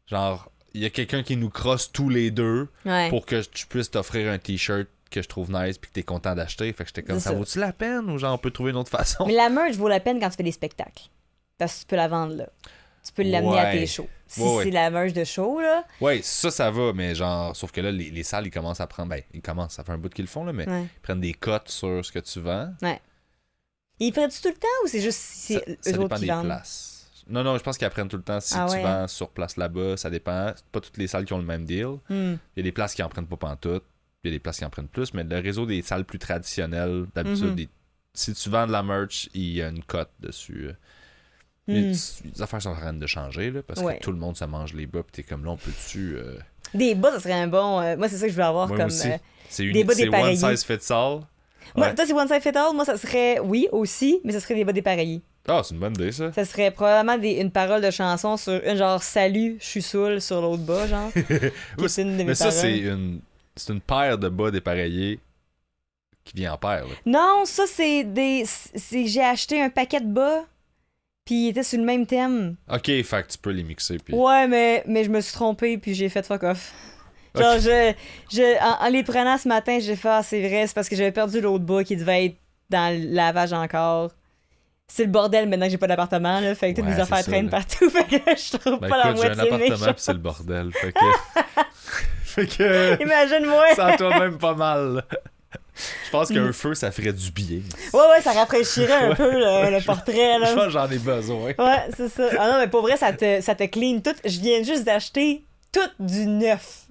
[SPEAKER 2] Genre, il y a quelqu'un qui nous crosse tous les deux pour que je puisse t'offrir un t-shirt que je trouve nice puis que t'es content d'acheter. Fait que j'étais comme, ça vaut-tu la peine ou genre on peut trouver une autre façon? Mais
[SPEAKER 1] la merch vaut la peine quand tu fais des spectacles. Parce que tu peux la vendre là. Tu peux l'amener à tes shows. Si c'est la merch de show, là...
[SPEAKER 2] Ouais, ça va, mais genre... Sauf que là, les salles, ils commencent à prendre... Ben, ça fait un bout qu'ils le font, là, mais ils prennent des cotes sur ce que tu vends.
[SPEAKER 1] Ouais. Ils prennent tout le temps ou c'est juste
[SPEAKER 2] ça
[SPEAKER 1] eux autres qui vendent?
[SPEAKER 2] Places. Non, je pense qu'ils apprennent tout le temps. Si tu vends sur place là-bas, ça dépend. C'est pas toutes les salles qui ont le même deal. Il y a des places qui en prennent pas pantoute. Il y a des places qui en prennent plus. Mais le réseau des salles plus traditionnelles, d'habitude, si tu vends de la merch, il y a une cote dessus. Les affaires sont en train de changer, là, parce que tout le monde se mange les bas. Puis t'es comme là, on peut-tu...
[SPEAKER 1] Des bas, ça serait un bon... moi, c'est ça que je veux avoir comme...
[SPEAKER 2] des bas dépareillés. C'est one size fits all.
[SPEAKER 1] Moi, toi, c'est one size fit all. Moi, ça serait... Oui, aussi, mais ça serait des bas dépareillés.
[SPEAKER 2] Ah, c'est une bonne idée, ça.
[SPEAKER 1] Ça serait probablement une parole de chanson sur une genre « Salut, je suis saoul » sur l'autre bas, genre. C'est une de mes
[SPEAKER 2] mais ça,
[SPEAKER 1] paroles.
[SPEAKER 2] c'est une paire de bas dépareillés qui vient en paire, là.
[SPEAKER 1] Non, ça, c'est j'ai acheté un paquet de bas, puis il était sur le même thème.
[SPEAKER 2] OK, fait que tu peux les mixer, puis...
[SPEAKER 1] Ouais, mais je me suis trompée, puis j'ai fait fuck off. Genre, en les prenant ce matin, j'ai fait « Ah, c'est vrai, c'est parce que j'avais perdu l'autre bas qui devait être dans le lavage encore. » c'est le bordel maintenant que j'ai pas d'appartement, là. Fait que toutes mes affaires traînent partout. Fait que je trouve pas la moitié de mes choses.
[SPEAKER 2] J'ai un appartement pis c'est le bordel. Fait que... fait que...
[SPEAKER 1] Imagine-moi!
[SPEAKER 2] Ça toi même pas mal. Je pense qu'un feu, ça ferait du bien.
[SPEAKER 1] Ouais, ça rafraîchirait un peu le portrait, là.
[SPEAKER 2] Je pense que j'en ai besoin.
[SPEAKER 1] Ouais, c'est ça. Ah non, mais pour vrai, ça te clean tout. Je viens juste d'acheter tout du neuf.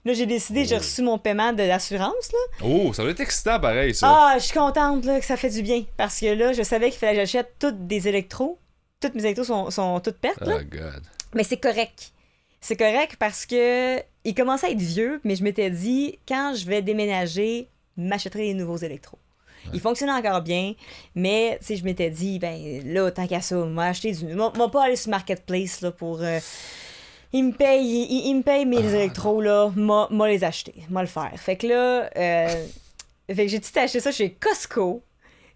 [SPEAKER 1] Là, j'ai décidé, j'ai reçu mon paiement de l'assurance, là.
[SPEAKER 2] Oh, ça doit être excitant, pareil, ça.
[SPEAKER 1] Ah, je suis contente, là, que ça fait du bien. Parce que là, je savais qu'il fallait que j'achète toutes des électros. Toutes mes électros sont toutes pertes, là.
[SPEAKER 2] Oh, God.
[SPEAKER 1] Mais c'est correct. C'est correct parce que il commençait à être vieux, mais je m'étais dit, quand je vais déménager, m'achèterai des nouveaux électros. Ouais. Ils fonctionnent encore bien, mais je m'étais dit, ben là, tant qu'à ça, m'a acheté du... M'a pas aller sur Marketplace là, pour... il me paye mes électros, là, m'a les acheter, m'a le faire. Fait que là, fait que j'ai tout acheté ça chez Costco.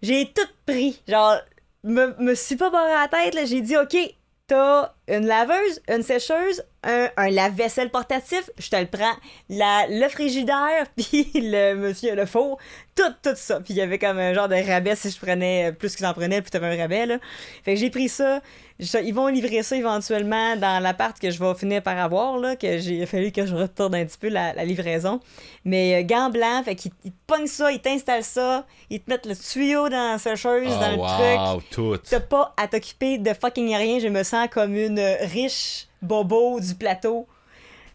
[SPEAKER 1] J'ai tout pris. Genre, me suis pas barré la tête, là. J'ai dit, OK, t'as une laveuse, une sécheuse, un lave-vaisselle portatif, je te le prends. Le frigidaire, puis le four, tout ça. Puis il y avait comme un genre de rabais si je prenais plus que j'en prenais, puis t'avais un rabais, là. Fait que j'ai pris ça. Ils vont livrer ça éventuellement dans l'appart que je vais finir par avoir, là, que j'ai fallu que je retourne un petit peu la livraison. Mais gants blancs, fait qu'ils te pognent ça, ils t'installent ça, ils te mettent le tuyau dans la sécheuse, dans le truc.
[SPEAKER 2] Tout.
[SPEAKER 1] T'as pas à t'occuper de fucking rien. Je me sens comme une riche bobo du plateau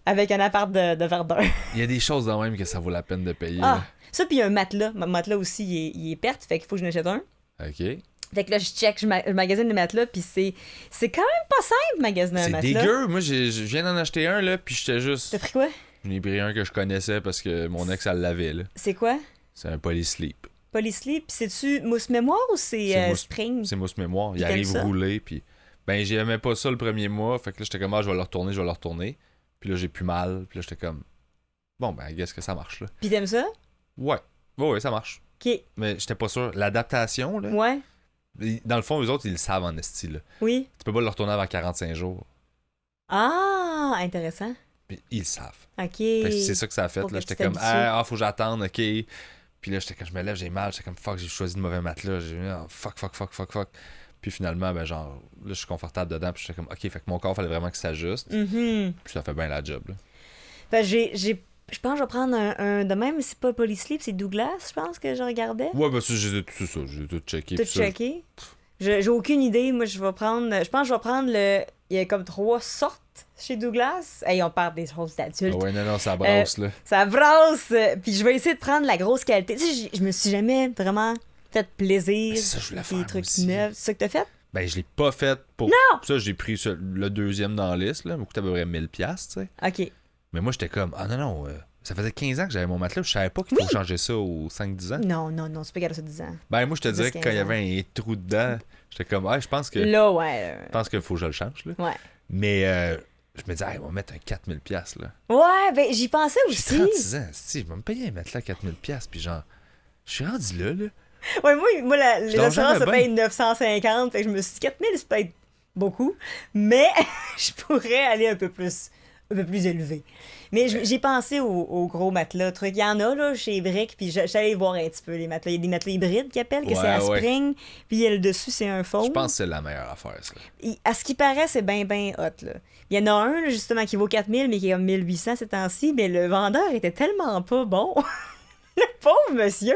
[SPEAKER 1] avec un appart de Verdun.
[SPEAKER 2] Il y a des choses de même que ça vaut la peine de payer.
[SPEAKER 1] Ah, ça, puis il y a un matelas. Mon matelas aussi, il est perte, fait qu'il faut que je n'achète un.
[SPEAKER 2] OK.
[SPEAKER 1] Fait que là, je magasine le matelas, puis c'est quand même pas simple, magasiner un matelas.
[SPEAKER 2] C'est dégueu. Moi, je viens d'en acheter un, là, puis j'étais juste...
[SPEAKER 1] T'as pris quoi?
[SPEAKER 2] J'en ai pris un que je connaissais parce que mon ex, elle l'avait, là.
[SPEAKER 1] C'est quoi?
[SPEAKER 2] C'est un Polysleep.
[SPEAKER 1] Polysleep, c'est-tu mousse mémoire ou c'est spring?
[SPEAKER 2] C'est mousse mémoire. Il arrive roulé, puis... Ben, j'aimais pas ça le premier mois, fait que là, j'étais comme, je vais le retourner. Puis là, j'ai plus mal, puis là, j'étais comme, bon, ben, qu'est-ce que ça marche, là.
[SPEAKER 1] Puis t'aimes ça?
[SPEAKER 2] Ouais, ça marche.
[SPEAKER 1] OK.
[SPEAKER 2] Mais j'étais pas sûr. L'adaptation, là...
[SPEAKER 1] Ouais.
[SPEAKER 2] Dans le fond, eux autres, ils le savent en esti, là.
[SPEAKER 1] Oui.
[SPEAKER 2] Tu peux pas le retourner avant 45 jours.
[SPEAKER 1] Ah, intéressant.
[SPEAKER 2] Puis ils le savent.
[SPEAKER 1] OK.
[SPEAKER 2] C'est ça que ça a fait, là. J'étais comme, faut que j'attende, OK. Puis là, quand je me lève, j'ai mal. J'étais comme, fuck, j'ai choisi le mauvais matelas. J'ai dit, fuck. Puis finalement, ben genre, là, je suis confortable dedans. Puis j'étais comme, OK, fait que mon corps, fallait vraiment qu'il s'ajuste.
[SPEAKER 1] Mm-hmm.
[SPEAKER 2] Puis ça fait bien la job, là.
[SPEAKER 1] Ben, je pense que je vais prendre un de même, c'est pas Polysleep, c'est Douglas, je pense que je regardais.
[SPEAKER 2] Ouais, ben ça, j'ai tout checké.
[SPEAKER 1] Tout checké. J'ai aucune idée. Moi, je pense que je vais prendre il y a comme 3 sortes chez Douglas. Hey, on parle des choses d'adultes.
[SPEAKER 2] Ouais, non, ça brasse, là.
[SPEAKER 1] Ça brasse. Puis je vais essayer de prendre la grosse qualité. Tu sais, je me suis jamais vraiment fait plaisir.
[SPEAKER 2] C'est ça, je voulais faire
[SPEAKER 1] des trucs
[SPEAKER 2] aussi.
[SPEAKER 1] neufs. C'est ça que t'as fait?
[SPEAKER 2] Ben, je l'ai pas fait pour...
[SPEAKER 1] Non!
[SPEAKER 2] Ça, j'ai pris le deuxième dans la liste, là. Il m'a coûté à peu près 1000$, tu sais.
[SPEAKER 1] OK.
[SPEAKER 2] Mais moi, j'étais comme, non, ça faisait 15 ans que j'avais mon matelas, je savais pas qu'il faut changer ça aux 5-10 ans.
[SPEAKER 1] Non, c'est pas grave ça 10 ans.
[SPEAKER 2] Ben, moi, je te dirais que quand il y avait un trou dedans, j'étais comme, je pense que...
[SPEAKER 1] Là, ouais.
[SPEAKER 2] Je pense qu'il faut que je le change, là.
[SPEAKER 1] Ouais.
[SPEAKER 2] Mais je me disais, on va mettre un 4000$, là.
[SPEAKER 1] Ouais, ben, j'y pensais aussi.
[SPEAKER 2] J'ai 36 ans, si, je vais me payer un matelas à 4000$, puis genre, je suis rendu là.
[SPEAKER 1] Ouais, moi l'assurance, ça paye 950, fait que je me suis dit 4000, c'est peut-être beaucoup, mais je pourrais aller un peu plus élevé. Mais j'ai pensé au gros matelas, truc. Il y en a, là, chez Brick, puis j'allais voir un petit peu les matelas. Il y a des matelas hybrides qui appellent, que c'est à spring, puis le dessus, c'est un foam.
[SPEAKER 2] Je pense que c'est la meilleure affaire, ça.
[SPEAKER 1] À ce qui paraît, c'est bien hot, là. Il y en a un, là, justement, qui vaut 4000, mais qui est comme 1800 ces temps-ci, mais le vendeur était tellement pas bon. Le pauvre monsieur,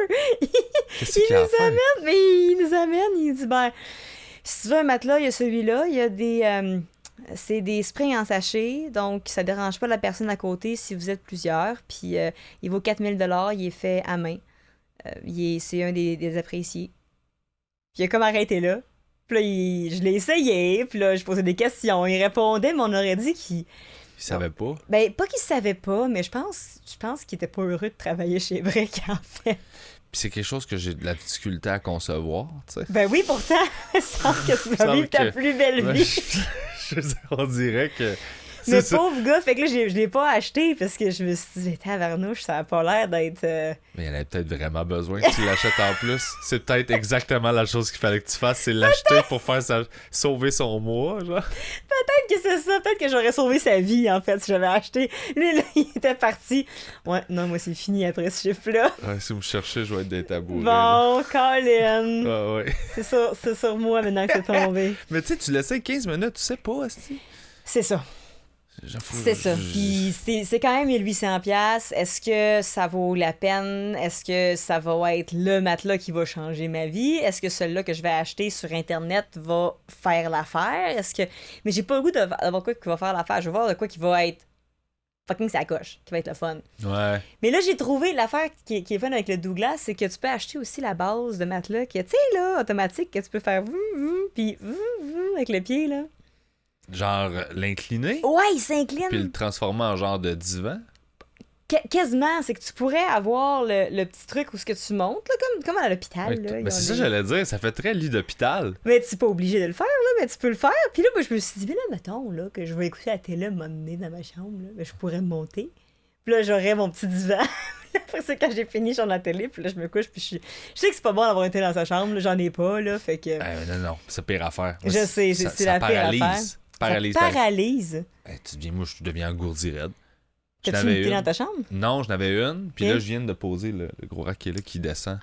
[SPEAKER 1] il nous amène, il dit, ben, si tu veux un matelas, il y a celui-là, il y a des... c'est des springs en sachet, donc ça dérange pas la personne à côté si vous êtes plusieurs. Puis il vaut 4000$, il est fait à main. C'est un des appréciés. Puis il a comme arrêté là. Puis là, je l'ai essayé, puis là, je posais des questions. Il répondait, mais on aurait dit qu'il...
[SPEAKER 2] Il savait pas?
[SPEAKER 1] Ben, pas qu'il savait pas, mais je pense qu'il était pas heureux de travailler chez Brick, en fait.
[SPEAKER 2] Puis c'est quelque chose que j'ai de la difficulté à concevoir, tu sais.
[SPEAKER 1] Ben oui, pourtant, sans que tu vas vivre ta plus belle vie.
[SPEAKER 2] On dirait que...
[SPEAKER 1] Mais pauvre gars, fait que là, je l'ai pas acheté parce que je me suis dit, tabarnouche, ça a pas l'air d'être...
[SPEAKER 2] Mais il en avait peut-être vraiment besoin que tu l'achètes en plus. C'est peut-être exactement la chose qu'il fallait que tu fasses, c'est l'acheter pour faire sauver son mois, genre.
[SPEAKER 1] Peut-être que c'est ça. Peut-être que j'aurais sauvé sa vie, en fait, si j'avais acheté. Lui, là, il était parti. Ouais, non, moi, c'est fini après ce chiffre-là.
[SPEAKER 2] Ouais, si vous me cherchez, je vais être des tabous.
[SPEAKER 1] Bon, Colin.
[SPEAKER 2] Ah ouais.
[SPEAKER 1] C'est sur moi maintenant que c'est tombé.
[SPEAKER 2] Mais tu sais, tu laissais 15 minutes, tu sais pas, Asti.
[SPEAKER 1] C'est ça. C'est ça. Puis c'est quand même 1800$. Est-ce que ça vaut la peine? Est-ce que ça va être le matelas qui va changer ma vie? Est-ce que celui-là que je vais acheter sur Internet va faire l'affaire? Mais j'ai pas le goût d'avoir quoi qui va faire l'affaire. Je veux voir de quoi qui va être fucking sacoche, qui va être le fun.
[SPEAKER 2] Ouais.
[SPEAKER 1] Mais là, j'ai trouvé l'affaire qui est fun avec le Douglas, c'est que tu peux acheter aussi la base de matelas qui est, tu sais, là, automatique, que tu peux faire puis avec le pied, là.
[SPEAKER 2] Genre l'incliner?
[SPEAKER 1] Ouais, il s'incline.
[SPEAKER 2] Puis le transformer en genre de divan?
[SPEAKER 1] Quasiment, c'est que tu pourrais avoir le petit truc où ce que tu montes, là, comme à l'hôpital.
[SPEAKER 2] Ouais,
[SPEAKER 1] Là,
[SPEAKER 2] c'est ça que j'allais dire, ça fait très lit d'hôpital.
[SPEAKER 1] Mais tu n'es pas obligé de le faire, là, mais tu peux le faire. Puis là, moi, je me suis dit, mais là, mettons là, que je vais écouter la télé à un moment donné dans ma chambre, là, ben, je pourrais me monter. Puis là, j'aurais mon petit divan. Après ça, quand j'ai fini, je suis dans la télé, puis là, je me couche, puis je sais que c'est pas bon d'avoir été dans sa chambre, là, j'en ai pas, là, fait que...
[SPEAKER 2] non, c'est pire affaire.
[SPEAKER 1] Moi, je sais, c'est la pire affaire. Paralyse.
[SPEAKER 2] Tu deviens, moi, je deviens engourdi raide.
[SPEAKER 1] T'as-tu une télé dans ta chambre?
[SPEAKER 2] Non, j'en avais une. Puis là, je viens de poser le gros rack qui est là, qui descend.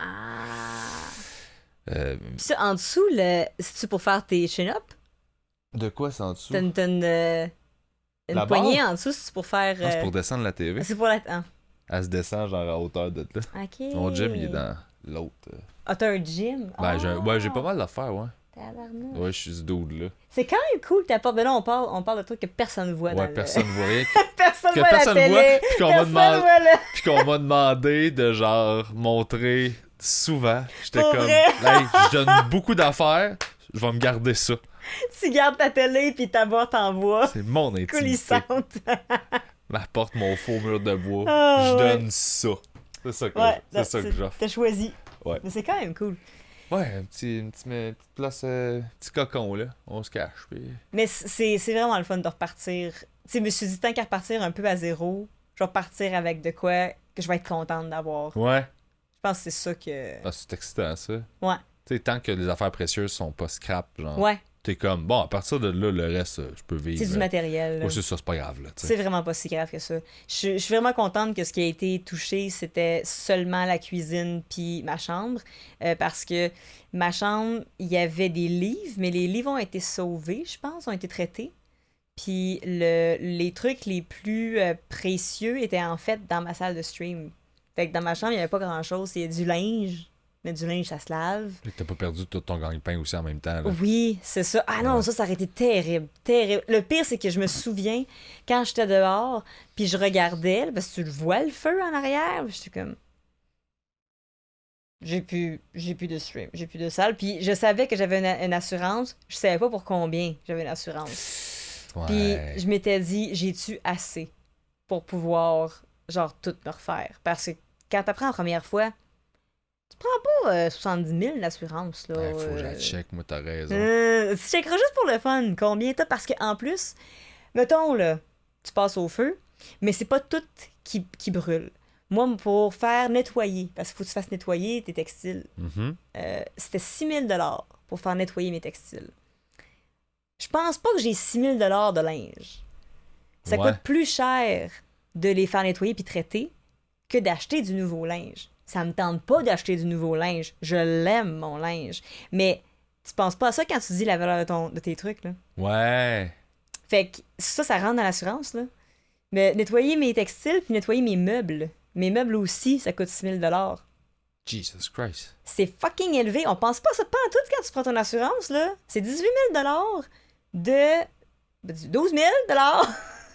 [SPEAKER 1] Puis ça, en dessous, c'est-tu pour faire tes chin-ups?
[SPEAKER 2] De quoi c'est en dessous?
[SPEAKER 1] T'as une poignée en dessous, c'est pour faire...
[SPEAKER 2] Non, c'est pour descendre la TV.
[SPEAKER 1] C'est pour la... Ah.
[SPEAKER 2] Elle se descend genre à hauteur de là.
[SPEAKER 1] OK.
[SPEAKER 2] Mon gym, il est dans l'autre.
[SPEAKER 1] Ah, t'as un gym?
[SPEAKER 2] Ouais, j'ai pas mal d'affaires, ouais.
[SPEAKER 1] Tabarnak.
[SPEAKER 2] Ouais, je suis ce dude là.
[SPEAKER 1] C'est quand même cool que t'apportes. Mais là, on parle de trucs que personne voit.
[SPEAKER 2] Ouais, personne voit rien.
[SPEAKER 1] Personne voit la télé.
[SPEAKER 2] Puis qu'on m'a demandé de genre montrer souvent. J'étais
[SPEAKER 1] Pour
[SPEAKER 2] comme,
[SPEAKER 1] vrai?
[SPEAKER 2] hey, je donne beaucoup d'affaires, je vais me garder ça.
[SPEAKER 1] Tu gardes ta télé puis ta boîte en bois.
[SPEAKER 2] C'est mon intimité.
[SPEAKER 1] Coulissante.
[SPEAKER 2] M'apporte mon faux mur de bois.
[SPEAKER 1] Oh,
[SPEAKER 2] je
[SPEAKER 1] ouais.
[SPEAKER 2] donne ça. C'est ça que, j'offre.
[SPEAKER 1] T'as choisi.
[SPEAKER 2] Ouais.
[SPEAKER 1] Mais c'est quand même cool.
[SPEAKER 2] Ouais, une petite place, petit cocon, là. On se cache. Puis...
[SPEAKER 1] Mais c'est vraiment le fun de repartir. Tu sais, je me suis dit, tant qu'à repartir un peu à zéro, je vais repartir avec de quoi que je vais être contente d'avoir.
[SPEAKER 2] Ouais.
[SPEAKER 1] Je pense que c'est ça que...
[SPEAKER 2] Ah, c'est excitant, ça.
[SPEAKER 1] Ouais.
[SPEAKER 2] Tu sais, tant que les affaires précieuses sont pas scrap, genre...
[SPEAKER 1] Ouais.
[SPEAKER 2] T'es comme, bon, à partir de là, le reste, je peux vivre.
[SPEAKER 1] C'est du matériel.
[SPEAKER 2] Ouais, c'est ça, c'est pas grave, là. T'sais.
[SPEAKER 1] C'est vraiment pas si grave que ça. Je suis vraiment contente que ce qui a été touché, c'était seulement la cuisine puis ma chambre. Parce que ma chambre, il y avait des livres, mais les livres ont été sauvés, je pense, ont été traités. Puis les trucs les plus précieux étaient en fait dans ma salle de stream. Fait que dans ma chambre, il n'y avait pas grand-chose. Il y a du linge. Mais du linge, ça se lave.
[SPEAKER 2] Et t'as pas perdu tout ton gagne-pain aussi en même temps. Là.
[SPEAKER 1] Oui, c'est ça. Ah non, ça aurait été terrible. Terrible. Le pire, c'est que je me souviens, quand j'étais dehors, puis je regardais, parce que tu le vois, le feu en arrière, j'étais comme... J'ai plus de stream, j'ai plus de salle. Puis je savais que j'avais une assurance. Je savais pas pour combien j'avais une assurance.
[SPEAKER 2] Ouais.
[SPEAKER 1] Puis je m'étais dit, j'ai-tu assez pour pouvoir, genre, tout me refaire? Parce que quand t'apprends la première fois... Tu prends pas 70 000 l'assurance, là.
[SPEAKER 2] Ben, faut que je la check, moi, t'as raison.
[SPEAKER 1] Tu checkeras juste pour le fun, combien t'as, parce qu'en plus, mettons, là, tu passes au feu, mais c'est pas tout qui brûle. Moi, pour faire nettoyer, parce qu'il faut que tu fasses nettoyer tes textiles, c'était 6 000 $ pour faire nettoyer mes textiles. Je pense pas que j'ai 6 000 $ de linge. Ça coûte plus cher de les faire nettoyer puis traiter que d'acheter du nouveau linge. Ça me tente pas d'acheter du nouveau linge. Je l'aime, mon linge. Mais tu penses pas à ça quand tu dis la valeur de tes trucs, là.
[SPEAKER 2] Ouais.
[SPEAKER 1] Fait que ça rentre dans l'assurance, là. Mais nettoyer mes textiles puis nettoyer mes meubles. Mes meubles aussi, ça coûte 6 000 $.
[SPEAKER 2] Jesus Christ.
[SPEAKER 1] C'est fucking élevé. On pense pas à ça pas en tout quand tu prends ton assurance, là. C'est 18 000 $ de... 12 000 $.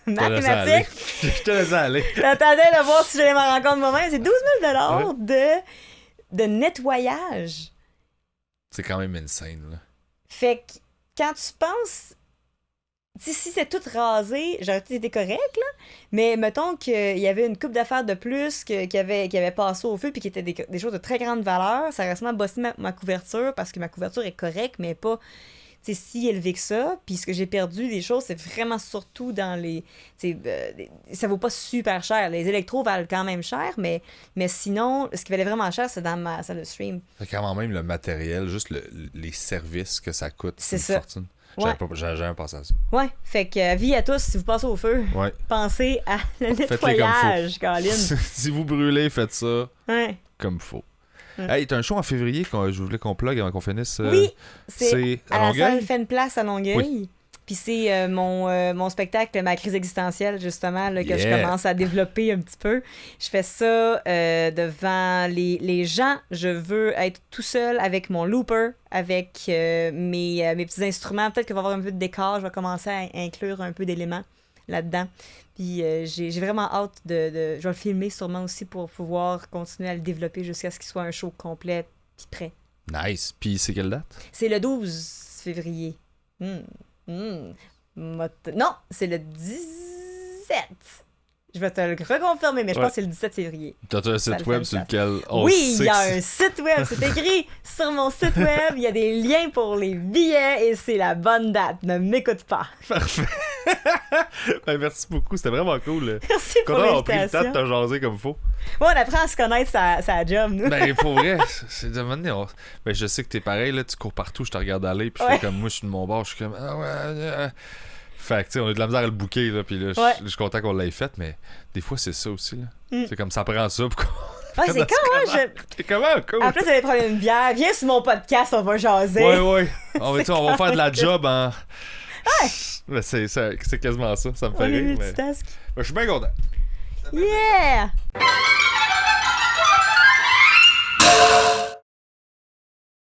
[SPEAKER 1] Mathématiques.
[SPEAKER 2] Je te laisse aller.
[SPEAKER 1] J'attendais de voir si j'allais m'en rendre compte moi-même. C'est 12 000 $ de nettoyage.
[SPEAKER 2] C'est quand même insane, là.
[SPEAKER 1] Fait que quand tu penses... Si c'est tout rasé, j'aurais été correct, là. Mais mettons qu'il y avait une coupe d'affaires de plus qui avait passé au feu puis qui étaient des choses de très grande valeur. Ça a récemment bossé ma couverture parce que ma couverture est correcte, mais pas... si élevé que ça. Puis ce que j'ai perdu des choses, c'est vraiment surtout dans les... ça vaut pas super cher. Les électros valent quand même cher, mais sinon, ce qui valait vraiment cher, c'est dans ma salle de stream.
[SPEAKER 2] Fait quand même le matériel, juste les services que ça coûte, c'est une fortune. J'avais jamais pensé à ça.
[SPEAKER 1] Ouais, fait que vie à tous, si vous passez au feu, pensez à le nettoyage, Colin.
[SPEAKER 2] Si vous brûlez, faites ça comme il faut. Hey, t'as un show en février que je voulais qu'on plug avant qu'on finisse.
[SPEAKER 1] Oui, c'est à
[SPEAKER 2] Longueuil?
[SPEAKER 1] la salle Fait une place à Longueuil. Oui. Puis c'est mon spectacle, ma crise existentielle, justement, là, que je commence à développer un petit peu. Je fais ça devant les gens. Je veux être tout seul avec mon looper, avec mes petits instruments. Peut-être qu'il va y avoir un peu de décor. Je vais commencer à inclure un peu d'éléments là-dedans. Puis j'ai vraiment hâte de... Je vais le filmer sûrement aussi pour pouvoir continuer à le développer jusqu'à ce qu'il soit un show complet puis prêt.
[SPEAKER 2] Nice. Puis c'est quelle date?
[SPEAKER 1] C'est le 12 février. Non, c'est le 17. Je vais te le reconfirmer, mais je pense que c'est le 17 février.
[SPEAKER 2] T'as un site web sur lequel on
[SPEAKER 1] Oui, il y a un site web. C'est écrit sur mon site web. Il y a des liens pour les billets et c'est la bonne date. Ne m'écoute pas.
[SPEAKER 2] Parfait. Ben, merci beaucoup. C'était vraiment cool.
[SPEAKER 1] Merci pour l'invitation. On a pris le temps
[SPEAKER 2] de te jaser comme il faut.
[SPEAKER 1] Ouais, on apprend à se connaître sa job, nous.
[SPEAKER 2] Ben, pour vrai, c'est de manière. Ben, je sais que t'es pareil, là. Tu cours partout, je te regarde aller. Puis je fais comme moi, je suis de mon bord. Je suis comme. Ah ouais. Fait que, tu sais, on a de la misère à le booker, là. Puis là, je suis content qu'on l'ait fait, mais des fois, c'est ça aussi, là. C'est comme ça prend ça pour qu'on.
[SPEAKER 1] Ouais, c'est comment,
[SPEAKER 2] C'est comment, cool.
[SPEAKER 1] Après, vous allez prendre une bière. Viens sur mon podcast, on va jaser.
[SPEAKER 2] Ouais. On va faire de la job en. Ouais. C'est quasiment ça. Ça me fait rire. Mais... je suis bien content.
[SPEAKER 1] Yeah!